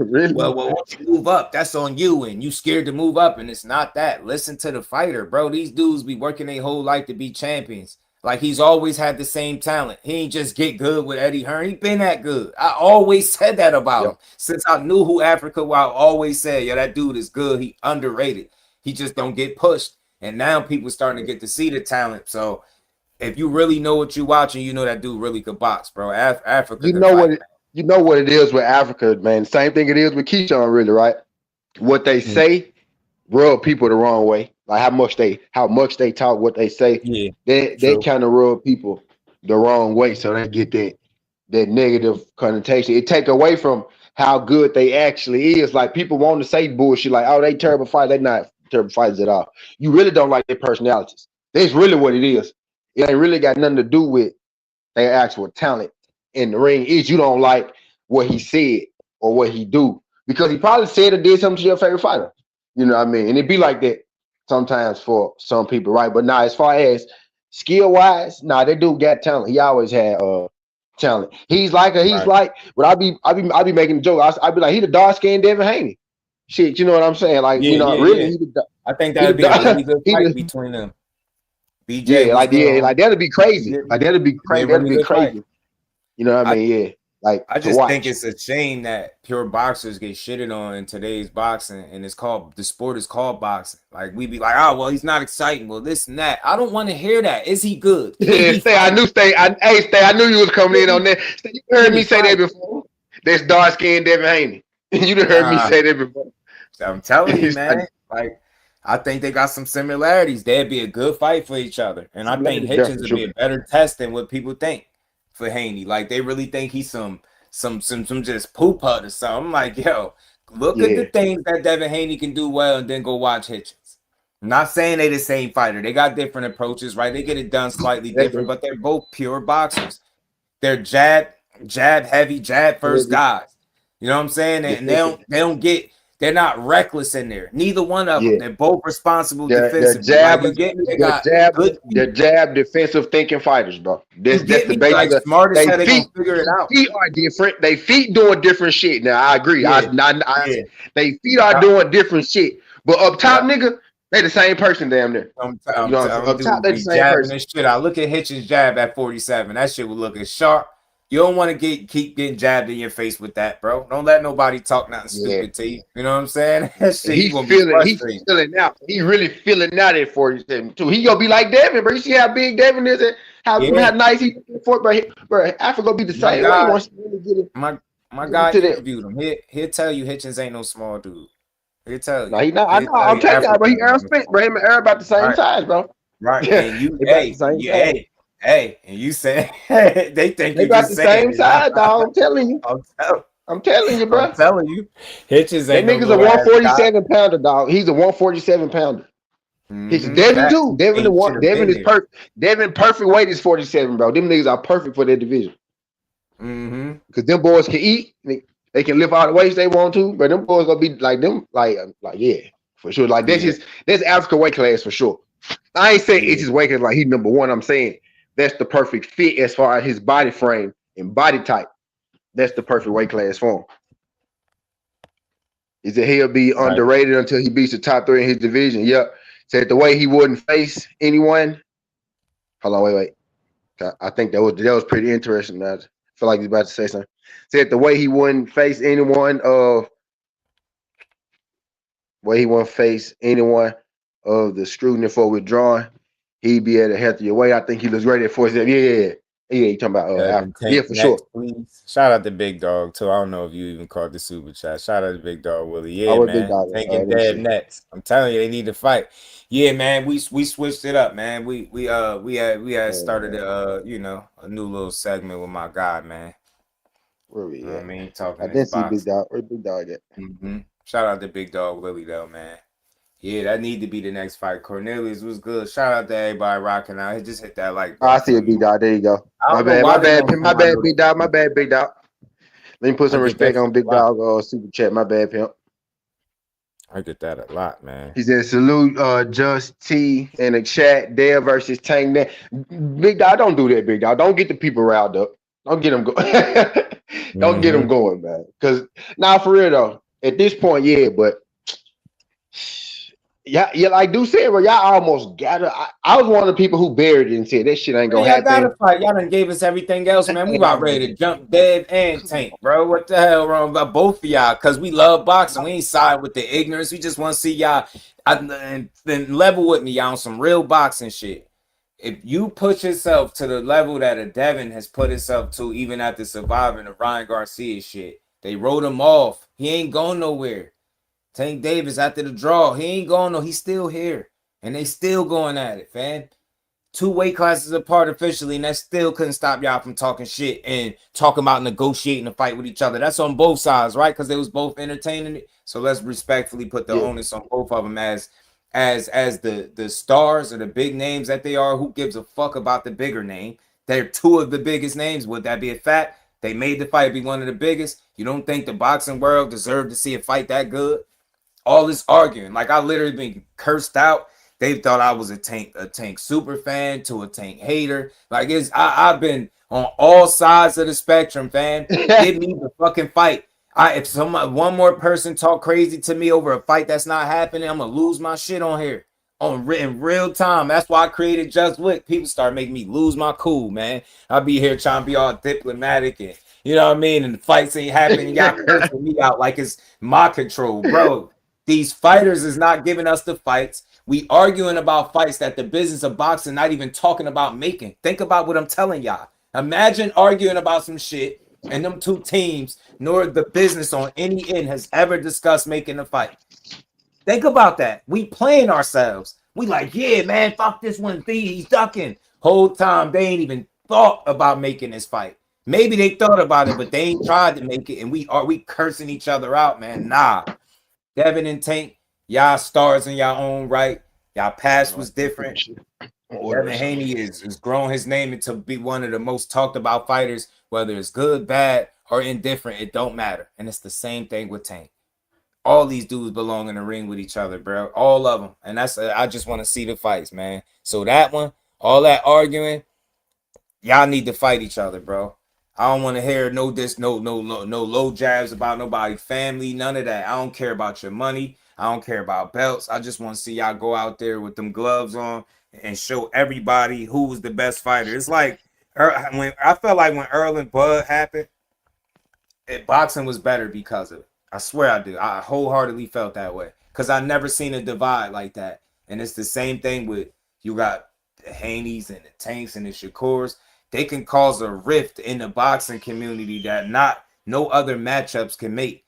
S1: really?
S2: well, once you move up, that's on you, and you scared to move up, and it's not that. Listen to the fighter, bro. These dudes be working their whole life to be champions. Like he's always had the same talent. He ain't just get good with Eddie Hearn. He been that good. I always said that about him. Since I knew who Africa was, I always said, that dude is good. He underrated. He just don't get pushed. And now people starting to get to see the talent. So if you really know what you're watching, you know that dude really could box, bro. Africa.
S1: You know what it is with Africa, man. Same thing it is with Keyshawn, really, right? What they say rub people the wrong way. Like how much they talk, what they say.
S2: Yeah,
S1: they kind of rub people the wrong way, so they get that negative connotation. It take away from how good they actually is. Like people want to say bullshit, like, oh, they terrible fighters. They not terrible fighters at all. You really don't like their personalities. That's really what it is. It ain't really got nothing to do with their actual talent in the ring. Is you don't like what he said or what he do, because he probably said or did something to your favorite fighter. You know what I mean? And it be like that sometimes for some people, right? But now, as far as skill wise, that dude got talent. He always had talent. He's like, but I be making a joke. I be like, he the dark skinned Devin Haney. Shit, you know what I'm saying? Like, really.
S2: Yeah. I think that'd be a really good fight between them.
S1: BJ, like that'd be crazy. Like that'd be crazy. That'd be crazy. You know what I mean? Yeah. Like
S2: I just think it's a shame that pure boxers get shitted on in today's boxing, and the sport is called boxing. Like we be like, oh well, he's not exciting. Well, this and that. I don't want to hear that. Is he good?
S1: I knew you was coming in on that. You heard me say that before. That's dark skinned Devin Haney. You done heard me say that before.
S2: I'm telling you, man. Like I think they got some similarities. They'd be a good fight for each other, and I think Hitchens would be a better test than what people think for Haney. Like they really think he's some just poop hut or something. I'm like, yo, look at the things that Devin Haney can do well, and then go watch Hitchens. I'm not saying they the same fighter. They got different approaches, right? They get it done slightly different, but they're both pure boxers. They're jab heavy, jab first guys. You know what I'm saying? And they're not reckless in there. Neither one of them. They're both responsible defensively.
S1: They're jab defensive thinking fighters, bro. That's the basic.
S2: Like smart as hell, they gonna figure it out.
S1: Feet are different. They feet doing different shit. Now I agree. They feet are doing different shit. But up top, nigga, they the same person damn near.
S2: Up top, they the same person. Shit. I look at Hitchens' jab at 47. That shit was looking sharp. You don't want to keep getting jabbed in your face with that, bro. Don't let nobody talk nothing stupid to you. You know what I'm saying? That shit, he's
S1: feeling out. He really feeling out at 47 too. He gonna be like Devin, bro. You see how big Devin is and how nice he for, bro. Africa gonna be the same way. He wants to really get it.
S2: My guy interviewed him. He'll tell you Hitchens ain't no small dude. He'll tell you.
S1: No, he not. I know. I'm telling you, bro. He Errol Spence, bro. Him and Errol about the same size, bro.
S2: Right. And you, Hey, and you say they think
S1: they got the same size, dog. I'm telling you. I'm telling you, bro.
S2: I'm telling you. Hitchens ain't
S1: that nigga's a 147 pounder, dog. He's a 147 pounder. He's Devin too. Devin is perfect. Devin perfect weight is 47, bro. Them niggas are perfect for their division. Because them boys can eat. They can lift all the weights they want to, but them boys gonna be like them, like for sure. Like that's Africa weight class for sure. I ain't saying it's his weight class like he's number one. I'm saying that's the perfect fit as far as his body frame and body type. That's the perfect weight class for him. Is that he'll be
S2: Right.
S1: underrated until he beats the top three in his division. Yep. Said the way he wouldn't face anyone. Hold on, wait. I think that was pretty interesting. I feel like he's about to say something. Said the way he wouldn't face anyone of the scrutiny for withdrawing, he'd be at a healthier way. I think he looks great at 47. Yeah. You talking about
S2: Devin
S1: Africa? Yeah,
S2: Tank
S1: for sure.
S2: next, please. Shout out to Big Dog too. I don't know if you even caught the super chat. Shout out to Big Dog Willie.
S1: I
S2: Yeah,
S1: was big
S2: man.
S1: dog.
S2: Tank
S1: Let
S2: and
S1: me
S2: Dev
S1: see.
S2: next. I'm telling you, they need to fight. Yeah, man. We switched it up, man. We had started a new little segment with my guy, man.
S1: Where
S2: You
S1: we
S2: know what I
S1: at?
S2: mean?
S1: I
S2: Talking this
S1: didn't see big
S2: box.
S1: dog. Where big dog at?
S2: Shout out to Big Dog Willie though, man. Yeah, that need to be the next fight. Cornelius was good. Shout out to everybody rocking out. He just hit that like
S1: Oh, I
S2: button
S1: see a
S2: for me.
S1: big dog. There you go.
S2: I
S1: My
S2: don't know
S1: bad.
S2: why
S1: My
S2: they
S1: bad.
S2: don't
S1: My
S2: show my
S1: bad. Big dog. My
S2: notifications.
S1: bad. Big dog. Let me put
S2: I
S1: some
S2: get
S1: respect
S2: that
S1: on
S2: shit a
S1: big
S2: lot.
S1: dog. Super chat. My bad, pimp.
S2: I get that a lot, man.
S1: He said, salute Just T in the chat. Dale versus Tank. Big dog, don't do that, big dog. Don't get the people riled up. Don't get them go. Don't get them
S2: hmm
S1: going, man. Because now, for real though, at this point, yeah, but yeah, like Dude said, bro, y'all almost got it. I was one of the people who buried it and said that shit ain't
S2: Man,
S1: gonna
S2: y'all gotta
S1: happen.
S2: fight. Y'all done gave us everything else, man. We about ready to jump dead and tank, bro. What the hell wrong about both of y'all? Cause we love boxing. We ain't side with the ignorance. We just want to see y'all and then level with me, y'all, on some real boxing shit. If you put yourself to the level that a Devin has put himself to, even after surviving the Ryan Garcia shit, they wrote him off. He ain't going nowhere. Tank Davis after the draw, he ain't going no. He's still here, and they still going at it, fam. Two weight classes apart officially, and that still couldn't stop y'all from talking shit and talking about negotiating a fight with each other. That's on both sides, right? Because they was both entertaining it. So let's respectfully put the
S1: Yeah,
S2: onus on both of them as the stars or the big names that they are. Who gives a fuck about the bigger name? They're two of the biggest names. Would that be a fact? They made the fight be one of the biggest. You don't think the boxing world deserved to see a fight that good? All this arguing. Like I literally been cursed out. They thought I was a tank super fan to a tank hater. Like I've been on all sides of the spectrum, fam.
S1: yeah.
S2: Give me the fucking fight. If one more person talk crazy to me over a fight that's not happening, I'm gonna lose my shit on here in real time. That's why I created Just Wick. People start making me lose my cool, man. I'll be here trying to be all diplomatic and you know what I mean, and the fights ain't happening. Y'all cursing me out like it's my control, bro. These fighters is not giving us the fights. We arguing about fights that the business of boxing not even talking about making. Think about what I'm telling y'all. Imagine arguing about some shit and them two teams, nor the business on any end has ever discussed making a fight. Think about that. We playing ourselves. We like, yeah, man, fuck this one thing. He's ducking. Whole time they ain't even thought about making this fight. Maybe they thought about it, but they ain't tried to make it. And we cursing each other out, man. Nah. Devin and Tank, y'all stars in y'all own right. Y'all past was different.
S1: Order
S2: Devin
S1: something.
S2: Haney is grown his name into be one of the most talked about fighters, whether it's good, bad, or indifferent. It don't matter. And it's the same thing with Tank. All these dudes belong in the ring with each other, bro. All of them. And I just want to see the fights, man. So that one, all that arguing, y'all need to fight each other, bro. I don't want to hear no low jabs about nobody's family, none of that. I don't care about your money. I don't care about belts. I just want to see y'all go out there with them gloves on and show everybody who was the best fighter. It's like when I felt like when Earl and Bud happened, boxing was better because of it. I swear I do. I wholeheartedly felt that way because I never seen a divide like that. And it's the same thing with you got the Haneys and the Tanks and the Shakurs. They can cause a rift in the boxing community that not no other matchups can make.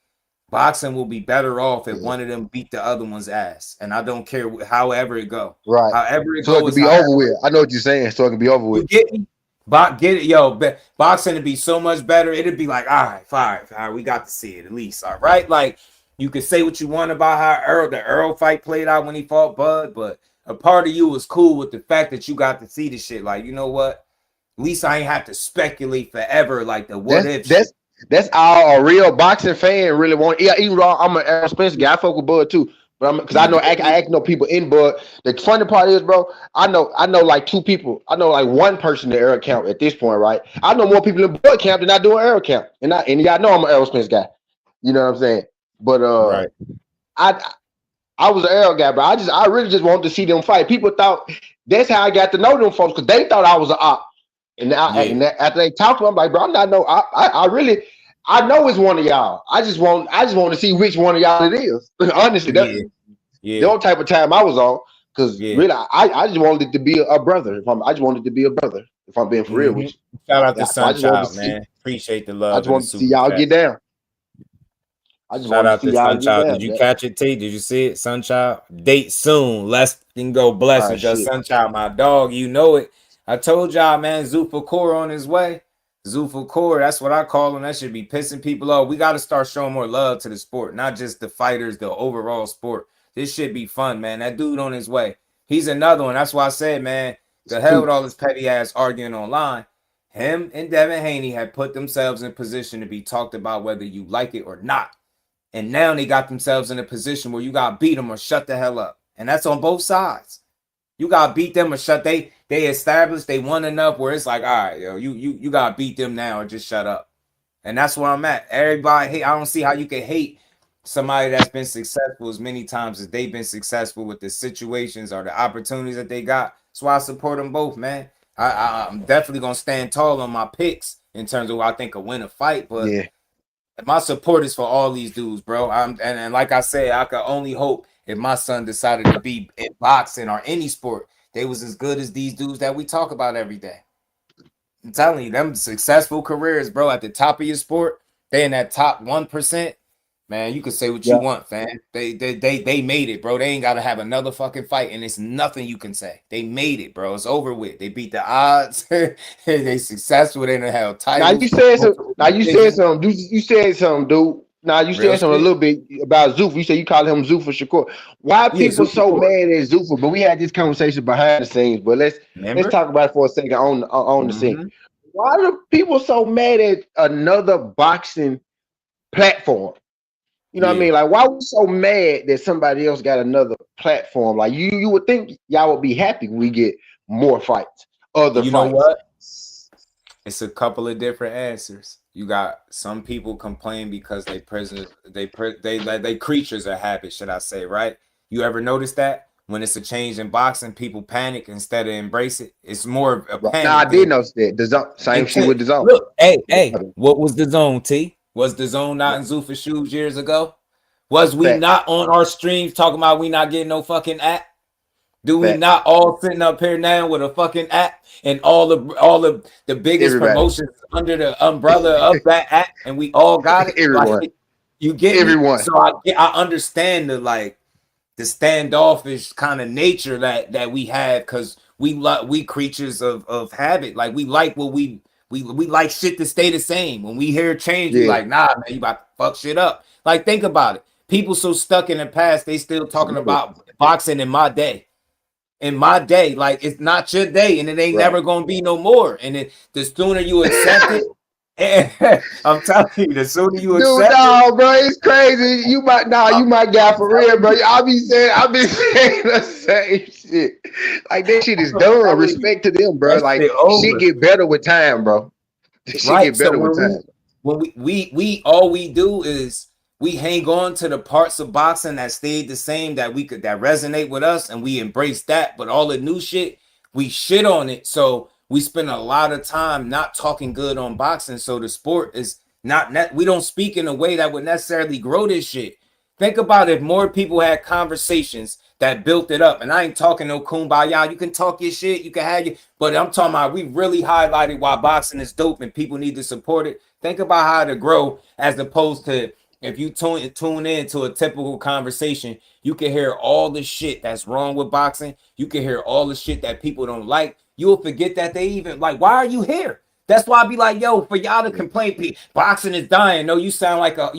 S2: Boxing will be better off if
S1: Yeah.
S2: one of them beat the other one's ass, and I don't care however it go.
S1: Right.
S2: However it
S1: So it
S2: go
S1: can
S2: is
S1: be over
S2: however
S1: with. I know what you're saying. So it can be over
S2: you
S1: with.
S2: get me? Get it, yo. Boxing would be so much better. It'd be like, all right, fine, all right, we got to see it at least, all right. Like you can say what you want about how the Earl fight played out when he fought Bud, but a part of you was cool with the fact that you got to see the shit. Like, you know what? At least I ain't have to speculate forever, like the what
S1: That's
S2: if shit.
S1: that's that's all a real boxing fan really want. Yeah, even though I'm an Errol Spence guy, I fuck with Bud too. But I'm because I
S2: You
S1: know
S2: feel
S1: I
S2: me?
S1: actually know people in Bud. The funny part is, bro, I know like two people. I know like one person in the Arrow camp at this point, right? I know more people in Bud camp than I do in Arrow camp, and y'all know I'm an Aerosmith guy. You know what I'm saying? But
S2: Right.
S1: I I was an Arrow guy, but I really just wanted to see them fight. People thought that's how I got to know them folks because they thought I was an op.
S2: Yeah.
S1: After they talked to me, I'm like, bro, I'm not no. I really, I know it's one of y'all. I just want to see which one of y'all it is. Honestly, that
S2: Yeah. Yeah.
S1: the type of time I was on, because
S2: Yeah.
S1: really, I just wanted it to be a brother. I just wanted to be a brother. If I'm being for real
S2: Hmm.
S1: with
S2: Shout out
S1: you,
S2: to
S1: so I just wanted to
S2: Sunchild,
S1: see.
S2: man. Appreciate the
S1: I
S2: love
S1: just
S2: and the
S1: wanted to see
S2: super
S1: y'all
S2: chat.
S1: get down. I just
S2: Shout
S1: wanted to
S2: out
S1: see
S2: to
S1: y'all get
S2: Sunchild. Did
S1: down.
S2: you catch it, T? Did you see it, Sunchild? Date soon. Let's go
S1: Ah,
S2: blessings. Just
S1: shit.
S2: Sunchild, my dog. You know it. I told y'all, man, Zufa Core on his way. Zufa Core, that's what I call him. That should be pissing people off. We got to start showing more love to the sport, not just the fighters, the overall sport. This should be fun, man. That dude on his way. He's another one. That's why I said, man,
S1: It's
S2: the hell
S1: two.
S2: with all this petty ass arguing online. Him and Devin Haney had put themselves in position to be talked about whether you like it or not. And now they got themselves in a position where you got to beat them or shut the hell up. And that's on both sides. You got to beat them or shut. They established they won enough where it's like, all right, yo, you got to beat them now or just shut up. And that's where I'm at. Everybody hate. I don't see how you can hate somebody that's been successful as many times as they've been successful with the situations or the opportunities that they got. That's why I support them both, man. I'm definitely gonna stand tall on my picks in terms of who I think will win a fight, but
S1: Yeah,
S2: my support is for all these dudes, bro. And like I said, I could only hope if my son decided to be in boxing or any sport, they was as good as these dudes that we talk about every day. I'm telling you, them successful careers, bro, at the top of your sport, they in that top 1%. Man, you can say what you
S1: yeah.
S2: want, fam. They made it, bro. They ain't gotta have another fucking fight, and it's nothing you can say. They made it, bro. It's over with. They beat the odds. They successful. They done held
S1: Now you
S2: titles,
S1: said some.
S2: multiple
S1: Now you said
S2: decisions.
S1: something. You said something, dude. Now you
S2: Real
S1: said something a
S2: shit.
S1: little bit about Zuffa. You said you call him Zuffa Shakur. Why
S2: Yeah,
S1: people
S2: super
S1: so
S2: court.
S1: mad at Zuffa? But we had this conversation behind the scenes. But let's
S2: Remember?
S1: talk about it for a second on the scene.
S2: Mm-hmm.
S1: Why do people so mad at another boxing platform? You know what I
S2: Yeah.
S1: mean? Like, why we so mad that somebody else got another platform? Like, you would think y'all would be happy when we get more fights, other
S2: You know
S1: fights.
S2: what? It's a couple of different answers. You got some people complain because they creatures of habit, should I say, right? You ever notice that? When it's a change in boxing, people panic instead of embrace it. It's more of a
S1: Right. Now I
S2: panic
S1: did
S2: than
S1: notice that the zone, same shit
S2: intent.
S1: with the zone.
S2: Look, hey, what was the zone, T? Was the zone not in Zuffa shoes years ago? Was we
S1: Facts,
S2: not on our streams talking about we not getting no fucking app? Do we
S1: facts.
S2: not all sitting up here now with a fucking app and all the biggest
S1: Everybody,
S2: promotions under the umbrella of that app, and we all got it?
S1: everyone,
S2: Like, you get me?
S1: everyone.
S2: So I understand the standoffish kind of nature that we have because we creatures of habit. Like we like what we like shit to stay the same. When we hear change, we
S1: Yeah,
S2: like, nah, man, you about to fuck shit up. Like, think about it. People so stuck in the past, they still talking about boxing in my day. In my day, like it's not your day, and it ain't
S1: right.
S2: never gonna be no more. And the sooner you accept it, I'm telling you, the sooner you
S1: Dude,
S2: accept it,
S1: no, bro, it's crazy. You
S2: I'm,
S1: my guy
S2: I'm
S1: for real,
S2: telling
S1: bro.
S2: you,
S1: I be saying the same shit. Like that shit is
S2: I'm
S1: done.
S2: telling you,
S1: Respect to them, bro.
S2: that
S1: Like
S2: shit
S1: shit
S2: over.
S1: get better with time, bro. Shit
S2: Right.
S1: get
S2: So
S1: better with time.
S2: when we all we do is we hang on to the parts of boxing that stayed the same that we could that resonate with us and we embrace that, but all the new shit, we shit on it. So we spend a lot of time not talking good on boxing. So the sport is not net we don't speak in a way that would necessarily grow this shit. Think about if more people had conversations that built it up. And I ain't talking no kumbaya. You can talk your shit, you can have your, but I'm talking about we really highlighted why boxing is dope and people need to support it. Think about how to grow as opposed to if you tune in to a typical conversation, you can hear all the shit that's wrong with boxing. You can hear all the shit that people don't like. You'll forget that they even like, why are you here? That's why I be like, yo, for y'all to complain, boxing is dying. No, you sound like a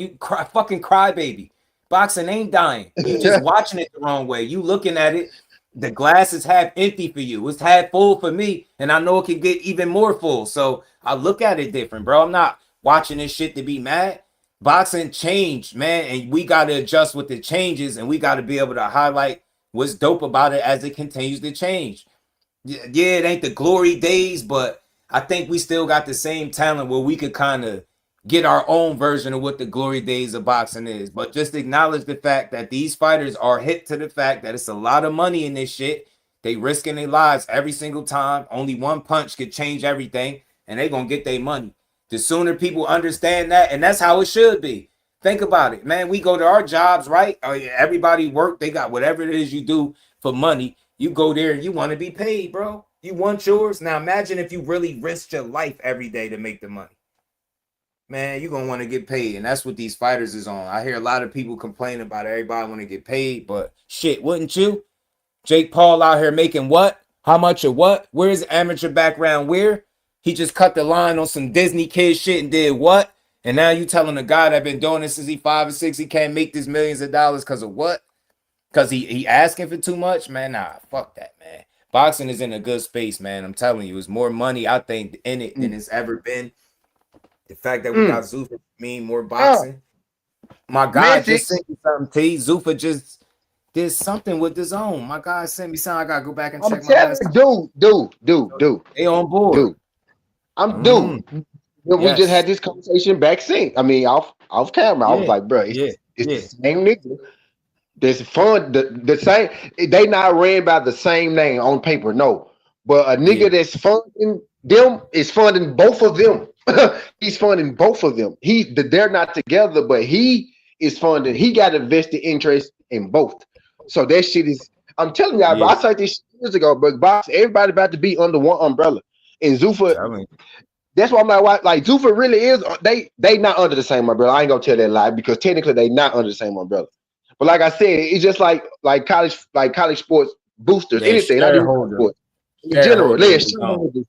S2: fucking crybaby. Boxing ain't dying. You just watching it the wrong way. You looking at it. The glass is half empty for you. It's half full for me, and I know it can get even more full. So I look at it different, bro. I'm not watching this shit to be mad. Boxing changed, man, and we got to adjust with the changes, and we got to be able to highlight what's dope about it as it continues to change. Yeah, it ain't the glory days, but I think we still got the same talent where we could kind of get our own version of what the glory days of boxing is. But just acknowledge the fact that these fighters are hit to the fact that it's a lot of money in this shit. They risking their lives every single time. Only one punch could change everything, and they gonna get their money. The sooner people understand that, and that's how it should be. Think about it, man. We go to our jobs, right? Everybody work. They got whatever it is you do for money. You go there and you want to be paid, bro. You want yours. Now imagine if you really risked your life every day to make the money. Man, you're gonna want to get paid. And that's what these fighters is on. I hear a lot of people complain about everybody want to get paid, but shit, wouldn't you? Jake Paul out here making what? How much of what? Where's amateur background? Where? He just cut the line on some Disney kid shit and did what? And now you telling a guy that been doing this since he 5 or 6, he can't make this millions of dollars because of what? Because he asking for too much? Man, nah, fuck that, man. Boxing is in a good space, man. I'm telling you, it's more money, I think, in it than it's ever been. The fact that we got Zuffa mean more boxing. My guy just sent me something, T. Zuffa just did something with his own. My guy sent me something. I gotta go back and check my last.
S1: Dude.
S2: They on board.
S1: Dude. We just had this conversation back sync. I mean, off camera. I was like, bro, it's the same nigga. There's fun. The same. They not ran by the same name on paper. No, but a nigga that's funding them is funding both of them. He's funding both of them. They're not together, but he is funding. He got a vested interest in both. So that shit is. I'm telling y'all, bro. I said this years ago, but box everybody about to be under one umbrella. And Zuffa, that's why I'm like Zuffa really is. They not under the same umbrella. I ain't gonna tell that lie because technically they not under the same umbrella. But like I said, it's just like college sports boosters, anything. Not even sports. In general, they're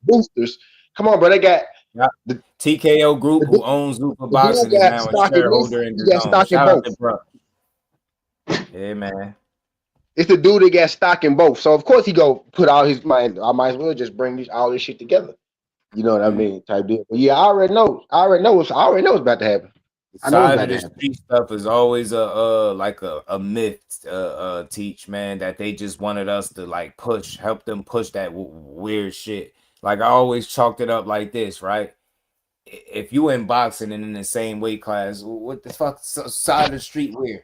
S1: boosters. Come on, bro. They got
S2: the TKO Group who owns Zuffa Boxing is now a shareholder in the zone. Shout out to bro. Yeah, man.
S1: It's the dude that got stock in both. So of course he go put all his mind. I might as well just bring all this shit together. You know what I mean? Type deal. But yeah, I already know what's about to happen.
S2: Side of the street stuff is always a myth, teach, man, that they just wanted us to like help them push that weird shit. Like I always chalked it up like this, right? If you in boxing and in the same weight class, what the fuck side of the street weird?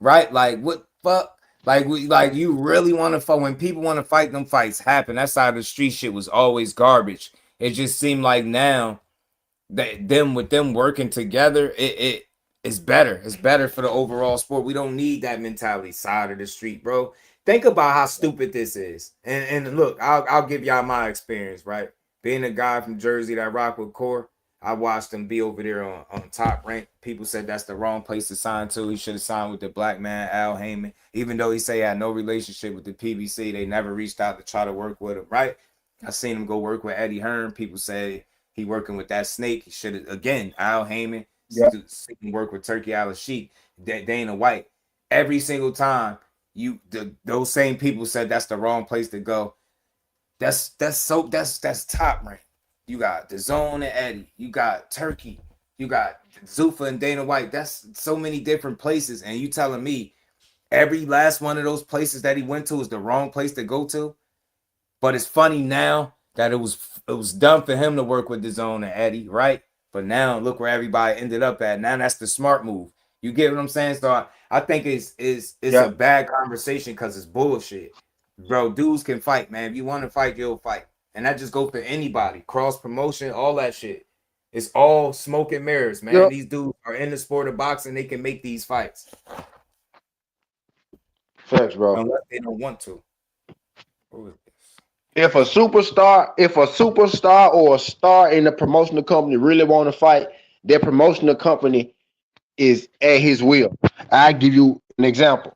S2: Right? Like what fuck? Like you really want to fight when people want to fight, them fights happen. That side of the street shit was always garbage. It just seemed like now that them working together, it's better. It's better for the overall sport. We don't need that mentality side of the street, bro. Think about how stupid this is. And look, I'll give y'all my experience, right? Being a guy from Jersey that rock with Core, I watched him be over there on Top Rank. People said that's the wrong place to sign to. He should have signed with the black man, Al Heyman. Even though he say he had no relationship with the PBC, they never reached out to try to work with him, right? I seen him go work with Eddie Hearn. People say he working with that snake. He should have, again, Al Heyman. Work with Turkey Al-Sheikh, Dana White. Every single time those same people said that's the wrong place to go. That's Top Rank. You got the Zone and Eddie. You got Turkey. You got Zuffa and Dana White. That's so many different places. And you telling me every last one of those places that he went to is the wrong place to go to? But it's funny now that it was done for him to work with the Zone and Eddie, right? But now look where everybody ended up at. Now that's the smart move. You get what I'm saying? So I think it's a bad conversation because it's bullshit. Bro, dudes can fight, man. If you want to fight, you'll fight. And that just goes for anybody. Cross promotion, all that shit. It's all smoke and mirrors, man. These dudes are in the sport of boxing. They can make these fights.
S1: Facts, bro.
S2: Unless they don't want to.
S1: If a superstar or a star in the promotional company really want to fight, their promotional company is at his will. I give you an example,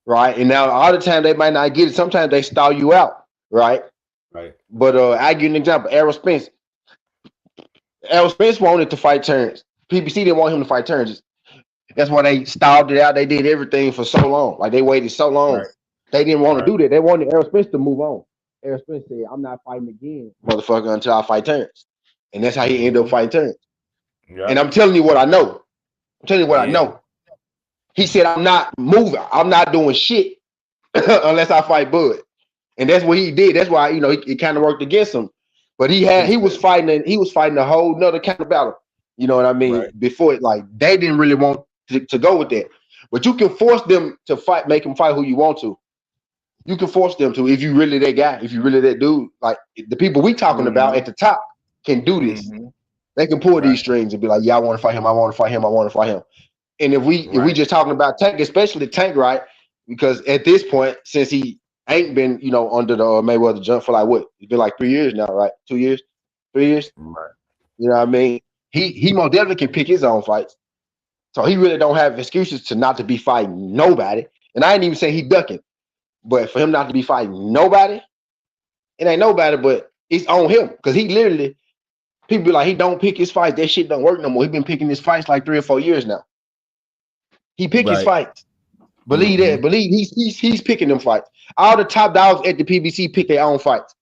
S1: right? And now all the time they might not get it. Sometimes they stall you out, right?
S2: Right.
S1: But I give you an example. Errol Spence wanted to fight Terrence. PBC didn't want him to fight Terrence. That's why they stalled it out. They did everything for so long. Like they waited so long. Right. They didn't want to do that. They wanted Errol Spence to move on. Errol Spence said, "I'm not fighting again, motherfucker, until I fight Terrence." And that's how he ended up fighting Terrence. Yeah. And I'm telling you what I know. I'm telling you what I
S2: Yeah.
S1: know. He said, I'm not moving. I'm not doing shit unless I fight Bud. And that's what he did. That's why, you know, it kind of worked against him. But he was fighting a whole nother kind of battle. You know what I mean?
S2: Right.
S1: Before it, like they didn't really want to go with that. But you can force them to fight, make them fight who you want to. You can force them to if you really that guy, if you really that dude. Like the people we talking about
S2: Mm-hmm.
S1: at the top can do this.
S2: Mm-hmm.
S1: They can pull these
S2: Right.
S1: strings and be like, yeah, I want to fight him, I want to fight him, I want to fight him. And if we
S2: Right.
S1: just talking about Tank, especially Tank, right? Because at this point, since he ain't been, you know, under the Mayweather jump for like what? It's been like 3 years now, right? 2 years, 3 years.
S2: Right.
S1: You know what I mean? He most definitely can pick his own fights. So he really don't have excuses to not to be fighting nobody. And I ain't even saying he ducking, but for him not to be fighting nobody, it ain't nobody, but it's on him. Because he literally, people be like, he don't pick his fights. That shit don't work no more. He been picking his fights like 3 or 4 years now. He pick his
S2: Right.
S1: fights. Believe
S2: Mm-hmm.
S1: that. Believe he's picking them fights. All the top dogs at the PBC pick their own fights.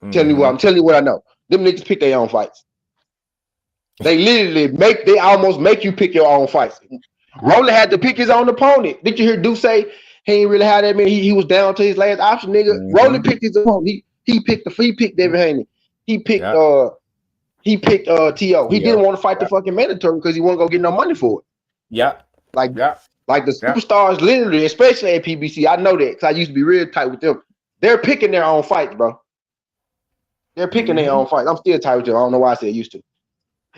S2: Mm-hmm.
S1: I'm telling you what I know. Them niggas pick their own fights. They literally they almost make you pick your own fights. Rolly had to pick his own opponent. Did you hear Duke say he ain't really had that many? He was down to his last option, nigga. Rolly
S2: Mm-hmm.
S1: picked his opponent. He picked David Haney. He picked
S2: Yeah.
S1: T.O. He didn't
S2: Yo.
S1: want to fight the
S2: Yeah.
S1: fucking mandatory because he wasn't gonna get no money for it.
S2: Yeah.
S1: Like
S2: Yeah.
S1: like the
S2: Yeah.
S1: superstars, literally, especially at PBC. I know that because I used to be real tight with them. They're picking their own fights, bro. They're picking their
S2: Mm-hmm.
S1: own fights. I'm still tight with them. I don't know why I said used to.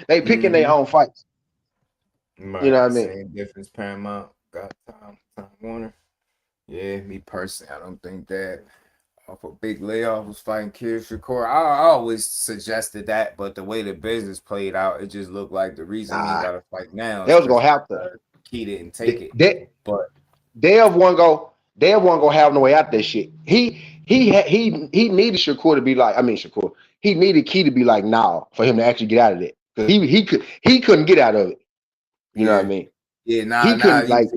S1: They picking their
S2: Mm-hmm.
S1: own fights. You know
S2: Right.
S1: what I mean?
S2: Same difference. Paramount got Time Warner. Yeah, me personally, I don't think that off a big layoff was fighting Kid Shakur. I always suggested that, but the way the business played out, it just looked like the reason he
S1: Nah,
S2: got to fight now
S1: they
S2: is
S1: was gonna
S2: because
S1: have to.
S2: Key didn't take
S1: They,
S2: it.
S1: they,
S2: But
S1: Dev one go. Dev one gonna have no way out that shit. He needed Shakur to be like. I mean Shakur. He needed Key to be like now for him to actually get out of it. Because he couldn't get out of it. You know what I
S2: yeah,
S1: mean?
S2: yeah,
S1: He
S2: nah,
S1: couldn't like.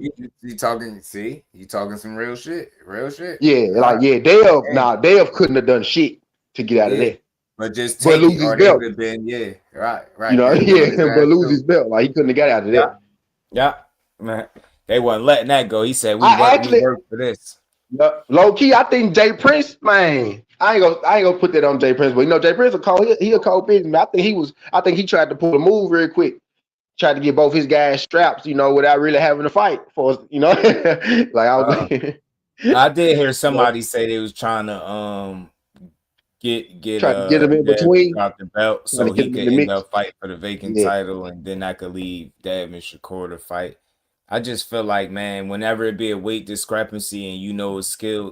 S2: you talking? See, you talking some real shit.
S1: Yeah,
S2: All
S1: like
S2: right,
S1: yeah. Dev couldn't have done shit to get out of
S2: yeah,
S1: that.
S2: but just
S1: But
S2: take
S1: lose
S2: it,
S1: his
S2: or they
S1: belt.
S2: would have been, yeah, right,
S1: You
S2: right.
S1: know,
S2: They'd have been
S1: yeah,
S2: on his
S1: but
S2: ass
S1: lose his
S2: too.
S1: belt. Like he couldn't have got out of
S2: Yeah,
S1: that.
S2: yeah, man. They wasn't letting that go. He said,
S1: I
S2: we
S1: actually
S2: work for this."
S1: low key, I think Jay Prince, man. I ain't gonna put that on Jay Prince, but you know Jay Prince he a cold businessman. I think he tried to pull a move real quick. Tried to get both his guys straps, you know, without really having to fight for us, you know. Like I was
S2: Uh, I did hear somebody say they was trying to get
S1: trying to get him in
S2: Dev to
S1: between,
S2: drop the belt
S1: trying to
S2: so
S1: get
S2: he
S1: him in
S2: could
S1: the
S2: end
S1: mix.
S2: up fighting for the vacant
S1: Yeah.
S2: title, and then I could leave Dev and Shakur to fight. I just feel like, man, whenever it be a weight discrepancy and you know it's skill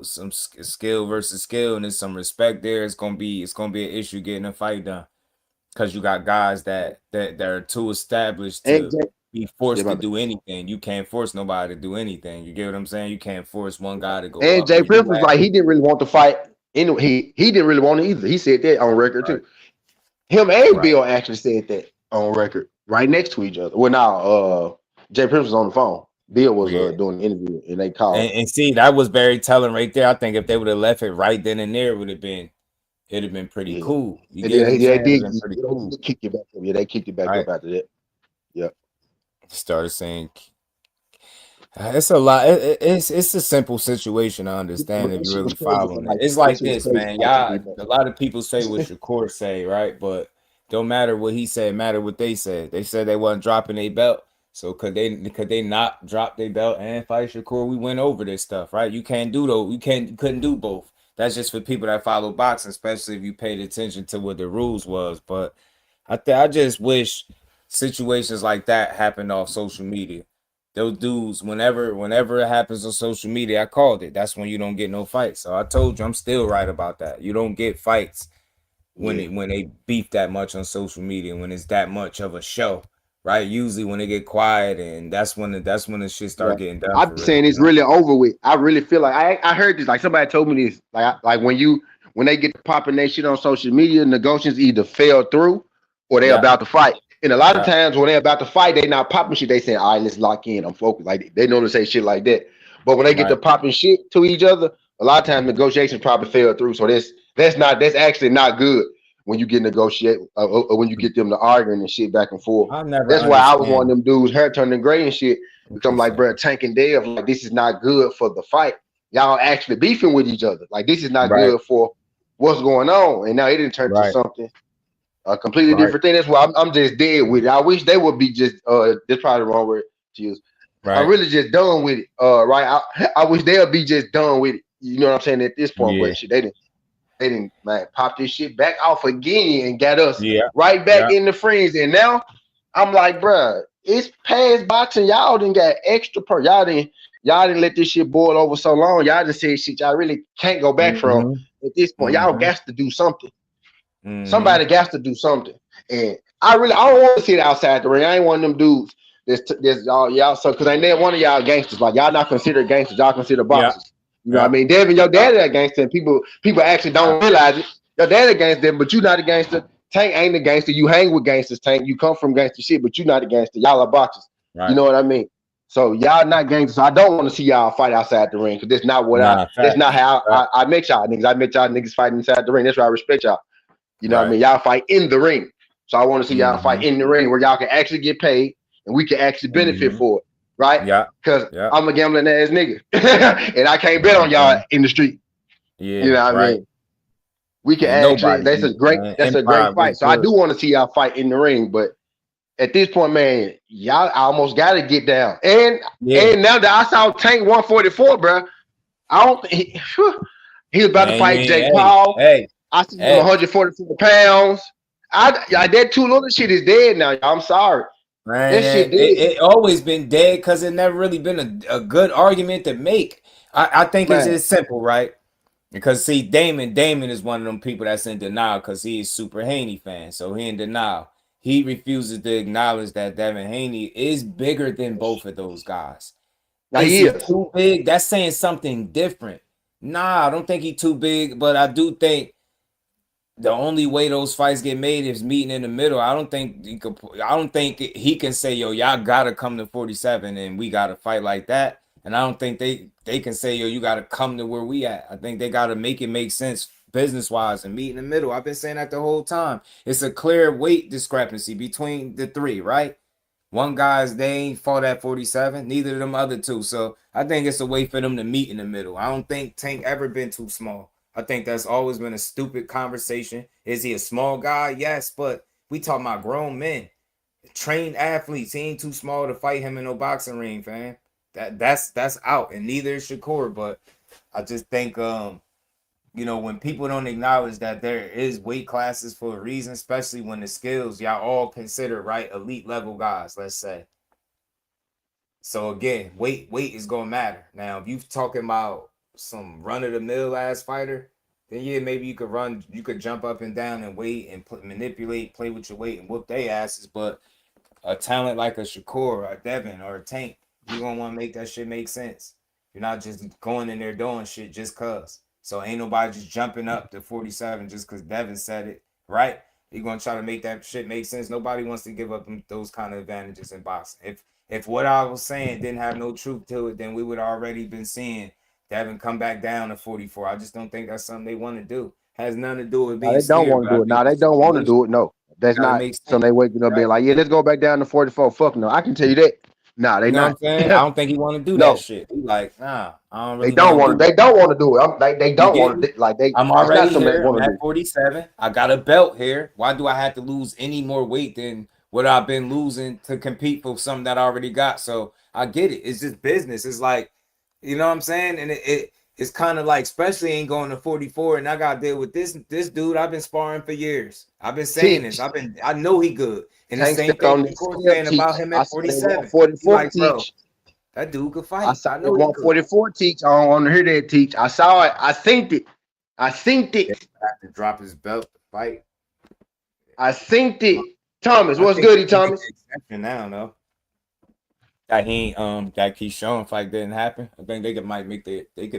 S2: versus skill, and there's some respect there, it's gonna be an issue getting a fight done because you got guys that are too established
S1: And
S2: to
S1: Jay,
S2: be
S1: yeah,
S2: forced
S1: my
S2: to
S1: bad.
S2: do anything. You can't force nobody to do anything. You get what I'm saying? You can't force one guy to go
S1: And
S2: up
S1: Jay
S2: where
S1: Prince
S2: you
S1: was
S2: at.
S1: like he didn't really want to fight. Anyway, he didn't really want it either. He said that on record
S2: Right,
S1: too. Him and
S2: right.
S1: Bill actually said that on record, right next to each other. Well, now Jay Prince was on the phone. Bill was
S2: Yeah.
S1: doing the interview, and they called.
S2: And see, that was very telling right there. I think if they would have left it right then and there, it'd have been pretty
S1: Yeah,
S2: cool. You
S1: and
S2: get what
S1: then
S2: I'm
S1: yeah,
S2: saying?
S1: they
S2: It'd
S1: did.
S2: have been pretty
S1: They
S2: cool.
S1: did kick it back up. Yeah, they kicked it back
S2: Right.
S1: up after that. Yeah,
S2: Started saying it's a lot. It's a simple situation to understand
S1: but
S2: if
S1: that
S2: you're
S1: shit was
S2: really
S1: crazy for
S2: following it.
S1: like
S2: It's
S1: that
S2: like
S1: shit was
S2: this,
S1: crazy
S2: man.
S1: for like
S2: Y'all,
S1: 3 months.
S2: a lot of people say what Shakur say, right? But don't matter what he said, matter what they said. They said they wasn't dropping a belt. So could they not drop their belt and fight Shakur? We went over this stuff, right? You can't do those. You couldn't do both. That's just for people that follow boxing, especially if you paid attention to what the rules was. But I just wish situations like that happened off social media. Those dudes, whenever it happens on social media, I called it. That's when you don't get no fights. So I told you, I'm still right about that. You don't get fights
S1: Yeah,
S2: when they beef that much on social media, when it's that much of a show, right? Usually when they get quiet, and that's when the shit
S1: yeah.
S2: start getting done
S1: I'm
S2: for real.
S1: saying
S2: You
S1: it's
S2: know?
S1: really over with. I really feel like I heard this. Like somebody told me this. Like when they get popping that shit on social media, negotiations either fell through or they
S2: Yeah,
S1: about to fight. And a lot of
S2: yeah,
S1: times when they're about to fight, they not popping shit. They saying, "All right, let's lock in. I'm focused." Like they normally say shit like that. But when they get to
S2: right.
S1: popping shit to each other, a lot of times negotiations probably fell through. So that's actually not good. when you get negotiate or when you get them to arguing and shit back and forth.
S2: I never
S1: That's why I was one of
S2: understand
S1: them dudes, hair turning gray and shit.
S2: what
S1: Because
S2: you
S1: I'm like,
S2: say.
S1: bro, Tank and Dev, like this is not good for the fight. Y'all actually beefing with each other. Like this is not
S2: Right,
S1: good for what's going on. And now it didn't turn to
S2: right,
S1: something a completely
S2: right,
S1: different thing. That's why I'm just dead with it. I wish they would be just that's probably the wrong word to use. I'm
S2: right.
S1: really just done with it. Right. I wish they'll be just done with it. You know what I'm saying at this point,
S2: Yeah,
S1: but shit, they didn't man pop this shit back off again and got us
S2: yeah,
S1: right back
S2: yeah.
S1: in the frenzy. And now I'm like, bruh, it's past boxing. Y'all didn't got extra per. Y'all didn't let this shit boil over so long. Y'all just said shit y'all really can't go back from
S2: Mm-hmm,
S1: at this point. Y'all
S2: mm-hmm,
S1: got to do something.
S2: mm-hmm.
S1: Somebody got to do something. And I don't want to see it outside the ring. I ain't one of them dudes that's y'all so because ain't there one of y'all gangsters. Like y'all not considered gangsters, y'all consider
S2: Yeah,
S1: boxers. You know what I
S2: yeah,
S1: mean? Devin, your daddy a gangster, and people actually
S2: yeah.
S1: don't realize it. Your daddy a gangster, but you not a gangster. Tank ain't a gangster. You hang with gangsters, Tank. You come from gangster shit, but you not a gangster. Y'all are boxers. You
S2: Right.
S1: know what I mean? So y'all not gangsters. So I don't want to see y'all fight outside the ring because that's not what
S2: Nah,
S1: that's not
S2: facts.
S1: how
S2: Fact.
S1: I met y'all niggas. I met y'all niggas fighting inside the ring. That's why I respect y'all. You know what I
S2: Right.
S1: mean? Y'all fight in the ring. So I want to see y'all
S2: Mm-hmm,
S1: fight in the ring where y'all can actually get paid and we can actually benefit
S2: mm-hmm.
S1: for it. Right?
S2: Yeah,
S1: Because
S2: yeah.
S1: I'm a gambling ass nigga. And I can't
S2: You know
S1: bet
S2: what
S1: on
S2: I'm
S1: y'all
S2: saying?
S1: in the street. You
S2: Yeah,
S1: know what I
S2: right.
S1: mean? We can
S2: Ain't
S1: actually
S2: nobody
S1: that's a
S2: beat,
S1: great
S2: man.
S1: that's a great
S2: Empire was
S1: fight. So I
S2: good.
S1: do want to see y'all fight in the ring, but at this point, man, y'all almost gotta get down.
S2: Yeah,
S1: And now that I saw Tank 144, bro, I don't think he was about to
S2: man. You
S1: fight
S2: ain't.
S1: Jake
S2: Hey,
S1: Paul.
S2: hey,
S1: I see him
S2: hey.
S1: 144 pounds. That too little shit is dead now. Y'all. I'm sorry.
S2: Man,
S1: That shit dead,
S2: it always been dead because it never really been a good argument to make. I think it's
S1: man.
S2: just simple, right? Because see, Damon is one of them people that's in denial because he is super Haney fan. So he in denial. He refuses to acknowledge that Devin Haney is bigger than both of those guys.
S1: Now
S2: Is
S1: he
S2: he
S1: is.
S2: too big? That's saying something different. Nah, I don't think he too big, but I do think the only way those fights get made is meeting in the middle. I don't think he could. I don't think he can say, "Yo, y'all gotta come to 47 and we gotta fight like that." And I don't think they can say, "Yo, you gotta come to where we at." I think they gotta make it make sense business wise and meet in the middle. I've been saying that the whole time. It's a clear weight discrepancy between the three, right? One guy's they ain't fought at 47, neither of them other two. So I think it's a way for them to meet in the middle. I don't think Tank ever been too small. I think that's always been a stupid conversation. Is he a small guy? Yes, but we talking about grown men, trained athletes. He ain't too small to fight him in no boxing ring, fam. That's out, and neither is Shakur. But I just think when people don't acknowledge that there is weight classes for a reason, especially when the skills y'all all consider right elite level guys, let's say. So again, weight is gonna matter. Now, if you talking about some run of the mill ass fighter, then yeah, maybe you could jump up and down and weight and manipulate, play with your weight and whoop their asses. But a talent like a Shakur or a Devin or a Tank, you're gonna want to make that shit make sense. You're not just going in there doing shit just cause. So ain't nobody just jumping up to 47 just cause Devin said it, right? You're gonna try to make that shit make sense. Nobody wants to give up those kind of advantages in boxing. If what I was saying didn't have no truth to it, then we would already been seeing Devin come back down to 44. I just don't think that's something they want to do. Has nothing to do with
S1: Now
S2: being
S1: they don't
S2: scared,
S1: want
S2: but
S1: to
S2: I
S1: do it.
S2: think
S1: Now
S2: the
S1: they don't want to
S2: situation
S1: do it. No, that's
S2: gotta
S1: not
S2: make
S1: something
S2: sense,
S1: they waking up being
S2: right?
S1: like, yeah, let's go back down to 44. Fuck no, I can tell you that. Nah, they
S2: You know what
S1: not.
S2: I'm saying? I don't think he want to do that
S1: No,
S2: shit. He like, nah, I don't
S1: they
S2: really
S1: don't
S2: want to
S1: want
S2: do
S1: to. They
S2: it.
S1: don't want to do it. They
S2: You
S1: don't
S2: get
S1: want
S2: me?
S1: to. Like they,
S2: I'm
S1: it's not
S2: already
S1: something they
S2: here. I'm
S1: want to
S2: at
S1: do.
S2: 47. I got a belt here. Why do I have to lose any more weight than what I've been losing to compete for something that I already got? So I get it. It's just business. It's like, you know what I'm saying? And it's kind of like, especially ain't going to 44, and I got to deal with this dude. I've been sparring for years. I've been saying this.
S1: Teach.
S2: I know he good. And the
S1: Tank
S2: same
S1: stepped
S2: thing
S1: on this
S2: Shakur
S1: scale.
S2: saying about
S1: Teach.
S2: him
S1: I
S2: at
S1: saw that
S2: 47. He
S1: 144
S2: like, bro,
S1: teach.
S2: that dude could
S1: I
S2: fight.
S1: saw
S2: I
S1: that
S2: know he could.
S1: 144 teach. I don't want to hear that teach. I saw it. I synced it. I synced
S2: Yeah,
S1: it.
S2: have to drop his belt to fight.
S1: I synced it. Thomas,
S2: I
S1: what's
S2: think
S1: good,
S2: they make
S1: Thomas?
S2: the exception now, though. That he that Keyshawn fight didn't happen. I think they could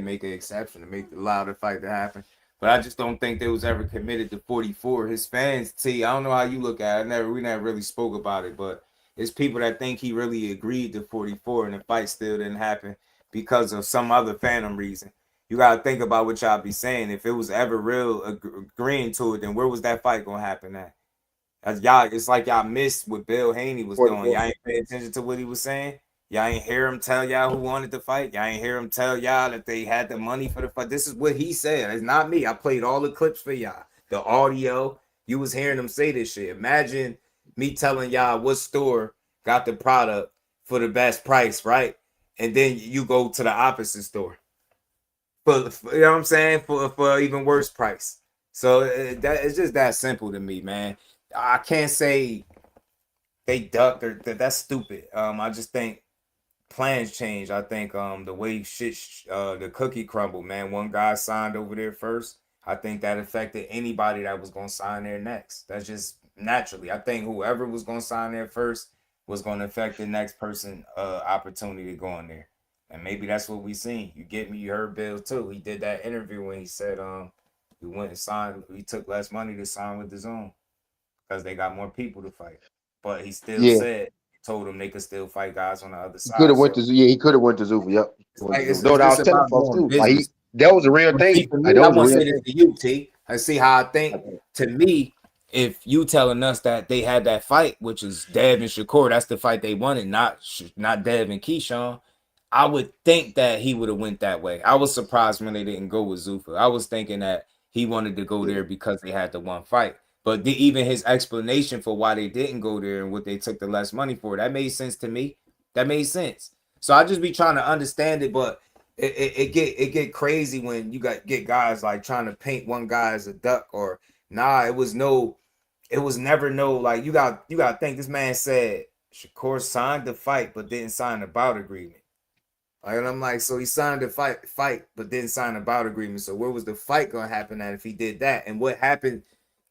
S2: make an exception to make the louder fight to happen. But I just don't think they was ever committed to 44. His fans, I don't know how you look at it. We never really spoke about it, but it's people that think he really agreed to 44 and the fight still didn't happen because of some other phantom reason. you gotta think about what y'all be saying. If it was ever real agreeing to it, then where was that fight gonna happen at? As y'all, it's like y'all missed what Bill Haney was doing. Y'all ain't pay attention to what he was saying. Y'all ain't hear him tell y'all who wanted to fight. Y'all ain't hear him tell y'all that they had the money for the fight. This is what he said. It's not me. I played all the clips for y'all. The audio. You was hearing him say this shit. Imagine me telling y'all what store got the product for the best price, right? And then you go to the opposite store for you know what I'm saying, for even worse price. So that it's just that simple to me, man. I can't say they ducked or that's stupid. I just think plans change. I think the way shit the cookie crumbled, man. One guy signed over there first. I think that affected anybody that was gonna sign there next. That's just naturally. I think whoever was gonna sign there first was gonna affect the next person opportunity to go in there. And maybe that's what we seen. You get me? You heard Bill too. He did that interview when he said we went and signed, we took less money to sign with the Zone because they got more people to fight. But he still
S1: Yeah,
S2: said, told them they could still fight guys on the other
S1: he could
S2: side.
S1: have went
S2: So
S1: to he could have went to Zuba. Yep,
S2: it's
S1: went
S2: like
S1: to Zuba.
S2: it's
S1: Though I
S2: just
S1: was telling
S2: about
S1: folks
S2: doing
S1: too, like
S2: business.
S1: that was a real
S2: But see,
S1: thing.
S2: for
S1: Like
S2: me,
S1: that
S2: I
S1: was a
S2: want to
S1: real
S2: say this
S1: thing.
S2: to you, T. I see how I think. To me, if you telling us that they had that fight, which is Dev and Shakur, that's the fight they wanted, not Dev and Keyshawn. I would think that he would have went that way. I was surprised when they didn't go with Zuffa. I was thinking that he wanted to go
S1: Yeah,
S2: there because they had the one fight. But even his explanation for why they didn't go there and what they took the less money for, that made sense to me. That made sense. So I just be trying to understand it, but it get crazy when you get guys like trying to paint one guy as a duck or nah. It was never no like you got to think this man said Shakur signed the fight but didn't sign the bout agreement. Like, and I'm like, so he signed the fight, but didn't sign a bout agreement. So where was the fight gonna happen at if he did that? And what happened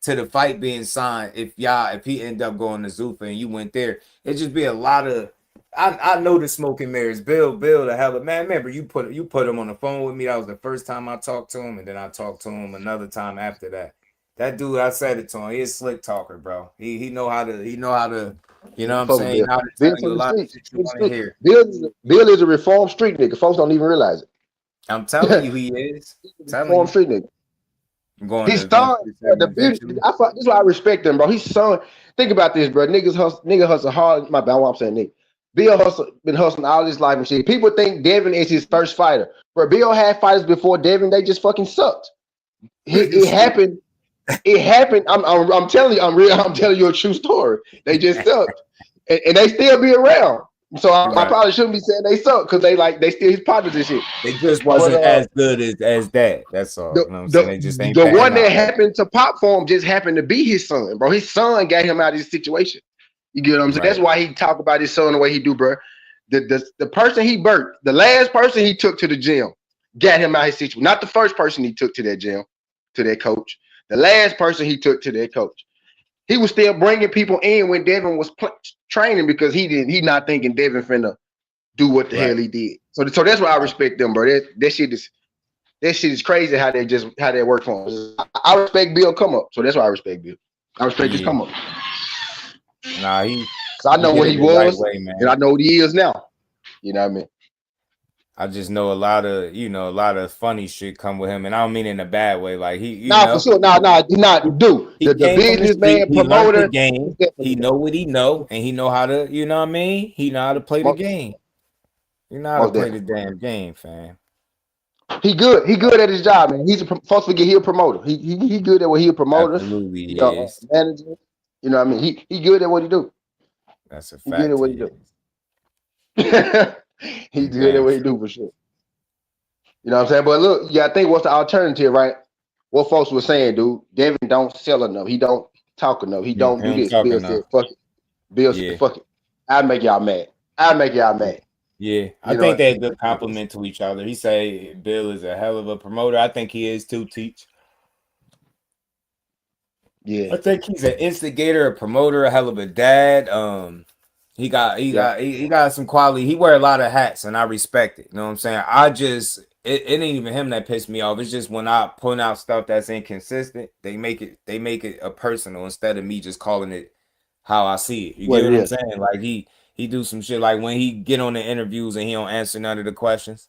S2: to the fight being signed if he ended up going to Zuffa and you went there? It just be a lot of I know the smoking mirrors. Bill the hell of man. Remember you put him on the phone with me. That was the first time I talked to him, and then I talked to him another time after that. That dude, I said it to him. He's a slick talker, bro. He know how to you know what I'm
S1: fuck with
S2: saying. He
S1: Bill.
S2: know how to
S1: Bill
S2: tell you
S1: from
S2: a
S1: the
S2: lot of
S1: streets.
S2: shit you
S1: From the
S2: want to
S1: street.
S2: hear.
S1: Bill is a reformed street nigga. Folks don't even realize
S2: I'm telling you, he is.
S1: it.
S2: I'm telling
S1: Reformed
S2: you.
S1: street nigga.
S2: I'm going
S1: His
S2: to
S1: son, bro,
S2: 147
S1: the beauty.
S2: eventually.
S1: This is why I respect him, bro. His son. Think about this, bro. Nigga hustle hard. My bad. What I'm saying, nigga. Bill been hustling all his life and shit. People think Devin is his first fighter, but Bill had fighters before Devin. They just fucking sucked. It happened. It happened. I'm telling you. I'm real. I'm telling you a true story. They just sucked, and they still be around. So I
S2: Right.
S1: probably shouldn't be saying they suck because they still his partners and shit.
S2: They just
S1: But
S2: wasn't as good as that. That's all.
S1: the
S2: You know what I'm saying?
S1: the
S2: They just ain't
S1: the one
S2: panning
S1: that
S2: out like
S1: happened to pop for him just happened to be his son, bro. His son got him out of this situation. You get what I'm saying? That's
S2: right.
S1: why he talk about his son the way he do, bro. The person he birthed, the last person he took to the gym, got him out of his situation. Not the first person he took to that gym, to that coach. The last person he took to that coach. He was still bringing people in when Devin was training because he not thinking Devin finna do what the hell
S2: Right.
S1: he did. So that's why I
S2: Right.
S1: respect them, bro. That shit is crazy how they work for him. I respect Bill come up, so that's why I respect Bill. I respect his
S2: Yeah.
S1: come up.
S2: Nah,
S1: So I
S2: he
S1: know
S2: did
S1: what
S2: it
S1: he
S2: the right
S1: was,
S2: way,
S1: and I
S2: man.
S1: know what he is now. You know what I mean?
S2: I just know a lot of funny shit come with him, and I don't mean in a bad way. Like
S1: Nah, for sure. Nah, he
S2: he,
S1: not do
S2: he
S1: the
S2: came from the street.
S1: businessman
S2: He learned the
S1: promoter. He's
S2: game. He
S1: definitely
S2: know what he know, and he know how to. You know what I mean? He know how to play the
S1: most,
S2: game. You know how to
S1: most
S2: play the
S1: definitely.
S2: damn game, fam.
S1: He good. He good at his job, man. Folks forget he a promoter. He good at what he a promoter.
S2: Absolutely,
S1: You
S2: he
S1: know,
S2: is.
S1: manager. You know what I mean? He good at what he do.
S2: That's a
S1: He good at
S2: fact.
S1: what
S2: He
S1: he do.
S2: is.
S1: He good at
S2: Damn
S1: what he
S2: sure.
S1: do for sure. You know what I'm saying? But look, you gotta think what's the alternative, right? What folks were saying, dude. Devin don't sell enough. He don't talk enough. He don't do
S2: Him
S1: this. Bill
S2: talking
S1: said,
S2: now.
S1: fuck it. Bill said,
S2: Yeah.
S1: fuck it. I'll make y'all mad. I'll make y'all
S2: Yeah.
S1: mad.
S2: Yeah. I
S1: You know
S2: think
S1: what I
S2: they a
S1: mean?
S2: good compliment to each other. He say Bill is a hell of a promoter. I think he is too, Teach.
S1: Yeah.
S2: I think he's an instigator, a promoter, a hell of a dad. He got he
S1: Yep.
S2: got he got some quality. He wear a lot of hats, and I respect it. You know what I'm saying? It ain't even him that pissed me off. It's just when I point out stuff that's inconsistent, they make it a personal instead of me just calling it how I see it. You
S1: What
S2: get
S1: it
S2: what I'm
S1: is.
S2: saying? Like he do some shit like when he get on the interviews and he don't answer none of the questions.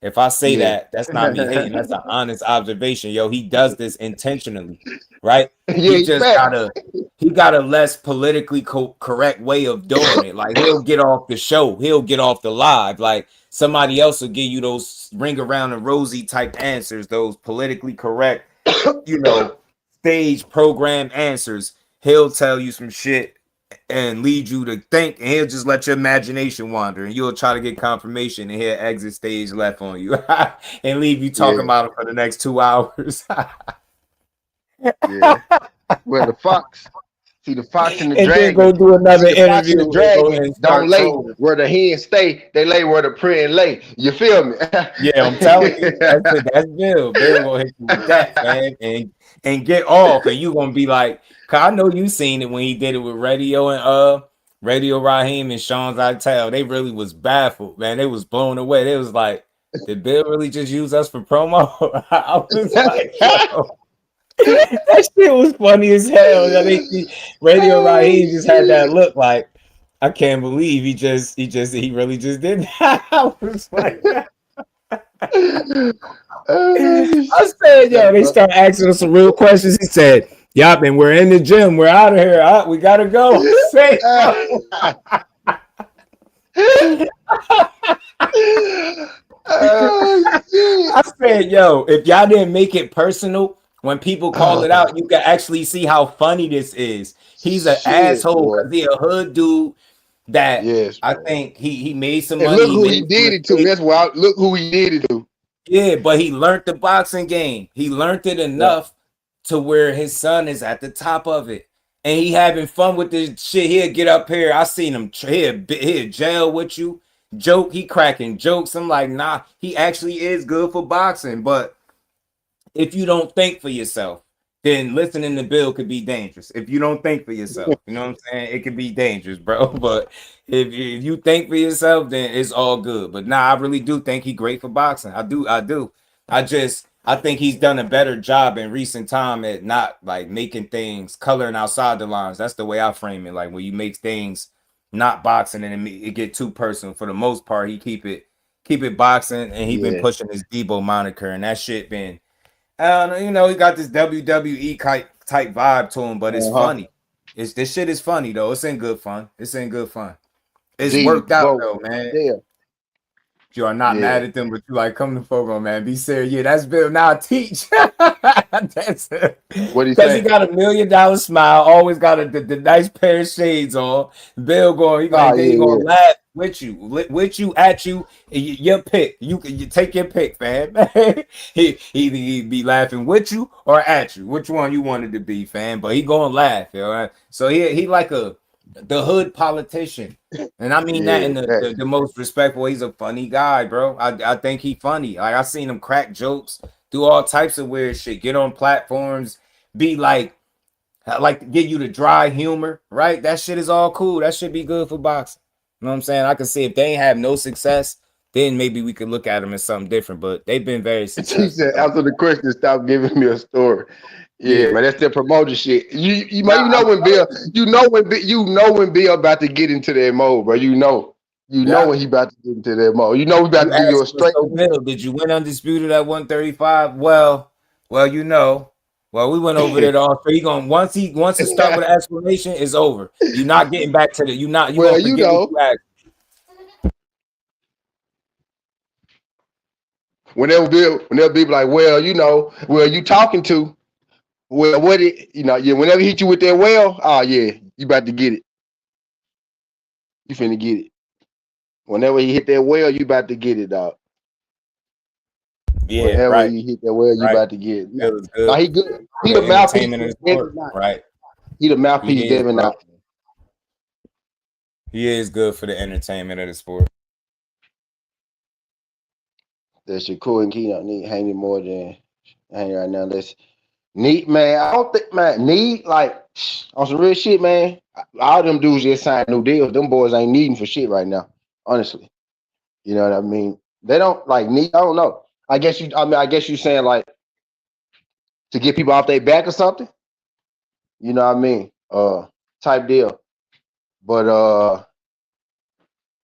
S2: If I say
S1: Yeah.
S2: that, that's not me hating. That's an honest observation. Yo, he does this intentionally, right?
S1: Yeah,
S2: He
S1: he
S2: just
S1: back.
S2: got a less politically correct way of doing it. Like he'll get off the show, he'll get off the live. Like somebody else will give you those ring around and rosy type answers, those politically correct, you know, stage program answers. He'll tell you some shit and lead you to think, and he'll just let your imagination wander, and you'll try to get confirmation, and he'll exit stage left on you and leave you talking
S1: Yeah,
S2: about it for the next 2 hours.
S1: yeah. Well, the fox, see the fox and the
S2: And then
S1: dragon.
S2: go do
S1: See
S2: another
S1: the fox and the
S2: interview and go
S1: dragon
S2: and
S1: don't
S2: start
S1: lay
S2: trolling.
S1: where the hen stay. They lay where the prey lay. You feel me?
S2: Yeah, I'm telling you, that's it. That's Bill. Bill gonna hit you with that, man, and get off, and you gonna be like, cause I know you seen it when he did it with Radio and Radio Raheem and Sean Zitel. They really was baffled, man. They was blown away. They was like, did Bill really just use us for promo? I was like, yo, that shit was funny as hell. Radio
S1: Oh
S2: Raheem just had that
S1: shit!
S2: look like, I can't believe he really just did that. I was like,
S1: Oh
S2: I
S1: shit!
S2: said,
S1: That's
S2: yo, they
S1: fuck-
S2: start asking us some real questions. He said, yup, and we're in the gym. We're out of here. We gotta go. I said, yo.
S1: Oh shit!
S2: I said, yo, if y'all didn't make it personal, when people call it out, you can actually see how funny this is. He's an
S1: Shit,
S2: asshole
S1: boy.
S2: because he a hood dude that
S1: Yes,
S2: I
S1: bro.
S2: think he made some
S1: And
S2: money,
S1: look
S2: he
S1: who he
S2: made some
S1: did it to.
S2: mistakes.
S1: That's why. Look who he did it to.
S2: Yeah, but he learned the boxing game. He learned it
S1: Yeah.
S2: enough to where his son is at the top of it. And he having fun with this shit. He'll get up here. I seen him. He'll jail with you. Joke. He cracking jokes. I'm like, nah, he actually is good for boxing. But if you don't think for yourself, then listening to Bill could be dangerous. If you don't think for yourself, you know what I'm saying? It could be dangerous, bro. But if you think for yourself, then it's all good. But nah, I really do think he's great for boxing. I do. I think he's done a better job in recent time at not like making things coloring outside the lines. That's the way I frame it. Like when you make things not boxing and it get too personal. For the most part, he keep it boxing, and he been
S1: Yeah.
S2: pushing his Debo moniker, and that shit been you know, he got this WWE type vibe to him, but it's
S1: Uh-huh.
S2: funny. This shit is funny though. It's in good fun. It's in good fun. It's worked out
S1: Debo.
S2: though, man.
S1: Yeah.
S2: You are not
S1: Yeah.
S2: mad at them, but you like come to Fogo, man. Be serious. Yeah, that's Bill. Now teach. That's it.
S1: What he
S2: Because he
S1: say?
S2: got $1 million smile, always got the nice pair of shades on. Bill going,
S1: Oh
S2: he
S1: yeah,
S2: gonna
S1: yeah.
S2: laugh with you, at you. Your pick. You take your pick, fam. he be laughing with you or at you. Which one you wanted to be, fam? But he gonna laugh, yo. So he like the hood politician. And I mean that
S1: Yeah.
S2: in the most respectful. He's a funny guy, bro. I think he funny. Like I seen him crack jokes, do all types of weird shit, get on platforms, be like to get you to dry humor, right? That shit is all cool. That should be good for boxing. You know what I'm saying? I can see if they ain't have no success, then maybe we could look at them as something different. But they've been very
S1: He
S2: successful.
S1: said after the question, stop giving me a story. Yeah,
S2: Yeah.
S1: man, that's their promoter shit. Man,
S2: Nah, I'm telling you.
S1: you know when Bill about to get into that mode, bro. You know
S2: Yeah.
S1: when he about to get into that mode. You know we about
S2: You
S1: to give you a
S2: asked me,
S1: straight.
S2: so Bill, did you win undisputed at 135? Well, you know. Well, we went over it all. So he gonna once he start with an explanation, it's over. You're not getting back to the you
S1: Well,
S2: gonna
S1: you
S2: forget what
S1: know,
S2: you asked.
S1: whenever Bill be like, well, you know, well, you talking to, well, what it, you know, yeah, whenever he hit you with that, well, oh yeah, you about to get it. You finna get it. Whenever he hit that well, you about to get it, dog.
S2: Yeah,
S1: Whenever
S2: right,
S1: you hit that well, you
S2: right.
S1: about to get it.
S2: Bill is
S1: Now
S2: good
S1: he good. He
S2: for
S1: the
S2: the
S1: mouthpiece
S2: entertainment of
S1: for
S2: the
S1: Devin
S2: sport.
S1: Knight.
S2: Right.
S1: He the
S2: He
S1: mouthpiece
S2: is,
S1: Devin
S2: bro.
S1: Knight.
S2: He is good for the entertainment of the sport.
S1: That shit cool and Keynote need hanging more than hanging right now. Let's Neat man. I don't think man need like on some real shit, man. All them dudes just signed new deals. Them boys ain't needing for shit right now. Honestly. You know what I mean? They don't like need. I don't know. I guess you saying like to get people off their back or something. You know what I mean? Type deal. But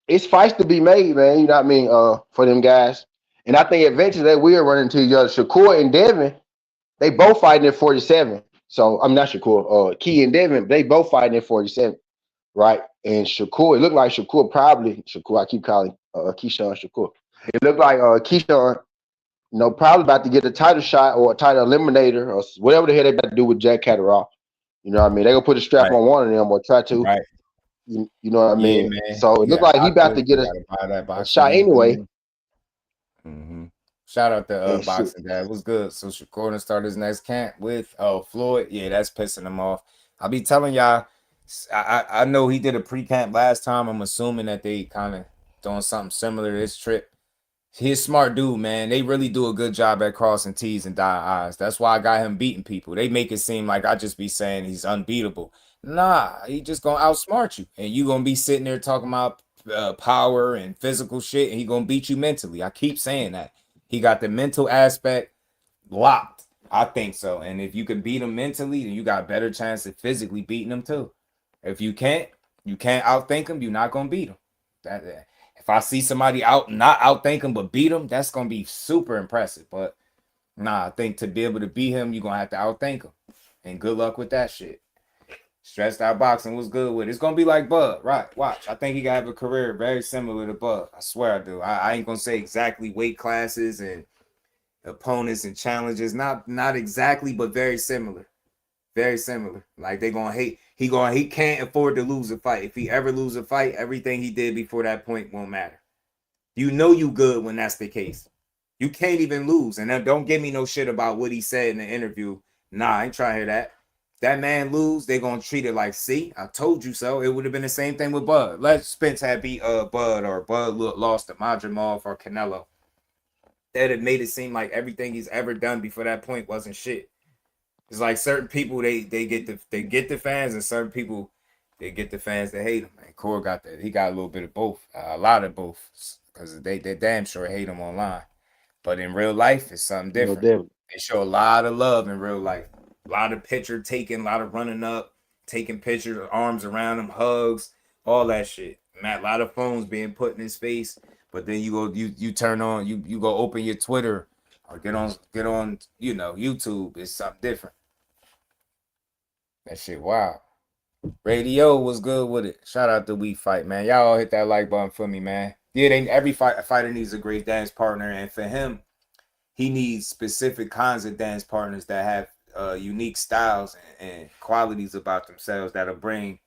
S1: it's fights to be made, man. You know what I mean? For them guys. And I think eventually they will run into each other. Shakur and Devin, they both fighting at 47. So I'm not Shakur, Key and Devin, they both fighting at 47, right? And Shakur, it looked like Shakur probably Shakur. I keep calling Keyshawn Shakur. It looked like Keyshawn, probably about to get a title shot or a title eliminator or whatever the hell they about to do with Jack Catterall. You know what I mean? They gonna put a strap
S2: Right,
S1: on one of them or try to.
S2: right.
S1: You know what I
S2: Yeah,
S1: mean?
S2: man.
S1: So it
S2: You
S1: looked
S2: got
S1: like he about to
S2: doctors.
S1: get
S2: You
S1: a,
S2: got to buy that
S1: a
S2: boxing
S1: shot
S2: ring
S1: anyway.
S2: again. Shout out to
S1: And shit,
S2: boxing dad. What's good? So Shakur start his next camp with Floyd. Yeah, that's pissing him off. I'll be telling y'all. I know he did a pre camp last time. I'm assuming that they kind of doing something similar to this trip. He's a smart dude, man. They really do a good job at crossing T's and dotting I's. That's why I got him beating people. They make it seem like I just be saying he's unbeatable. Nah, he just gonna outsmart you, and you gonna be sitting there talking about power and physical shit, and he gonna beat you mentally. I keep saying that. He got the mental aspect locked. I think so. And if you can beat him mentally, then you got a better chance of physically beating him too. If you can't outthink him. You're not gonna beat him. If I see somebody not outthink him but beat him, that's gonna be super impressive. But nah, I think to be able to beat him, you're gonna have to outthink him. And good luck with that shit. Stressed out boxing was good with it. It's gonna be like Bud, right? Watch. I think he gonna have a career very similar to Bud. I swear I do. I ain't gonna say exactly weight classes and opponents and challenges. Not exactly, but very similar. Very similar. Like they gonna hate. He can't afford to lose a fight. If he ever lose a fight, everything he did before that point won't matter. You know you good when that's the case. You can't even lose. And then don't give me no shit about what he said in the interview. Nah, I ain't trying to hear that. That man lose, they gonna treat it like, see, I told you so. It would have been the same thing with Bud. Let Spence had beat Bud or Bud lost to Madrimov or Canelo. That had made it seem like everything he's ever done before that point wasn't shit. It's like certain people they get the fans, and certain people they get the fans that hate him. And Core got that. He got a little bit of both, a lot of both, because they damn sure hate him online. But in real life, it's something different.
S1: Devin.
S2: They show a lot of love in real life. A lot of picture taking, a lot of running up, taking pictures, arms around him, hugs, all that shit. Man, a lot of phones being put in his face. But then you turn on you go open your Twitter or get on YouTube. It's something different. That shit wow. Radio was good with it. Shout out to We Fight, man. Y'all all hit that like button for me, man. Yeah, every fighter needs a great dance partner, and for him, he needs specific kinds of dance partners that have unique styles and qualities about themselves that'll bring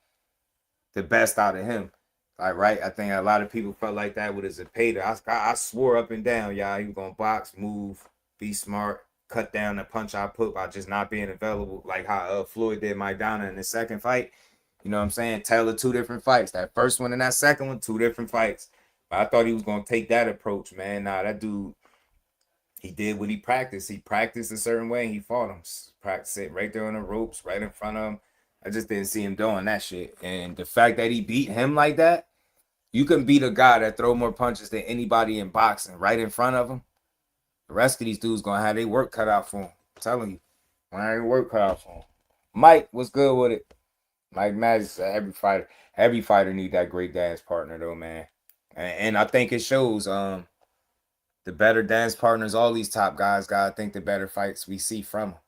S2: the best out of him. Like, right? I think a lot of people felt like that with Zepeda. I swore up and down, y'all, he was gonna box, move, be smart, cut down the punch I put by just not being available, like how Floyd did Mike Donna in the second fight. You know what I'm saying? Tell the two different fights. That first one and that second one, two different fights. But I thought he was gonna take that approach, man. Nah, that dude, he did what he practiced. He practiced a certain way and he fought him. Practice it right there on the ropes, right in front of him. I just didn't see him doing that shit. And the fact that he beat him like that, you can beat a guy that throw more punches than anybody in boxing right in front of him. The rest of these dudes gonna have their work cut out for him. I'm telling you, gonna have their work cut out for him. Mike, what's good with it? Mike Madison, every fighter need that great dance partner though, man. And I think it shows. The better dance partners, all these top guys, gotta think the better fights we see from them.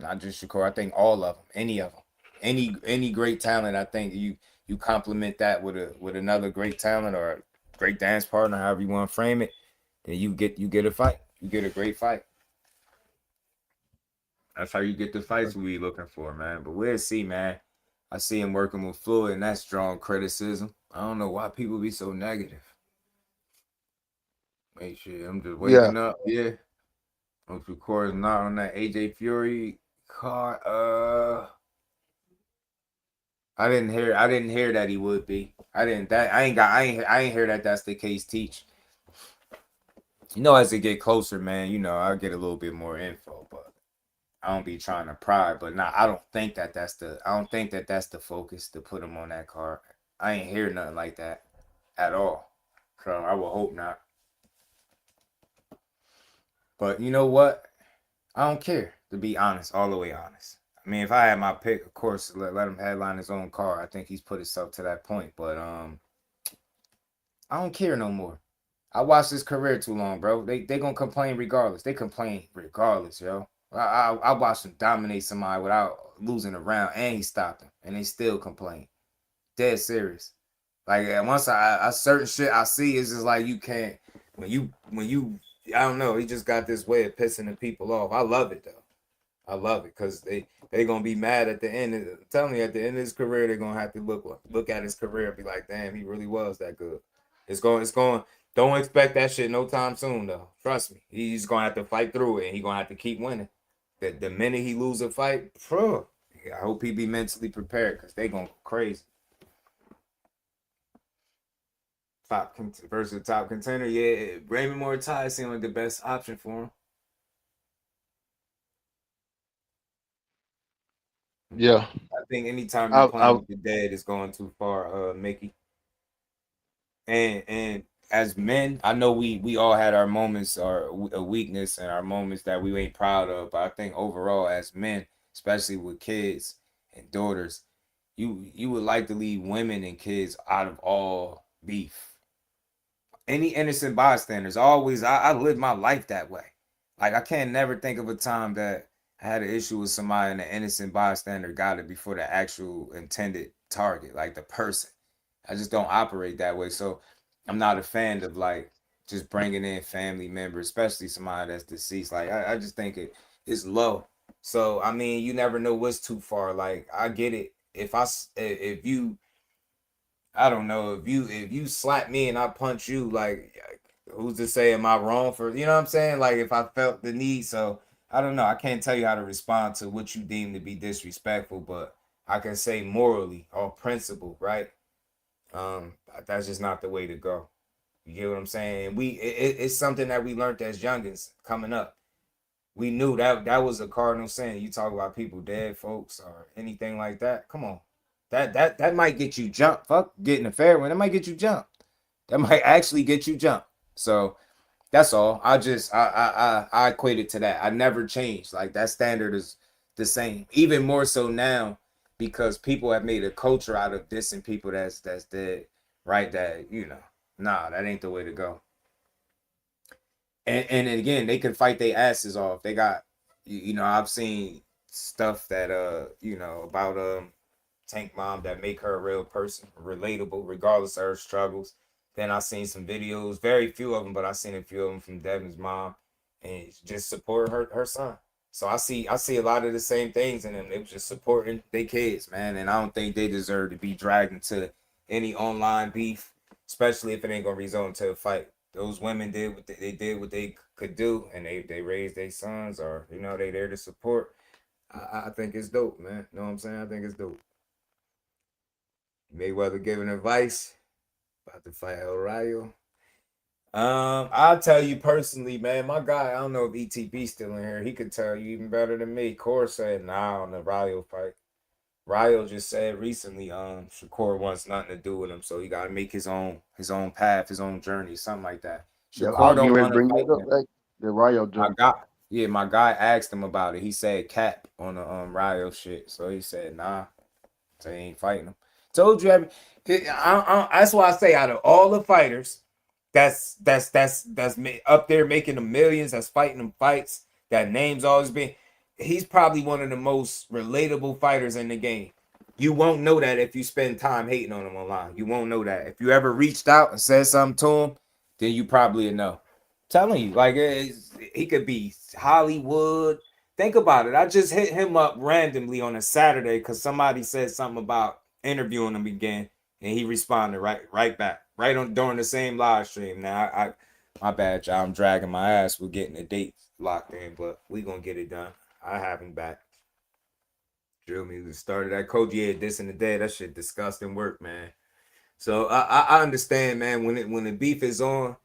S2: Not just Shakur. I think all of them, any of them, any great talent. I think you complement that with another great talent or a great dance partner, however you want to frame it. Then you get a fight. You get a great fight. That's how you get the fights we be looking for, man. But we'll see, man. I see him working with Floyd, and that's strong criticism. I don't know why people be so negative. Make sure I'm just
S1: Yeah,
S2: waking up. Yeah. Of course, not on that AJ Fury card. I didn't hear that he would be. I ain't hear that that's the case. Teach. As it get closer, man, I'll get a little bit more info, but I don't be trying to pry. But nah, I don't think that that's the focus to put him on that card. I ain't hear nothing like that at all. So I will hope not. But you know what? I don't care, to be honest, all the way honest. I mean, if I had my pick, of course, let him headline his own card. I think he's put himself to that point. But I don't care no more. I watched his career too long, bro. They gonna complain regardless. They complain regardless, yo. I watched him dominate somebody without losing a round, and he stopped him, and they still complain. Dead serious. Like once I certain shit I see, it's just like you can't when you I don't know. He just got this way of pissing the people off. I love it though. I love it because they gonna be mad at the end. I'm telling you, at the end of his career, they're gonna have to look at his career and be like, damn, he really was that good. It's going. Don't expect that shit no time soon though. Trust me, he's gonna have to fight through it, and he's gonna have to keep winning. The minute he lose a fight, I hope he be mentally prepared because they gonna go crazy. Versus top contender, yeah. Raymond Mortai seemed like the best option for him.
S1: Yeah.
S2: I think anytime you
S1: I
S2: playing with the dead is going too far, Mickey. And as men, I know we all had our moments or a weakness and our moments that we ain't proud of. But I think overall, as men, especially with kids and daughters, you would like to leave women and kids out of all beef. Any innocent bystanders. Always, I live my life that way. Like I can't never think of a time that I had an issue with somebody and an innocent bystander got it before the actual intended target, like the person. I just don't operate that way. So I'm not a fan of like just bringing in family members, especially somebody that's deceased. Like I just think it's low. So I mean, you never know what's too far. Like I get it. If you I don't know if you slap me and I punch you, like who's to say am I wrong for you know what I'm saying? Like if I felt the need, so I don't know. I can't tell you how to respond to what you deem to be disrespectful, but I can say morally or principle, right? That's just not the way to go. You get what I'm saying? It's something that we learned as youngins coming up. We knew that was a cardinal sin. You talk about people dead folks or anything like that. Come on, that might get you jumped. Fuck getting a fair one. That might get you jumped. That might actually get you jumped. So that's all. I equate it to that. I never changed. Like that standard is the same. Even more so now because people have made a culture out of dissing people that's dead. Right? That nah, that ain't the way to go. And again, they can fight their asses off. They got I've seen stuff that about Tank Mom that make her a real person, relatable, regardless of her struggles. Then I seen some videos, very few of them, but I seen a few of them from Devin's mom, and just support her son. So I see a lot of the same things in them. They was just supporting their kids, man, and I don't think they deserve to be dragged into any online beef, especially if it ain't gonna result into a fight. Those women did what they did what they could do, and they raised their sons, or they there to support. I think it's dope, man. You know what I'm saying? I think it's dope. Mayweather giving advice about to fight El Rayo. I'll tell you personally, man. My guy, I don't know if ETB still in here. He could tell you even better than me. Core said nah on the Rayo fight. Rayo just said recently, Shakur wants nothing to do with him, so he got to make his own path, his own journey, something like that.
S1: Yeah, I
S2: Shakur
S1: was getting
S2: don't
S1: ready to
S2: want to
S1: bring
S2: fight
S1: that up.
S2: him.
S1: Like the Rayo
S2: My
S1: joint.
S2: guy, yeah, my guy asked him about it. He said cap on the Rayo shit, so he said nah. So he ain't fighting him. Told you, that's why I say out of all the fighters, that's up there making the millions, that's fighting them fights, that name's always been. He's probably one of the most relatable fighters in the game. You won't know that if you spend time hating on him online. You won't know that. If you ever reached out and said something to him, then you probably know. Telling you, like he could be Hollywood. Think about it. I just hit him up randomly on a Saturday because somebody said something about interviewing him again, and he responded right back, right on during the same live stream. Now I my bad, y'all. I'm dragging my ass with getting the dates locked in, but we gonna get it done. I have him back. Drill me started that coach. Yeah, this and the day. That shit disgusting work, man. So I understand, man. When the beef is on,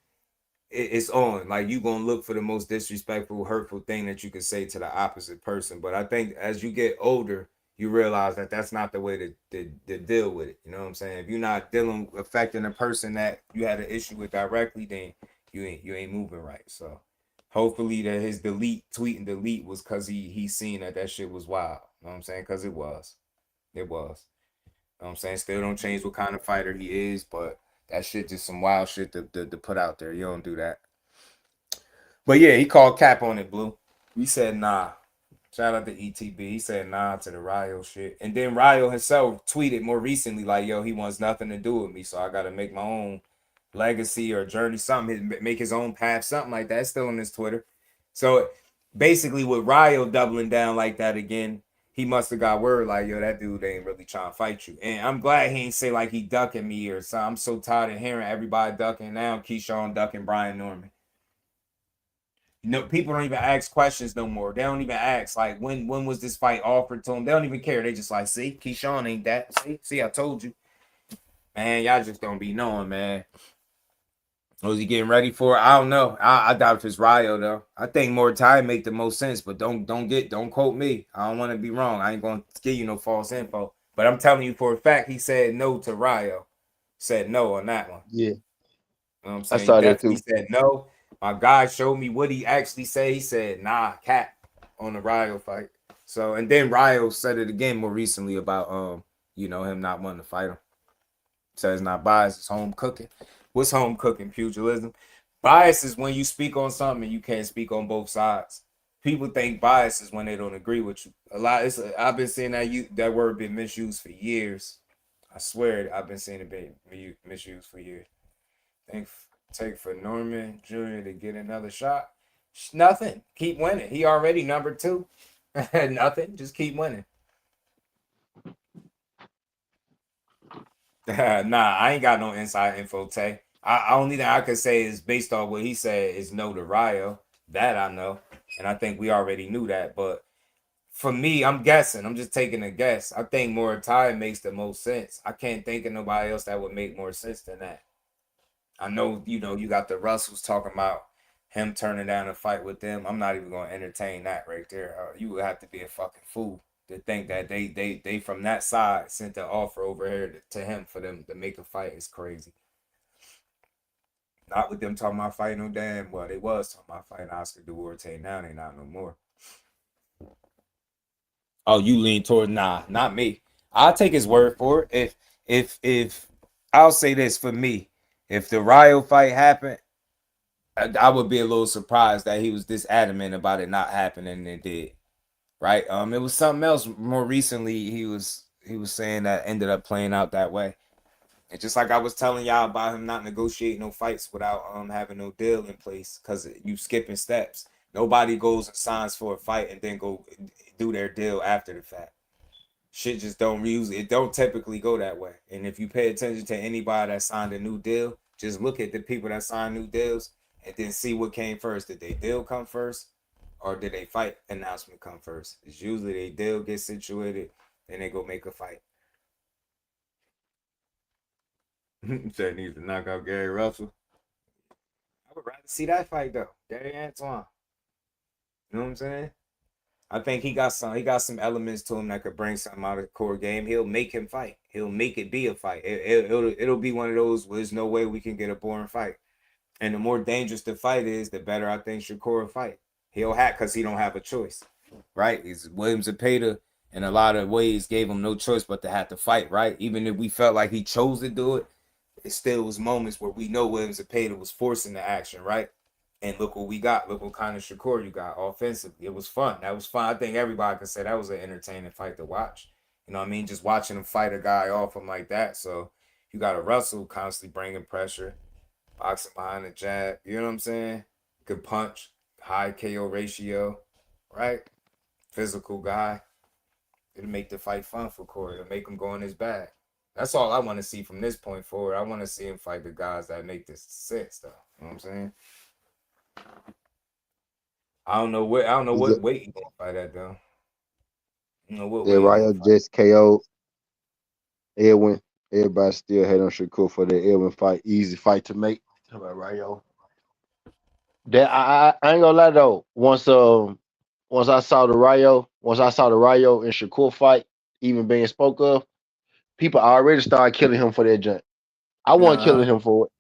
S2: it's on. Like you gonna look for the most disrespectful, hurtful thing that you could say to the opposite person. But I think as you get older, you realize that that's not the way to deal with it. You know what I'm saying? If you're not dealing affecting a person that you had an issue with directly, then you ain't moving right. So hopefully that his tweet and delete was because he seen that shit was wild. You know what I'm saying? Because it was. You know what I'm saying? Still don't change what kind of fighter he is, but That shit just some wild shit to put out there. You don't do that. But yeah, he called cap on it, Blue. We said nah. Shout out to ETB. He said nah to the Ryo shit. And then Ryo himself tweeted more recently, like, yo, he wants nothing to do with me. So I gotta make my own legacy or journey, something, make his own path, something like that. It's still on his Twitter. So basically with Ryo doubling down like that again, he must have got word like, yo, that dude ain't really trying to fight you. And I'm glad he ain't say like he ducking me or something. I'm so tired of hearing everybody ducking now. Keyshawn ducking Brian Norman. No, people don't even ask questions no more. They don't even ask like when was this fight offered to them. They don't even care. They just like, see, Keyshawn ain't that. See, I told you, man. Y'all just don't be knowing, man. Was he getting ready for it? I don't know. I doubt if it's Ryo though. I think more time make the most sense, but don't quote me. I don't want to be wrong. I ain't gonna give you no false info. But I'm telling you for a fact, he said no to Ryo. Said no on that one.
S1: Yeah,
S2: You know what I'm
S1: I
S2: saying? He
S1: saw that
S2: definitely
S1: too.
S2: said no. My guy showed me what he actually said. He said, nah, cat on the Ryo fight. So and then Ryo said it again more recently about him not wanting to fight him. Says not biased, it's home cooking. What's home cooking? Pugilism. Bias is when you speak on something and you can't speak on both sides. People think bias is when they don't agree with you. I've been seeing that word been misused for years. I swear I've been seeing it be misused for years. Think take for Norman Jr. to get another shot. Nothing. Keep winning. He already number 2. Nothing. Just keep winning. Nah, I ain't got no inside info, Tay. I only thing I could say is based on what he said is no to Ryo. That I know. And I think we already knew that. But for me, I'm guessing. I'm just taking a guess. I think Muay makes the most sense. I can't think of nobody else that would make more sense than that. I know, you got the Russells talking about him turning down a fight with them. I'm not even going to entertain that right there. You would have to be a fucking fool to think that they from that side sent the offer over here to him for them to make a fight. Is crazy. Not with them talking about fighting no damn. Well, they was talking about fighting Oscar Duarte. Now they not no more. Oh, you lean toward nah, not me. I'll take his word for it. If I'll say this for me, if the Ryo fight happened, I would be a little surprised that he was this adamant about it not happening and it did. Right? It was something else more recently. He was saying that ended up playing out that way. And just like I was telling y'all about him not negotiating no fights without having no deal in place because you skipping steps. Nobody goes and signs for a fight and then go do their deal after the fact. Shit just don't usually it don't typically go that way. And if you pay attention to anybody that signed a new deal, just look at the people that signed new deals and then see what came first. Did they deal come first, or did they fight announcement come first? It's usually they deal get situated, then they go make a fight. Said needs to knock out Gary Russell. I would rather see that fight though, Gary Antoine. You know what I'm saying? I think he got some elements to him that could bring something out of the core game. He'll make him fight. He'll make it be a fight. It'll be one of those where there's no way we can get a boring fight. And the more dangerous the fight is, the better I think Shakur will fight. He'll hack because he don't have a choice, right? It's Williams and Pater in a lot of ways gave him no choice but to have to fight, right? Even if we felt like he chose to do it, it still was moments where we know Williams and Pater was forcing the action, right? And look what we got. Look what kind of Shakur you got offensively. It was fun. That was fun. I think everybody can say that was an entertaining fight to watch. You know what I mean? Just watching him fight a guy off him like that. So you got a Russell constantly bringing pressure, boxing behind the jab. You know what I'm saying? Good punch, high KO ratio, right? Physical guy. It'll make the fight fun for Corey. It'll make him go in his bag. That's all I want to see from this point forward. I want to see him fight the guys that make this sense, though. You know what I'm saying? I don't know what weight he gonna fight at though. I don't know what
S1: Yeah,
S2: weight he gonna
S1: Ryo
S2: fight.
S1: just KO Edwin. Everybody still had on Shakur for the Edwin fight. Easy fight to make. How about Ryo? That I ain't gonna lie though. Once I saw the Ryo and Shakur fight even being spoke of, people already started killing him for that junk. I wasn't
S2: Uh
S1: killing him for it.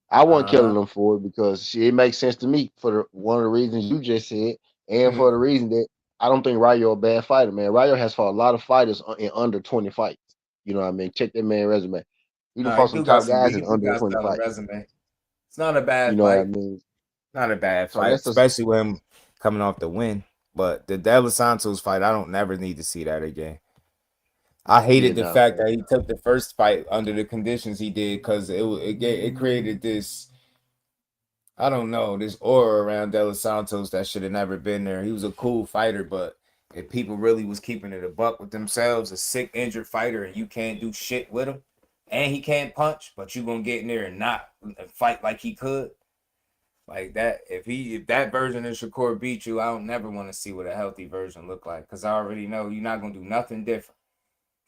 S1: I wasn't
S2: uh
S1: killing him for it because shit, it makes sense to me for one of the reasons you just said, and for the reason that I don't think Ryo a bad fighter, man. Ryo has fought a lot of fighters in under 20 fights. You know what I mean? Check that man resume. He done
S2: No, he
S1: fought some
S2: do got
S1: top
S2: some.
S1: guys
S2: He
S1: in
S2: do
S1: under
S2: got
S1: 20
S2: solid
S1: fights.
S2: resume. It's not a
S1: You
S2: bad
S1: know what I
S2: fight.
S1: mean?
S2: Not a bad
S1: So
S2: fight,
S1: that's just
S2: especially with him coming off the win. But the De Los Santos fight, I don't never need to see that again. I
S1: yeah,
S2: hated the
S1: no.
S2: fact that he took the first fight under the conditions he did because it created this, I don't know, this aura around De Los Santos that should have never been there. He was a cool fighter, but if people really was keeping it a buck with themselves, a sick injured fighter, and you can't do shit with him, and he can't punch, but you gonna get in there and not fight like he could, like that. If that version of Shakur beat you, I don't never want to see what a healthy version look like because I already know you're not gonna do nothing different.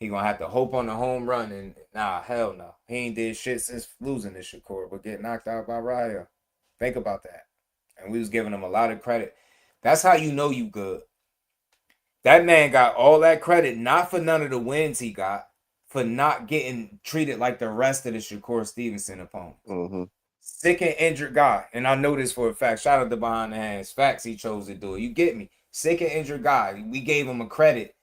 S2: He gonna have to hope on the home run, and nah, hell no. He ain't did shit since losing to Shakur, but get knocked out by Raya. Think about that. And we was giving him a lot of credit. That's how you know you good. That man got all that credit, not for none of the wins he got, for not getting treated like the rest of the Shakur Stevenson opponents.
S1: Mm-hmm.
S2: Sick and injured guy. And I know this for a fact. Shout out to Behind the Hands. Facts, he chose to do it. You get me? Sick and injured guy. We gave him a credit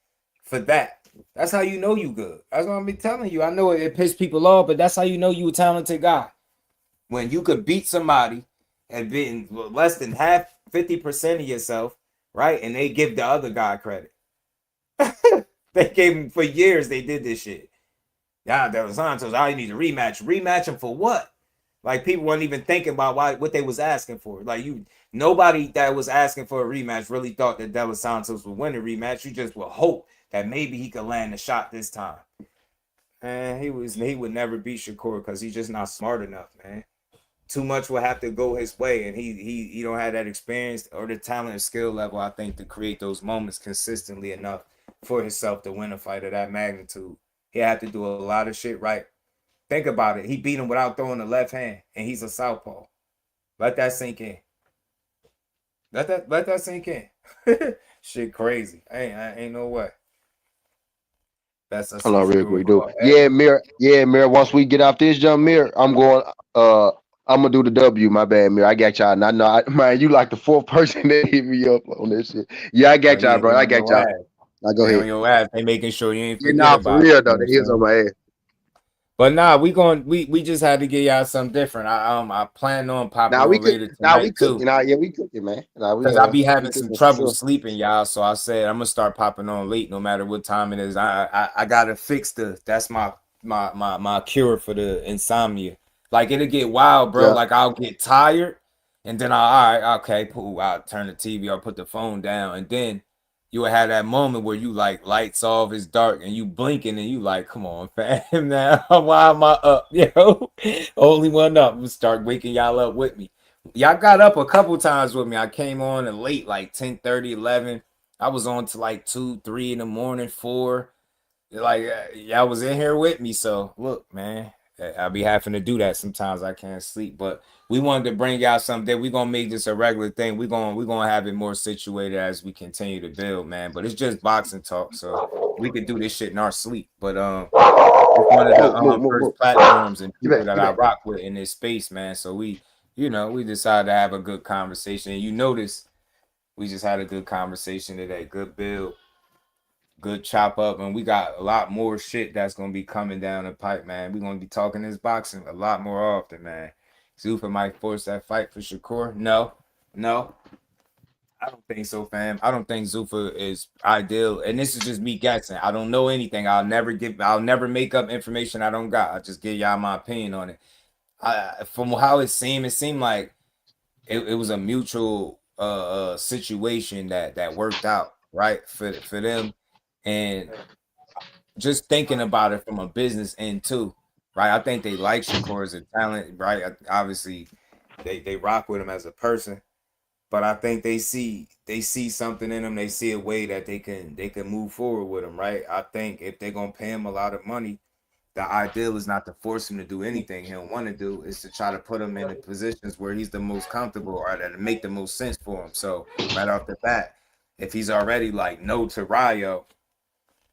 S2: for that. That's how you know you good. That's what I'm be telling you. I know it pissed people off, but that's how you know you a talented guy. When you could beat somebody and being less than half 50% of yourself, right? And they give the other guy credit. They gave him for years, they did this shit. Yeah, that was Santos. I need a rematch. Rematch him for what? Like people weren't even thinking about what they was asking for. Like nobody that was asking for a rematch really thought that De Los Santos would win a rematch. You just would hope that maybe he could land a shot this time. And he would never beat Shakur because he's just not smart enough, man. Too much will have to go his way, and he don't have that experience or the talent and skill level, I think, to create those moments consistently enough for himself to win a fight of that magnitude. He had to do a lot of shit right. Think about it. He beat him without throwing the left hand, and he's a southpaw. Let that sink in. Let that sink in. Shit crazy. Ain't no way. That's us
S1: Hold
S2: some
S1: on, real
S2: Shakur
S1: quick, dude.
S2: Call.
S1: Yeah, Mir. Yeah, Mir. Once we get off this jump, Mir, I'm going. I'm gonna do the W. My bad, Mir. I got y'all. And I know, man. You like the fourth person that hit me up on this shit. Yeah, I got y'all,
S2: Yeah,
S1: bro.
S2: they
S1: I
S2: on
S1: got
S2: your
S1: y'all.
S2: ass.
S1: Now go
S2: They
S1: ahead.
S2: on your ass. They making sure you ain't
S1: Yeah,
S2: forget
S1: nah, for
S2: about
S1: real
S2: it. You
S1: though.
S2: know what
S1: The
S2: I'm
S1: ears on
S2: saying?
S1: my ass.
S2: But nah, we just had to get y'all something different. I plan on popping
S1: Now we
S2: on
S1: could.
S2: later
S1: Now we
S2: tonight too.
S1: cooking. Now yeah, we cooking, man. Now
S2: Cause I be
S1: we
S2: having some
S1: cooking for
S2: trouble
S1: sure.
S2: sleeping, y'all. So I said I'm gonna start popping on late, no matter what time it is. I gotta fix that's my cure for the insomnia. Like it'll get wild, bro.
S1: Yeah.
S2: Like I'll get tired, and then all right, okay, cool. I'll turn the TV or put the phone down, and then you will have that moment where you like lights off, it's dark, and you blinking, and you like, come on, fam, now why am I up, yo? Only one up. I'm gonna start waking y'all up with me. Y'all got up a couple times with me. I came on and late, like 10:30, 11. I was on to like 2, 3 in the morning, 4. Like y'all was in here with me. So look, man, I be having to do that sometimes. I can't sleep, but we wanted to bring y'all something. We're gonna make this a regular thing. We're gonna have it more situated as we continue to build, man. But it's just boxing talk, so we could do this shit in our sleep. But it's one of the
S1: Move.
S2: first platforms and
S1: Get
S2: people
S1: back.
S2: that
S1: Get
S2: I
S1: back.
S2: rock with in this space, man. So we decided to have a good conversation. And you notice we just had a good conversation today. Good build, good chop up, and we got a lot more shit that's gonna be coming down the pipe, man. We're gonna be talking this boxing a lot more often, man. Zufa might force that fight for Shakur. No, I don't think so, fam. I don't think Zufa is ideal. And this is just me guessing. I don't know anything. I'll never make up information I don't got. I just give y'all my opinion on it. From how it seemed like it was a mutual situation that worked out, right? For them. And just thinking about it from a business end too, right? I think they like Shakur as a talent, right? Obviously they rock with him as a person, but I think they see something in him. They see a way that they can move forward with him, right? I think if they're gonna pay him a lot of money, the ideal is not to force him to do anything he don't want to do. Is to try to put him in the positions where he's the most comfortable or that make the most sense for him. So right off the bat, if he's already like no to Rayo,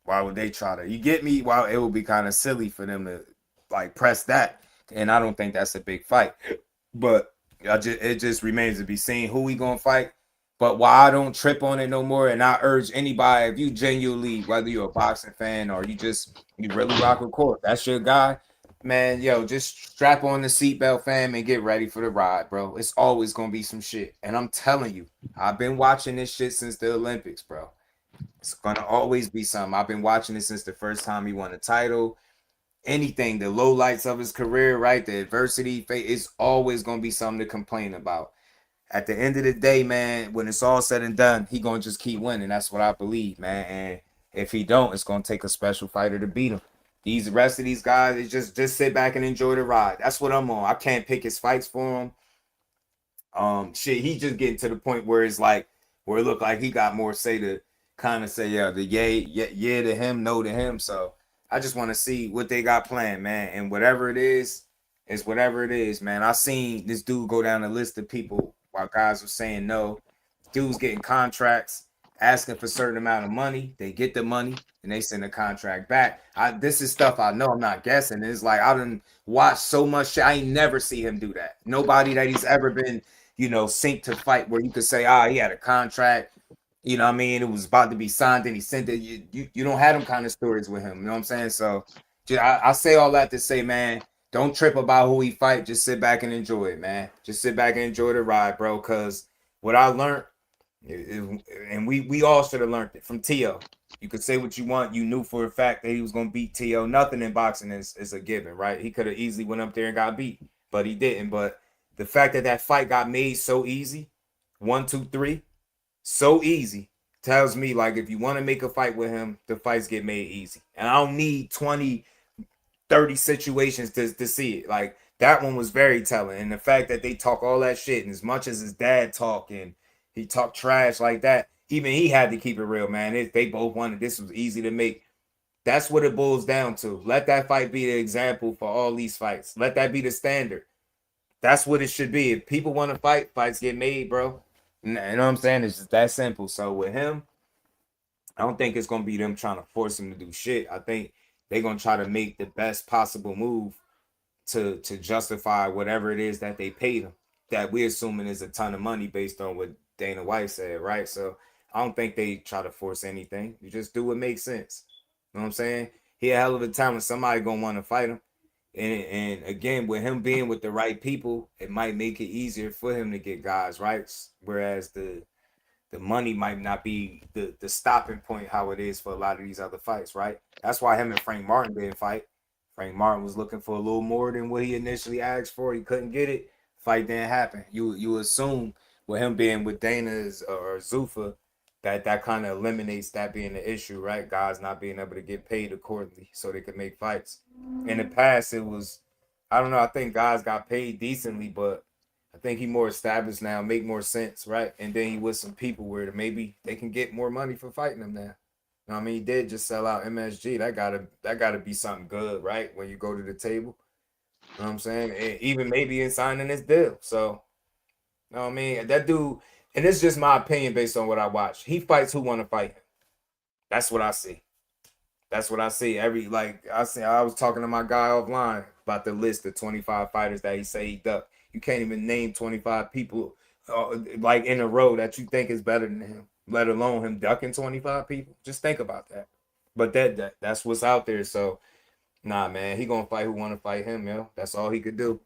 S2: why would they try to? You get me? While it would be kind of silly for them to like press that, and I don't think that's a big fight. But it just remains to be seen who we gonna fight. But why I don't trip on it no more, and I urge anybody, if you genuinely, whether you're a boxing fan or you really rock with Court, that's your guy. Man, yo, just strap on the seatbelt, fam, and get ready for the ride, bro. It's always gonna be some shit. And I'm telling you, I've been watching this shit since the Olympics, bro. It's gonna always be something. I've been watching it since the first time he won a title. Anything, the low lights of his career, right? The adversity, it's always gonna be something to complain about. At the end of the day, man, when it's all said and done, he gonna just keep winning. That's what I believe, man. And if he don't, it's gonna take a special fighter to beat him. These rest of these guys, it's just sit back and enjoy the ride. That's what I'm on. I can't pick his fights for him. Shit, he just getting to the point where it's like where it look like he got more say to kind of say the yeah to him, no to him. So I just want to see what they got planned, man. And whatever it is whatever it is, man. I seen this dude go down a list of people while guys were saying no. Dudes getting contracts, asking for a certain amount of money. They get the money and they send the contract back. This is stuff I know. I'm not guessing. It's like I done watched so much shit. I ain't never see him do that. Nobody that he's ever been, synced to fight where you could say, he had a contract. You know what I mean? It was about to be signed and he sent it. You don't have them kind of stories with him. You know what I'm saying? So I say all that to say, man, don't trip about who he fight. Just sit back and enjoy it, man. Just sit back and enjoy the ride, bro. Because what I learned, and we all should have learned it from T.O. You could say what you want. You knew for a fact that he was going to beat T.O. Nothing in boxing is a given, right? He could have easily went up there and got beat, but he didn't. But the fact that fight got made so easy, 1, 2, 3, so easy, tells me like if you want to make a fight with him, the fights get made easy. And I don't need 20, 30 situations to see it. Like that one was very telling. And the fact that they talk all that shit, and as much as his dad talk and he talked trash like that, even he had to keep it real, man. They both wanted this was easy to make. That's what it boils down to. Let that fight be the example for all these fights. Let that be the standard. That's what it should be. If people want to fight, fights get made, bro. You know what I'm saying? It's just that simple. So with him, I don't think it's gonna be them trying to force him to do shit. I think they're gonna try to make the best possible move to justify whatever it is that they paid him. That we're assuming is a ton of money based on what Dana White said, right? So I don't think they try to force anything. You just do what makes sense. You know what I'm saying? He a hell of a talent. Somebody gonna want to fight him. And again, with him being with the right people, it might make it easier for him to get guys, right? Whereas the money might not be the stopping point how it is for a lot of these other fights, right? That's why him and Frank Martin didn't fight. Frank Martin was looking for a little more than what he initially asked for. He couldn't get it. Fight didn't happen. You assume with him being with Dana's or Zuffa that kind of eliminates that being the issue, right? Guys not being able to get paid accordingly so they could make fights. In the past, it was I don't know. I think guys got paid decently, but I think he more established now, make more sense, right? And then he with some people where maybe they can get more money for fighting him now. You know what I mean? He did just sell out MSG. That gotta be something good, right? When you go to the table. You know what I'm saying? And even maybe in signing this deal. So, you know what I mean? That dude, and it's just my opinion based on what I watch. He fights who want to fight him. That's what I see. That's what I see. I was talking to my guy offline about the list of 25 fighters that he say he ducked. You can't even name 25 people like in a row that you think is better than him, let alone him ducking 25 people. Just think about that. But that's what's out there. So nah, man, he gonna fight who want to fight him, yo. That's all he could do.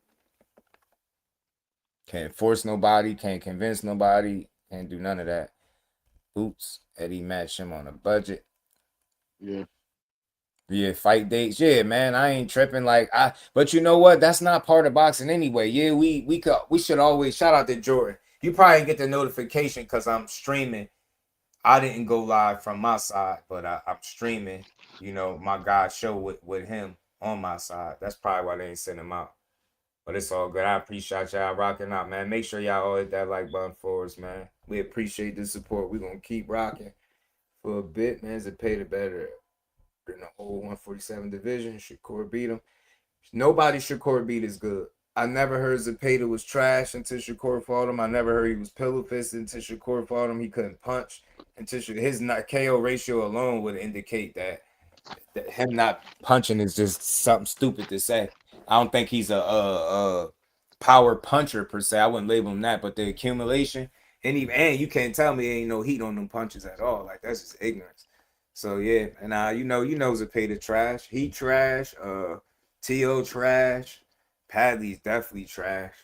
S2: Can't force nobody, can't convince nobody, can't do none of that. Boots, Eddie matched him on a budget.
S1: Yeah.
S2: Yeah, fight dates. Yeah, man, I ain't tripping. But you know what? That's not part of boxing anyway. Yeah, we should always shout out to Jordan. You probably get the notification because I'm streaming. I didn't go live from my side, but I'm streaming. My guy's show with him on my side. That's probably why they ain't send him out. But it's all good. I appreciate y'all rocking out, man. Make sure y'all all hit that like button for us, man. We appreciate the support. We're gonna keep rocking for a bit, man. Zepeda better in the whole 147 division. Shakur beat him. Nobody Shakur beat is good. I never heard Zepeda was trash until Shakur fought him. I never heard he was pillow fisted until Shakur fought him. He couldn't punch until his KO ratio alone would indicate that him not punching is just something stupid to say. I don't think he's a power puncher per se. I wouldn't label him that, but the accumulation and you can't tell me ain't no heat on them punches at all. Like that's just ignorance. So yeah, and you know Zepeda trash. He trash. T.O. trash. Padley's definitely trash.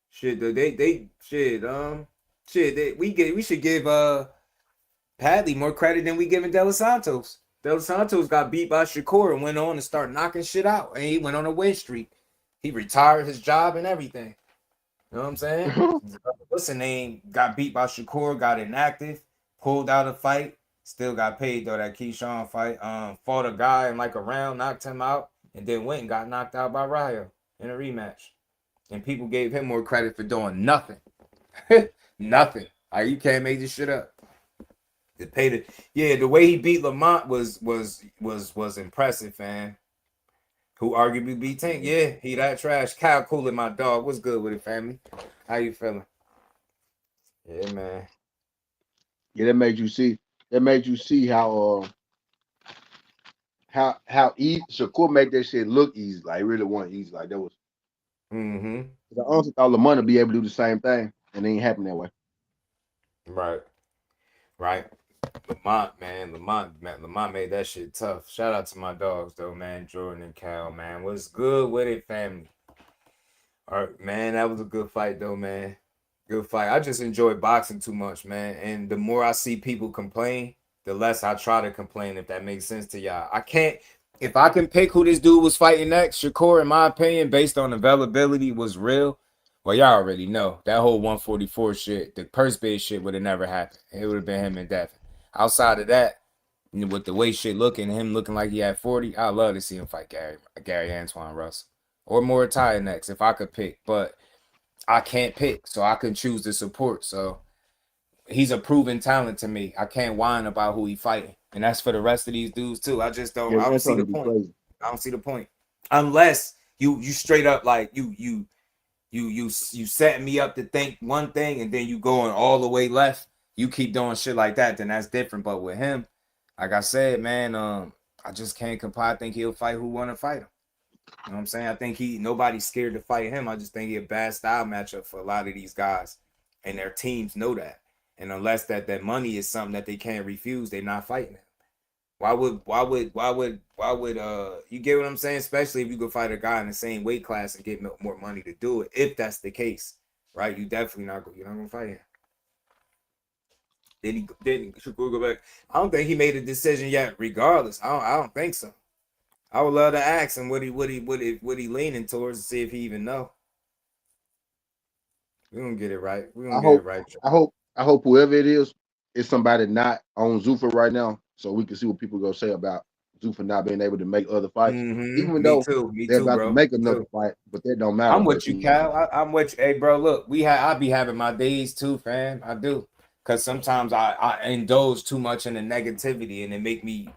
S2: Shit, they shit, we should give Padley more credit than we giving De Los Santos. De Los Santos got beat by Shakur and went on and started knocking shit out. And he went on a win streak. He retired his job and everything. You know what I'm saying? What's the name? Got beat by Shakur, got inactive, pulled out a fight, still got paid though. That Keyshawn fight. Fought a guy in like a round, knocked him out, and then went and got knocked out by Ryo in a rematch. And people gave him more credit for doing nothing. Nothing. Like you can't make this shit up. It paid it. Yeah, the way he beat Lamont was impressive, man. Who arguably beat Tank? Yeah, he that trash. Kyle Cooler, my dog. What's good with it, family? How you feeling? Yeah, man.
S1: Yeah, that made you see. That made you see how easy Shakur make that shit look easy. Like it really wasn't easy. Like that was.
S2: Mm-hmm.
S1: I honestly thought Lamont would be able to do the same thing, and it ain't happen that way.
S2: Right. Right. Lamont, man, Lamont made that shit tough. Shout out to my dogs though, man. Jordan and Cal, man. What's good with it, family? All right, man. That was a good fight though, man. Good fight. I just enjoy boxing too much, man. And the more I see people complain, the less I try to complain, if that makes sense to y'all. I can't, if I can pick who this dude was fighting next, Shakur, in my opinion, based on availability, was real. Well, y'all already know that whole 144 shit, the purse bid shit would have never happened. It would have been him and Devin. Outside of that, with the way shit looking, him looking like he had 40, I love to see him fight Gary Antoine Russell. Or Muay next, if I could pick. But I can't pick, so I can choose to support. So he's a proven talent to me. I can't whine about who he fighting, and that's for the rest of these dudes too. I just don't.
S1: Yeah,
S2: I don't
S1: that's
S2: see
S1: going
S2: the
S1: to be
S2: point.
S1: crazy.
S2: I don't see the point unless you straight up like you setting me up to think one thing and then you going all the way left. You keep doing shit like that, then that's different. But with him, like I said, man, I just can't comply. I think he'll fight who want to fight him. You know what I'm saying? I think nobody's scared to fight him. I just think he a bad style matchup for a lot of these guys, and their teams know that. And unless that money is something that they can't refuse, they're not fighting him. Why would you get what I'm saying? Especially if you could fight a guy in the same weight class and get more money to do it. If that's the case, right? You're not gonna fight him. Did he Shakur go back? I don't think he made a decision yet. Regardless, I don't think so. I would love to ask him what he leaning towards to see if he even know. We're gonna get it right. We're gonna
S1: I
S2: get it
S1: hope,
S2: right.
S1: I hope whoever it is somebody not on Zuffa right now, so we can see what people gonna say about Zuffa not being able to make other fights, even
S2: Me
S1: though
S2: too. Me
S1: they're
S2: too,
S1: about to
S2: bro.
S1: make
S2: Me
S1: another
S2: too.
S1: fight, but that don't matter.
S2: I'm
S1: But
S2: with you, Cal. I'm with you. Hey, bro, look, I be having my days too, fam. I do. Cause sometimes I indulge too much in the negativity and it make me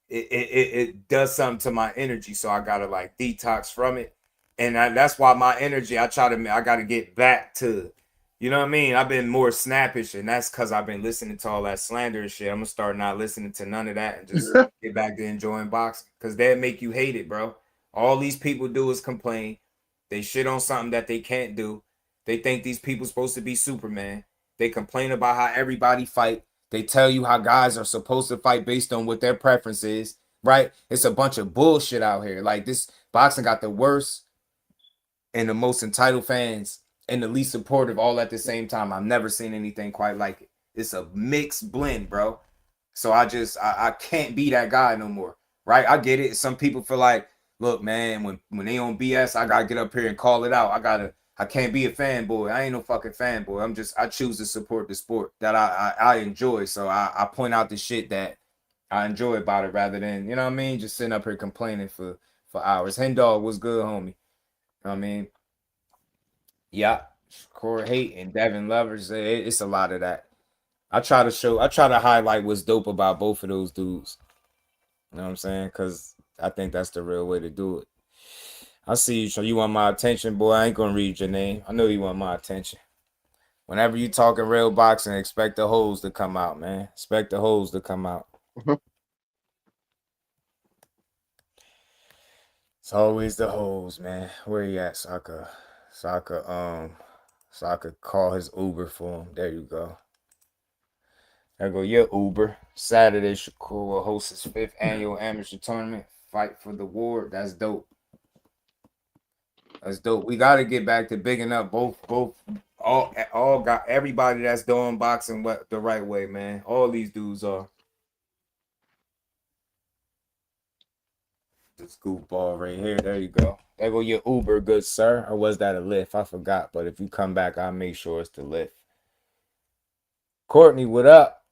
S2: it does something to my energy. So I gotta like detox from it. And that's why my energy, I gotta get back to, you know what I mean? I've been more snappish, and that's because I've been listening to all that slander and shit. I'm gonna start not listening to none of that and just get back to enjoying boxing. Cause that make you hate it, bro. All these people do is complain. They shit on something that they can't do. They think these people supposed to be Superman. They complain about how everybody fight. They tell you how guys are supposed to fight based on what their preference is, right? It's a bunch of bullshit out here. Like this boxing got the worst and the most entitled fans and the least supportive all at the same time. I've never seen anything quite like it. It's a mixed blend, bro. So I can't be that guy no more. Right? I get it. Some people feel like, look, man, when they on BS, I gotta get up here and call it out. I can't be a fanboy. I ain't no fucking fanboy. I choose to support the sport that I enjoy. So I point out the shit that I enjoy about it rather than, you know what I mean, just sitting up here complaining for hours. Hen dog was good, homie. You know what I mean? Yeah. Corey Haight and Devin Lovers. It's a lot of that. I try to highlight what's dope about both of those dudes. You know what I'm saying? Because I think that's the real way to do it. I see you. So you want my attention, boy? I ain't gonna read your name. I know you want my attention. Whenever you talking real boxing, expect the holes to come out, man. Expect the holes to come out. It's always the holes, man. Where you at, Saka? So I could call his Uber for him. There you go. There go your Uber. Saturday, Shakur will host his 5th annual amateur tournament. Fight for the award. That's dope. That's dope. We got to get back to bigging up both all got everybody that's doing boxing the right way, man. All these dudes are. The scoop ball right here. There you go. There go your Uber, good sir. Or was that a Lyft? I forgot. But if you come back, I'll make sure it's the Lyft. Courtney, what up?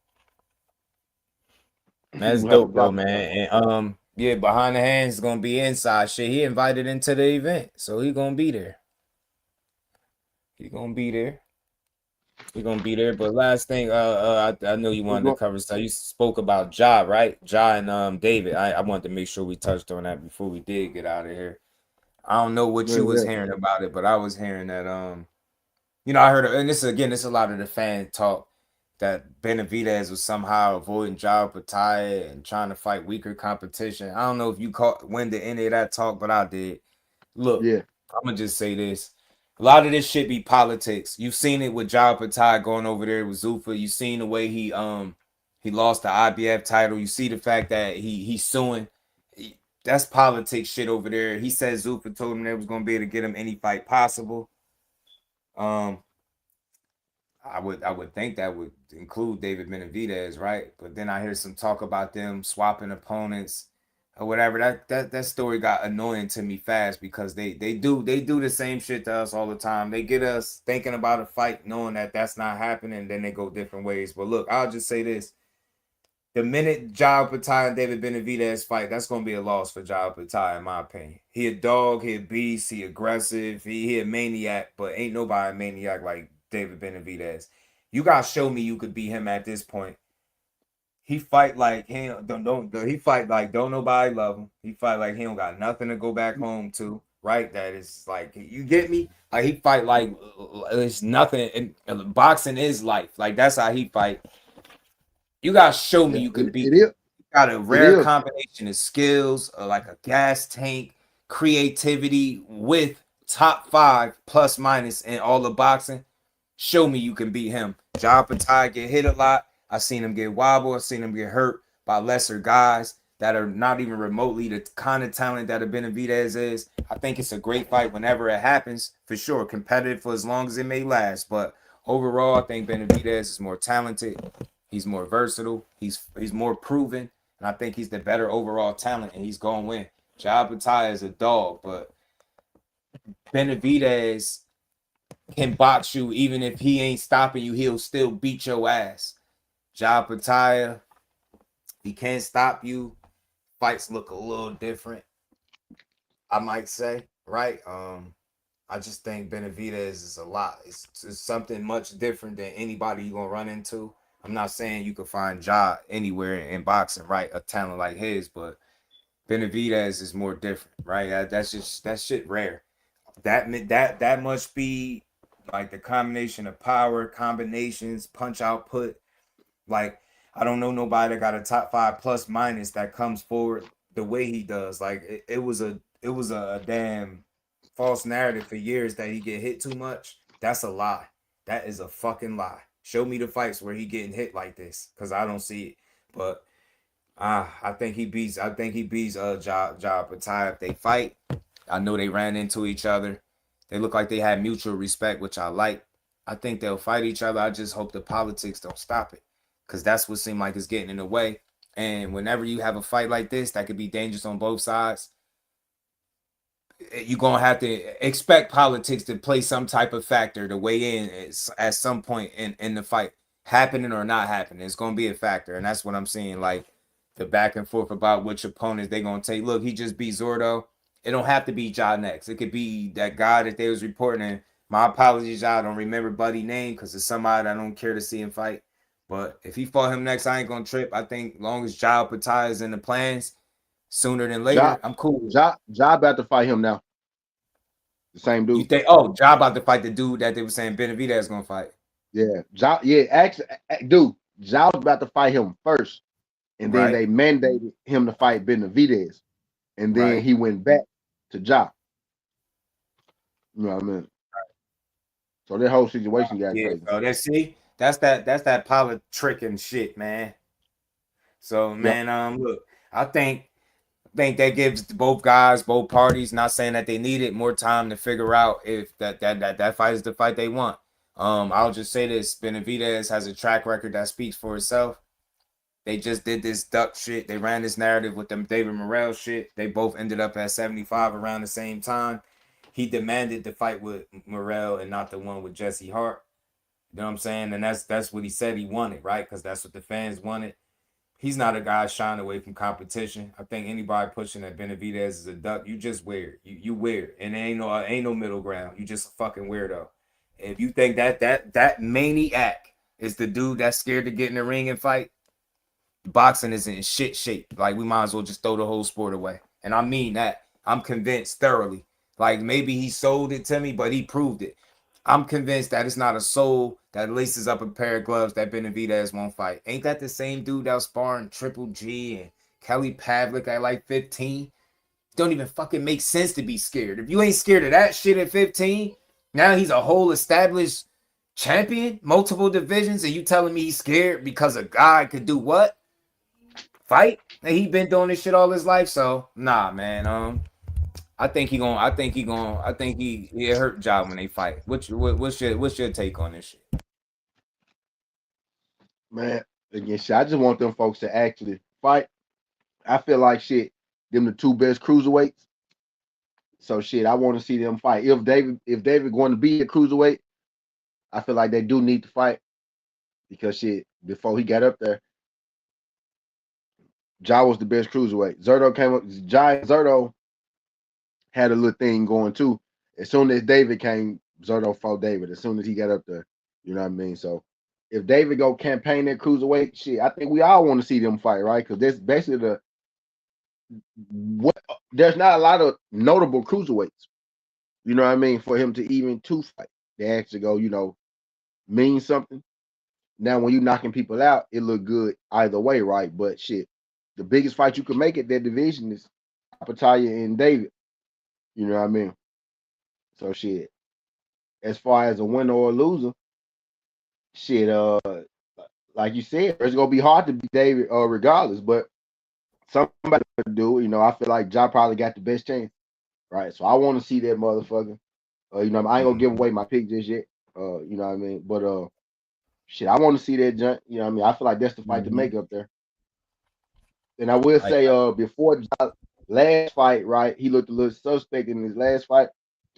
S2: That's
S1: You have to
S2: dope though,
S1: drop it.
S2: man. And yeah, behind the hands is gonna be inside shit. He invited into the event, so he gonna be there. He gonna be there. He gonna be there. But last thing, I know you
S1: What's
S2: wanted to
S1: going?
S2: cover stuff. You spoke about Ja, right? Ja and David. I wanted to make sure we touched on that before we did get out of here. I don't know what
S1: Yeah,
S2: you was
S1: yeah,
S2: hearing about it, but I was hearing that I heard, and this is a lot of the fan talk that Benavidez was somehow avoiding Jao Pataya and trying to fight weaker competition. I don't know if you caught when the end of that talk, but I did. Look,
S1: yeah,
S2: I'm gonna just say this: a lot of this shit be politics. You've seen it with Jao Pataya going over there with Zuffa. You've seen the way he lost the IBF title. You see the fact that he's suing. That's politics shit over there. He said Zuffa told him they was gonna be able to get him any fight possible. Um, I would think that would include David Benavidez, right? But then I hear some talk about them swapping opponents or whatever. That story got annoying to me fast because they do the same shit to us all the time. They get us thinking about a fight, knowing that that's not happening, and then they go different ways. But look, I'll just say this: the minute Jao Patai and David Benavidez fight, that's gonna be a loss for Jao Patai, in my opinion. He a dog, he a beast, he aggressive, he a maniac, but ain't nobody a maniac like David Benavidez. You gotta show me you could beat him at this point. He fight like he don't he fight like don't nobody love him. He fight like he don't got nothing to go back home to. Right? That is like you get me. Like he fight like it's nothing. And boxing is life. Like that's how he fight. You gotta show me
S1: yeah.
S2: you can
S1: It
S2: beat him.
S1: is.
S2: You got a
S1: It
S2: rare
S1: is.
S2: combination of skills, like a gas tank, creativity with top five plus minus in all the boxing. Show me you can beat him. Ja Patai get hit a lot. I seen him get wobbled. I seen him get hurt by lesser guys that are not even remotely the kind of talent that a Benavidez is. I think it's a great fight whenever it happens, for sure. Competitive for as long as it may last. But overall, I think Benavidez is more talented. He's more versatile. He's more proven. And I think he's the better overall talent, and he's going to win. Ja Patai is a dog, but Benavidez can box you even if he ain't stopping you. He'll still beat your ass. Ja Pattaya, he can't stop you. Fights look a little different, I might say, right? I just think Benavidez is a lot. It's something much different than anybody you're gonna run into. I'm not saying you can find Ja anywhere in boxing, right? A talent like his, but Benavidez is more different, right? That's shit rare. That much speed, like the combination of power, combinations, punch output. Like I don't know nobody that got a top five plus minus that comes forward the way he does. Like it was a damn false narrative for years that he get hit too much. That's a lie. That is a fucking lie. Show me the fights where he getting hit like this, cause I don't see it. But I think he beats Ja Patai if they fight. I know they ran into each other. They look like they had mutual respect, which I like. I think they'll fight each other. I just hope the politics don't stop it. Cause that's what seemed like is getting in the way. And whenever you have a fight like this that could be dangerous on both sides, you're gonna have to expect politics to play some type of factor to weigh in at some point in the fight, happening or not happening. It's gonna be a factor, and that's what I'm seeing. Like the back and forth about which opponents they gonna take. Look, he just beat Zordo. It don't have to be Ja next. It could be that guy that they was reporting. And my apologies, Ja. I don't remember Buddy name because it's somebody I don't care to see him fight. But if he fought him next, I ain't gonna trip. I think long as Ja Patai is in the plans sooner than
S1: Ja,
S2: later, I'm cool.
S1: Ja about to fight him now. The same
S2: You
S1: dude.
S2: think, oh, Ja about to fight the dude that they were saying Benavidez gonna fight,
S1: Yeah, Ja. Yeah, actually, dude, Ja was about to fight him first, and then
S2: right?
S1: they mandated him to fight Benavidez, and then
S2: Right.
S1: he went back to Ja. You know what I mean? So that whole situation got
S2: Yeah.
S1: crazy.
S2: So that's that politic and shit, man. So
S1: Yep.
S2: man, look, I think think that gives both guys, both parties, not saying that they needed more time to figure out if that fight is the fight they want. I'll just say this: Benavidez has a track record that speaks for itself. They just did this duck shit. They ran this narrative with them David Morrell shit. They both ended up at 75 around the same time. He demanded the fight with Morrell and not the one with Jesse Hart. You know what I'm saying? And that's what he said he wanted, right? Because that's what the fans wanted. He's not a guy shying away from competition. I think anybody pushing that Benavidez is a duck, you just weird. You weird, and there ain't no middle ground. You just a fucking weirdo. If you think that maniac is the dude that's scared to get in the ring and fight, boxing is in shit shape. Like, we might as well just throw the whole sport away. And I mean that. I'm convinced thoroughly. Like, maybe he sold it to me, but he proved it. I'm convinced that it's not a soul that laces up a pair of gloves that Benavidez won't fight. Ain't that the same dude that was sparring Triple G and Kelly Pavlik at like 15? Don't even fucking make sense to be scared. If you ain't scared of that shit at 15, now he's a whole established champion, multiple divisions, and you telling me he's scared because a guy could do what? Fight? And he been doing this shit all his life, so nah, man. I think he hurt job when they fight. What's your take on this shit?
S1: Man, again, shit, I just want them folks to actually fight. I feel like shit, them the two best cruiserweights. So shit, I want to see them fight. If David going to be a cruiserweight, I feel like they do need to fight because shit, before he got up there, Ja was the best cruiserweight. Zerto came up. Ja and Zerto had a little thing going too. As soon as David came, Zerto fought David. As soon as he got up there, you know what I mean. So if David go campaign that cruiserweight, shit, I think we all want to see them fight, right? Because that's basically what. There's not a lot of notable cruiserweights. You know what I mean? For him to even to fight, they actually go, mean something. Now, when you knocking people out, it look good either way, right? But shit, the biggest fight you can make at that division is Apataya and David. You know what I mean? So shit. As far as a winner or a loser, shit, like you said, it's gonna be hard to beat David, regardless. But somebody to do. I feel like Ja probably got the best chance, right? So I want to see that motherfucker. I ain't gonna give away my pick just yet. You know what I mean? But shit, I want to see that junk. You know what I mean? I feel like that's the fight to
S2: Mm-hmm.
S1: make up there. And I will
S2: Like,
S1: say, before Ja last fight, right, he looked a little suspect in his last fight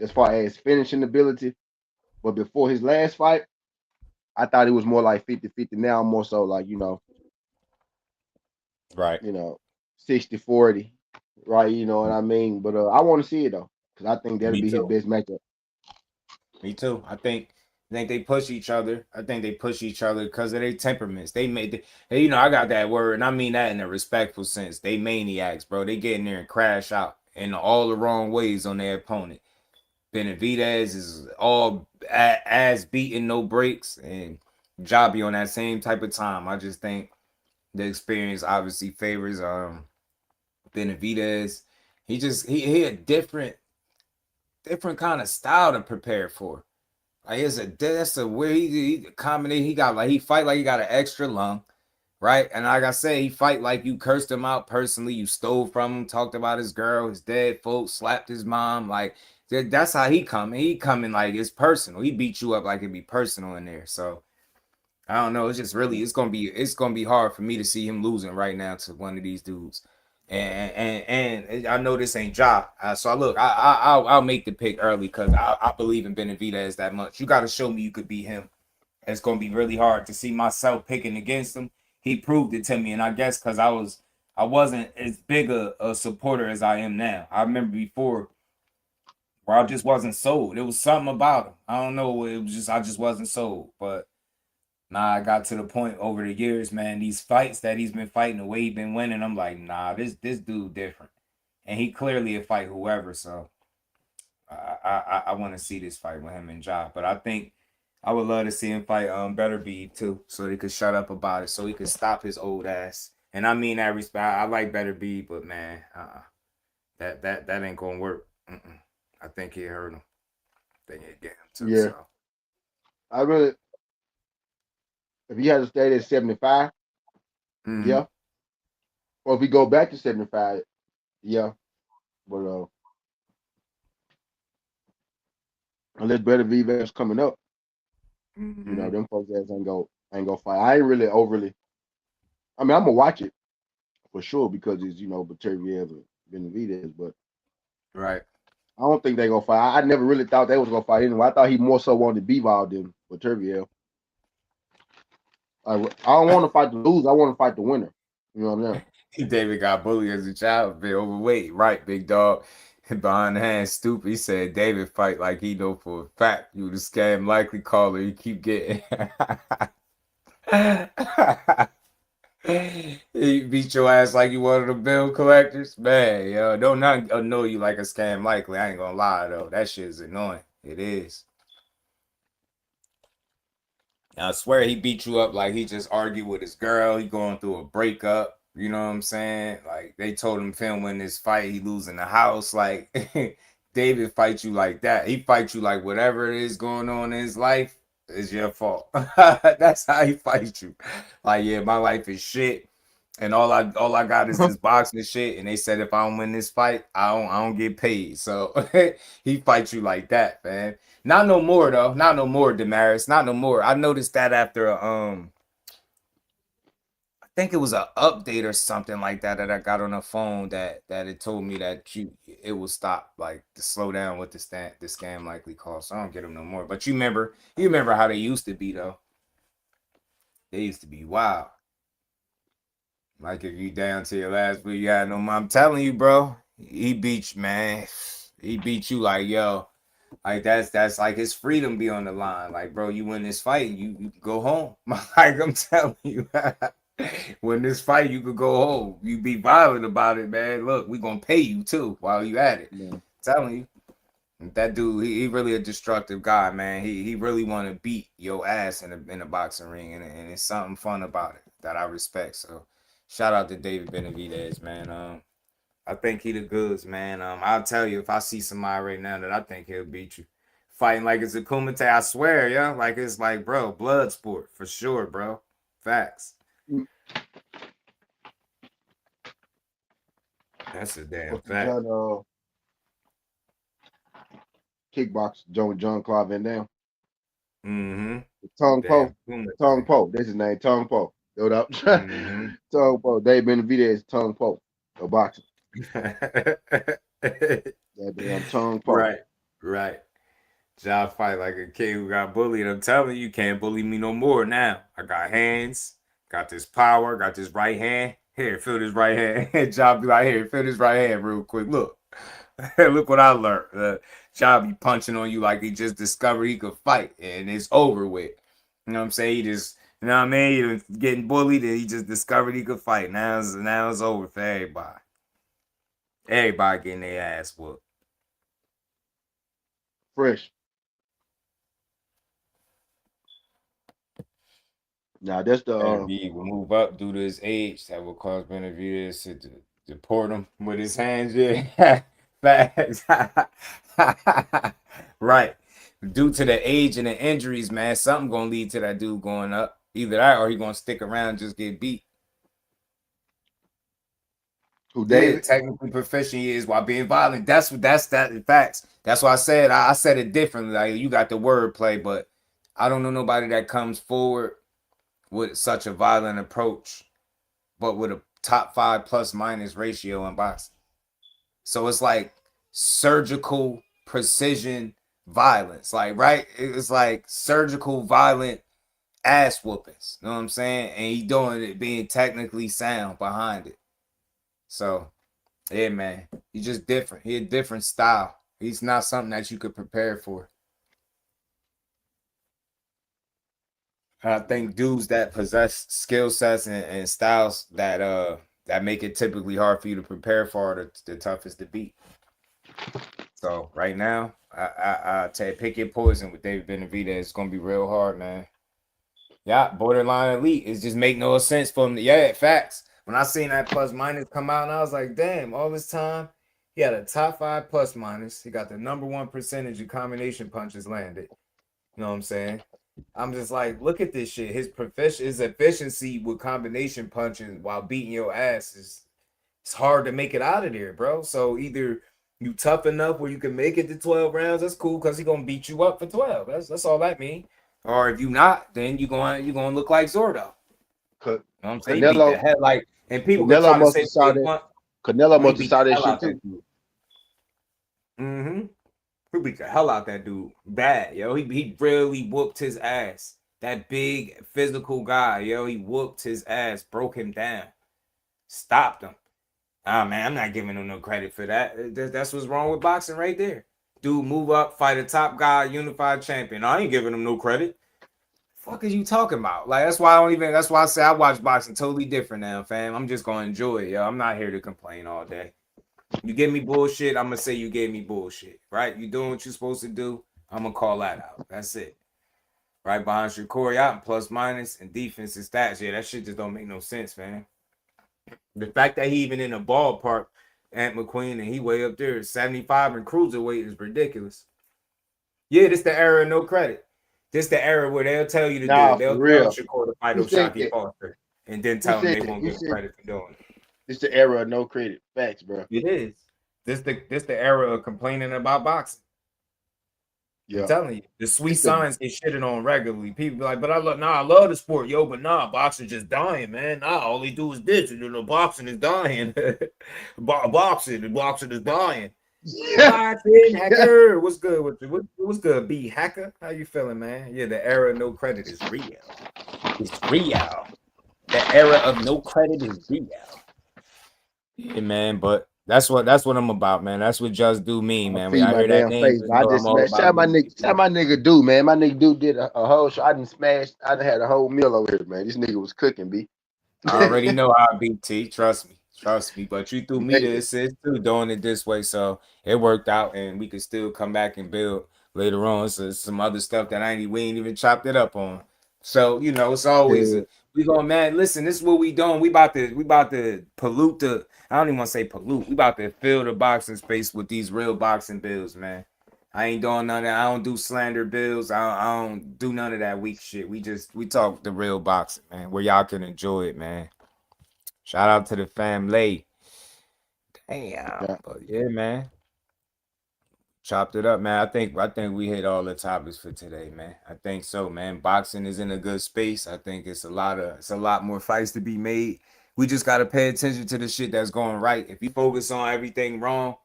S1: as far as finishing ability. But before his last fight, I thought it was more like 50-50. Now I'm more so like,
S2: right.
S1: you know, 60-40, right? You know what I mean? But I want to see it though, because I think that'll
S2: Me
S1: be his
S2: too.
S1: best matchup.
S2: Me too. I think they push each other. I think they push each other because of their temperaments. I got that word, and I mean that in a respectful sense. They maniacs, bro. They get in there and crash out in all the wrong ways on their opponent. Benavidez is all ass beating, no breaks, and Jobby on that same type of time. I just think the experience obviously favors Benavidez. He a different kind of style to prepare for. Like, that's a weird he combination. He got like he fight like he got an extra lung, right? And like I said, he fight like you cursed him out personally. You stole from him, talked about his girl, his dead folks, slapped his mom. Like, that's how he coming. He coming like it's personal. He beat you up like it'd be personal in there. So I don't know. It's just really it's gonna be hard for me to see him losing right now to one of these dudes. And I know this ain't Ja. So look, I'll make the pick early because I believe in Benavidez that much. You got to show me you could beat him. It's gonna be really hard to see myself picking against him. He proved it to me, and I guess because I wasn't as big a supporter as I am now. I remember before where I just wasn't sold. It was something about him. I don't know. It was just I just wasn't sold, but. Nah, I got to the point over the years, man. These fights that he's been fighting, the way he's been winning, I'm like, nah, this dude different, and he clearly a fight whoever. So I want to see this fight with him and Ja, but I think I would love to see him fight Better Be too, so he could shut up about it, so he could stop his old ass. And I mean that respect. I like Better Be, but man, that ain't gonna work. I think he hurt him. I think it get him too.
S1: Yeah,
S2: So.
S1: I really. If he had to stay at 75,
S2: Mm-hmm.
S1: yeah. Or if we go back to 75, Yeah, but unless Better Vivas coming up,
S2: Mm-hmm.
S1: them folks ass ain't go fight. I ain't really overly. I mean, I'm gonna watch it for sure because it's Batavia and Benavidez, but
S2: Right.
S1: I don't think they gonna fight. I never really thought they was gonna fight anyway. I thought he more so wanted Bivol than Batavia. I don't want to fight the lose. I want to fight the winner. You know what I'm saying?
S2: David got bullied as a child, been overweight, right, big dog. Behind the hand, stupid. He said David fight like he know for a fact you the scam likely caller. You keep getting. He beat your ass like you one of the bill collectors, man. Yo, don't not annoy you like a scam likely. I ain't gonna lie though, that shit is annoying. It is. I swear he beat you up like he just argued with his girl. He going through a breakup. You know what I'm saying? Like they told him if he don't win this fight, he losing the house. Like David fight you like that. He fight you like whatever it is going on in his life is your fault. That's how he fight you. Like, yeah, my life is shit. And all I got is this boxing shit. And they said if I don't win this fight, I don't get paid. So he fights you like that, man. Not no more though. Not no more, Damaris. Not no more. I noticed that after I think it was an update or something like that that I got on the phone that it told me that it will stop like to slow down with the scam likely cost. So I don't get them no more. But you remember how they used to be though. They used to be wild. Like if you down to your last week, you had no. I'm telling you, bro. He beat you, man. He beat you like yo. Like that's like his freedom be on the line. Like, bro, you win this fight, you can go home. Like I'm telling you, win this fight, you could go home. You be violent about it, man. Look, we gonna pay you too while you at it.
S1: Man,
S2: Telling you. That dude, he really a destructive guy, man. He really want to beat your ass in a boxing ring, and it's something fun about it that I respect. So, shout out to David Benavidez, man. I think he the goods, man. I'll tell you if I see somebody right now that I think he'll beat you, fighting like it's a kumite. I swear, yeah, like it's like, bro, blood sport for sure, bro. Facts. That's a damn
S1: what's the
S2: fact.
S1: John kickbox John Claude Van Damme?
S2: Mm-hmm.
S1: Tongue
S2: Damn
S1: Po. Tongue
S2: kumite.
S1: Po. That's his name. Tongue Po. Hold up.
S2: Mm-hmm.
S1: Tongue Po. Dave Benavidez Tongue Po. A boxer. That damn Tongue Po.
S2: Right, right. Job fight like a kid who got bullied. I'm telling you, you can't bully me no more now. I got hands, got this power, got this right hand. Here, feel this right hand. Job be like, here, feel this right hand real quick. Look. Look what I learned. Job be punching on you like he just discovered he could fight and it's over with. You know what I'm saying? He just, you know what I mean? He was getting bullied and he just discovered he could fight. Now it's over for everybody. Everybody getting their ass whooped.
S1: Fresh. Now that's the
S2: And he will move up due to his age. That will cause Benavidez to deport him with his hands. Yeah, facts. Right. Due to the age and the injuries, man, something gonna lead to that dude going up. Either that or he gonna stick around and just get beat.
S1: who
S2: Yeah,
S1: David?
S2: technically proficient he is while being violent. That's that facts. That's why I said I said it differently. Like you got the word play, but I don't know nobody that comes forward with such a violent approach, but with a top 5 plus minus ratio in boxing. So it's like surgical precision violence. Like, right? It's like surgical violent ass whoopings. You know what I'm saying? And he doing it being technically sound behind it. So yeah, man. He's just different. He a different style. He's not something that you could prepare for. I think dudes that possess skill sets and styles that make it typically hard for you to prepare for are the toughest to beat. So right now, I tell you, pick your poison with David Benavidez. It's gonna be real hard, man. Yeah, borderline elite. It just make no sense for him. Yeah, facts. When I seen that plus minus come out, and I was like, damn, all this time he had a top 5 plus minus. He got the number 1 percentage of combination punches landed. You know what I'm saying? I'm just like, look at this shit. His efficiency with combination punching while beating your ass It's hard to make it out of there, bro. So either you tough enough where you can make it to 12 rounds, that's cool because he gonna beat you up for 12. That's all that mean. Or if you not, then you gonna look like Zordo. You know what I'm saying? He beat the
S1: Canelo
S2: hell like, and people could
S1: Canelo
S2: try to
S1: must
S2: say
S1: have
S2: what they
S1: saw that.
S2: want.
S1: Canelo
S2: He
S1: must have
S2: beat the
S1: saw that
S2: hell
S1: shit
S2: out
S1: too.
S2: that dude. Mm-hmm. He beat the hell out that dude. Bad, yo. He really whooped his ass. That big physical guy, yo. He whooped his ass, broke him down, stopped him. Ah, man, I'm not giving him no credit for that. That's what's wrong with boxing right there. Dude, move up, fight a top guy, unified champion. I ain't giving him no credit. Fuck is you talking about? Like, that's why I don't even. That's why I say I watch boxing totally different now, fam. I'm just gonna enjoy it, yo. I'm not here to complain all day. You give me bullshit, I'm gonna say you gave me bullshit, right? You doing what you're supposed to do, I'm gonna call that out. That's it. Right behind your Corey out and plus minus and defense and stats. Yeah, that shit just don't make no sense, man. The fact that he even in the ballpark, Ant McQueen, and he way up there, 75 and cruiserweight is ridiculous. Yeah, this the era of no credit. This the era where they'll tell you to do
S1: Nah,
S2: it.
S1: for
S2: They'll tell
S1: real.
S2: Shakur to fight
S1: Who said
S2: O'Shaquie
S1: that?
S2: Foster and then
S1: Who
S2: tell them
S1: said
S2: they
S1: that?
S2: won't
S1: Who
S2: give him
S1: said
S2: credit for doing it.
S1: it's the era of no credit? Facts, bro.
S2: It is. This the era of complaining about boxing. I'm
S1: Yeah.
S2: telling you, the sweet
S1: It's the
S2: signs get shitted on regularly. People be like, but I love the sport, yo, but nah, boxing just dying, man. Nah, all they do is this, and the boxing is dying. The boxing is dying. Boxing hacker, what's good with you? What's good, B hacker? How you feeling, man? Yeah, the era of no credit is real. It's real. The era of no credit is real. Yeah, man, but that's what I'm about, man. That's what just do mean,
S1: I'll
S2: man. When
S1: feed
S2: I
S1: my
S2: hear that
S1: damn
S2: name,
S1: face.
S2: just
S1: But I
S2: know I'm
S1: just
S2: all
S1: smashed.
S2: about getting
S1: Shout
S2: people.
S1: my nigga do, man. My nigga do did a whole show. I didn't smash. I done had a whole meal over here, man. This nigga was cooking, B.
S2: I already know how I beat T. Trust me. Trust me. But you threw me the
S1: Man,
S2: assist too, doing it this way. So it worked out and we could still come back and build later on. So some other stuff that we ain't even chopped it up on. So, it's always
S1: yeah,
S2: we going, man, listen, this is what we doing. We about to pollute I don't even want to say pollute. We about to fill the boxing space with these real boxing bills, man. I ain't doing none of that. I don't do slander bills. I don't do none of that weak shit. We talk the real boxing, man, where y'all can enjoy it, man. Shout out to the family. Damn.
S1: yeah.
S2: But yeah, man. Chopped it up, man. I think we hit all the topics for today, man. I think so, man. Boxing is in a good space. I think it's a lot more fights to be made. We just gotta pay attention to the shit that's going right. If you focus on everything wrong,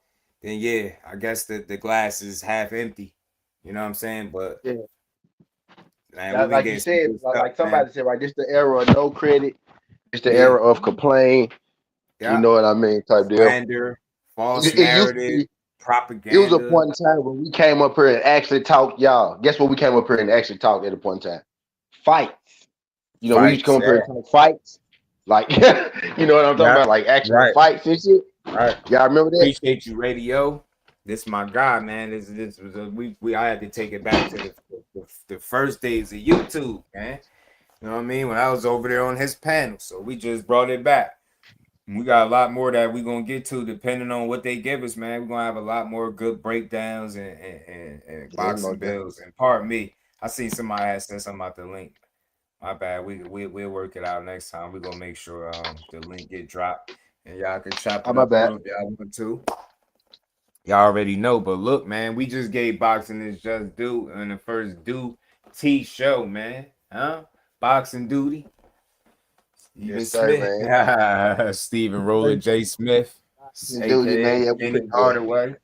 S2: then yeah, I guess the glass is half empty. You know what I'm saying? But
S1: Yeah.
S2: man, we've been
S1: Like you
S2: getting some
S1: said,
S2: good stuff,
S1: like
S2: man.
S1: somebody said, right? This the era of no credit. It's the
S2: Yeah,
S1: era of complain. You
S2: yeah.
S1: know what I mean? Type deal.
S2: Slander, false
S1: It used to
S2: narrative,
S1: be. It was a
S2: propaganda.
S1: point in time when we came up here and actually talked, y'all. Guess what? We came up here and actually talked at a point in time. Fights. We used to
S2: Fights,
S1: come up here
S2: yeah,
S1: and talk fights. Like, you know what I'm talking
S2: yeah,
S1: about? Like actual
S2: right,
S1: fights and shit.
S2: right.
S1: Y'all remember that?
S2: Appreciate you, radio. This my guy, man. This was we I had to take it back to the first days of YouTube, man. You know what I mean? When I was over there on his panel, so we just brought it back. We got a lot more that we gonna get to, depending on what they give us, man. We're gonna have a lot more good breakdowns and
S1: Yeah,
S2: boxing
S1: most
S2: bills.
S1: definitely.
S2: And pardon me, I seen somebody had said something about the link. My bad. We'll work it out next time. We're gonna make sure the link get dropped and y'all can chop
S1: Oh,
S2: it
S1: my
S2: up
S1: bad.
S2: through if y'all want to. Y'all already know, but look, man, we just gave boxing its just due in the first due T show, man. Huh? Boxing duty. Stephen
S1: Yes, sir,
S2: Smith.
S1: man.
S2: Stephen Roller J. Smith,
S1: Duty, man.
S2: aka
S1: Yeah, we
S2: Kenny
S1: pretty much.
S2: Hardaway.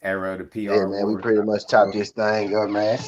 S2: Era of the
S1: Yeah,
S2: PR
S1: man. We
S2: wars.
S1: pretty much chopped this thing up, man.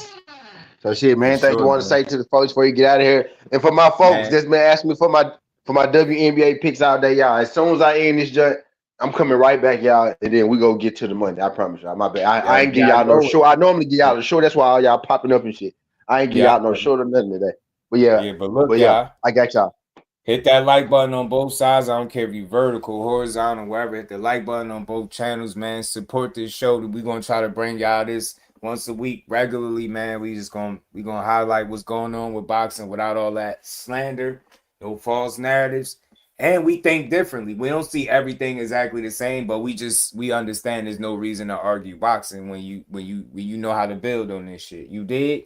S1: So shit,
S2: For
S1: man. Anything you
S2: sure,
S1: want to
S2: man.
S1: say to the folks before you get out of here? And for my folks
S2: Man,
S1: that's been asking me for my WNBA picks all day, y'all. As soon as I end this joint, I'm coming right back, y'all, and then we go get to the money. I promise y'all. My bad. I
S2: yo,
S1: ain't give
S2: yeah, I
S1: y'all no
S2: know
S1: show.
S2: it.
S1: I normally give y'all a show. That's why all y'all popping up and shit. I ain't give
S2: Yeah,
S1: y'all no show or nothing today. But yeah,
S2: yeah, but look, y'all.
S1: I got y'all.
S2: Hit that like button on both sides. I don't care if you vertical, horizontal, wherever. Hit the like button on both channels, man. Support this show. We're gonna try to bring y'all this once a week regularly, man. We gonna highlight what's going on with boxing without all that slander, no false narratives. And we think differently. We don't see everything exactly the same, but we understand there's no reason to argue boxing when you know how to build on this shit. You did.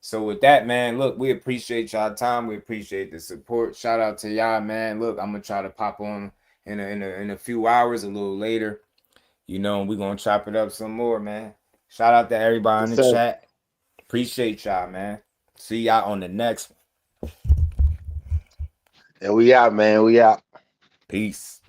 S2: So with that, man, look, we appreciate y'all time. We appreciate the support. Shout out to y'all, man. Look, I'm gonna try to pop on in a few hours, a little later. You know, we're gonna chop it up some more, man. Shout out to everybody in
S1: Yes,
S2: the
S1: sir.
S2: chat. Appreciate y'all, man. See y'all on the next one.
S1: And we out, man. We out.
S2: Peace.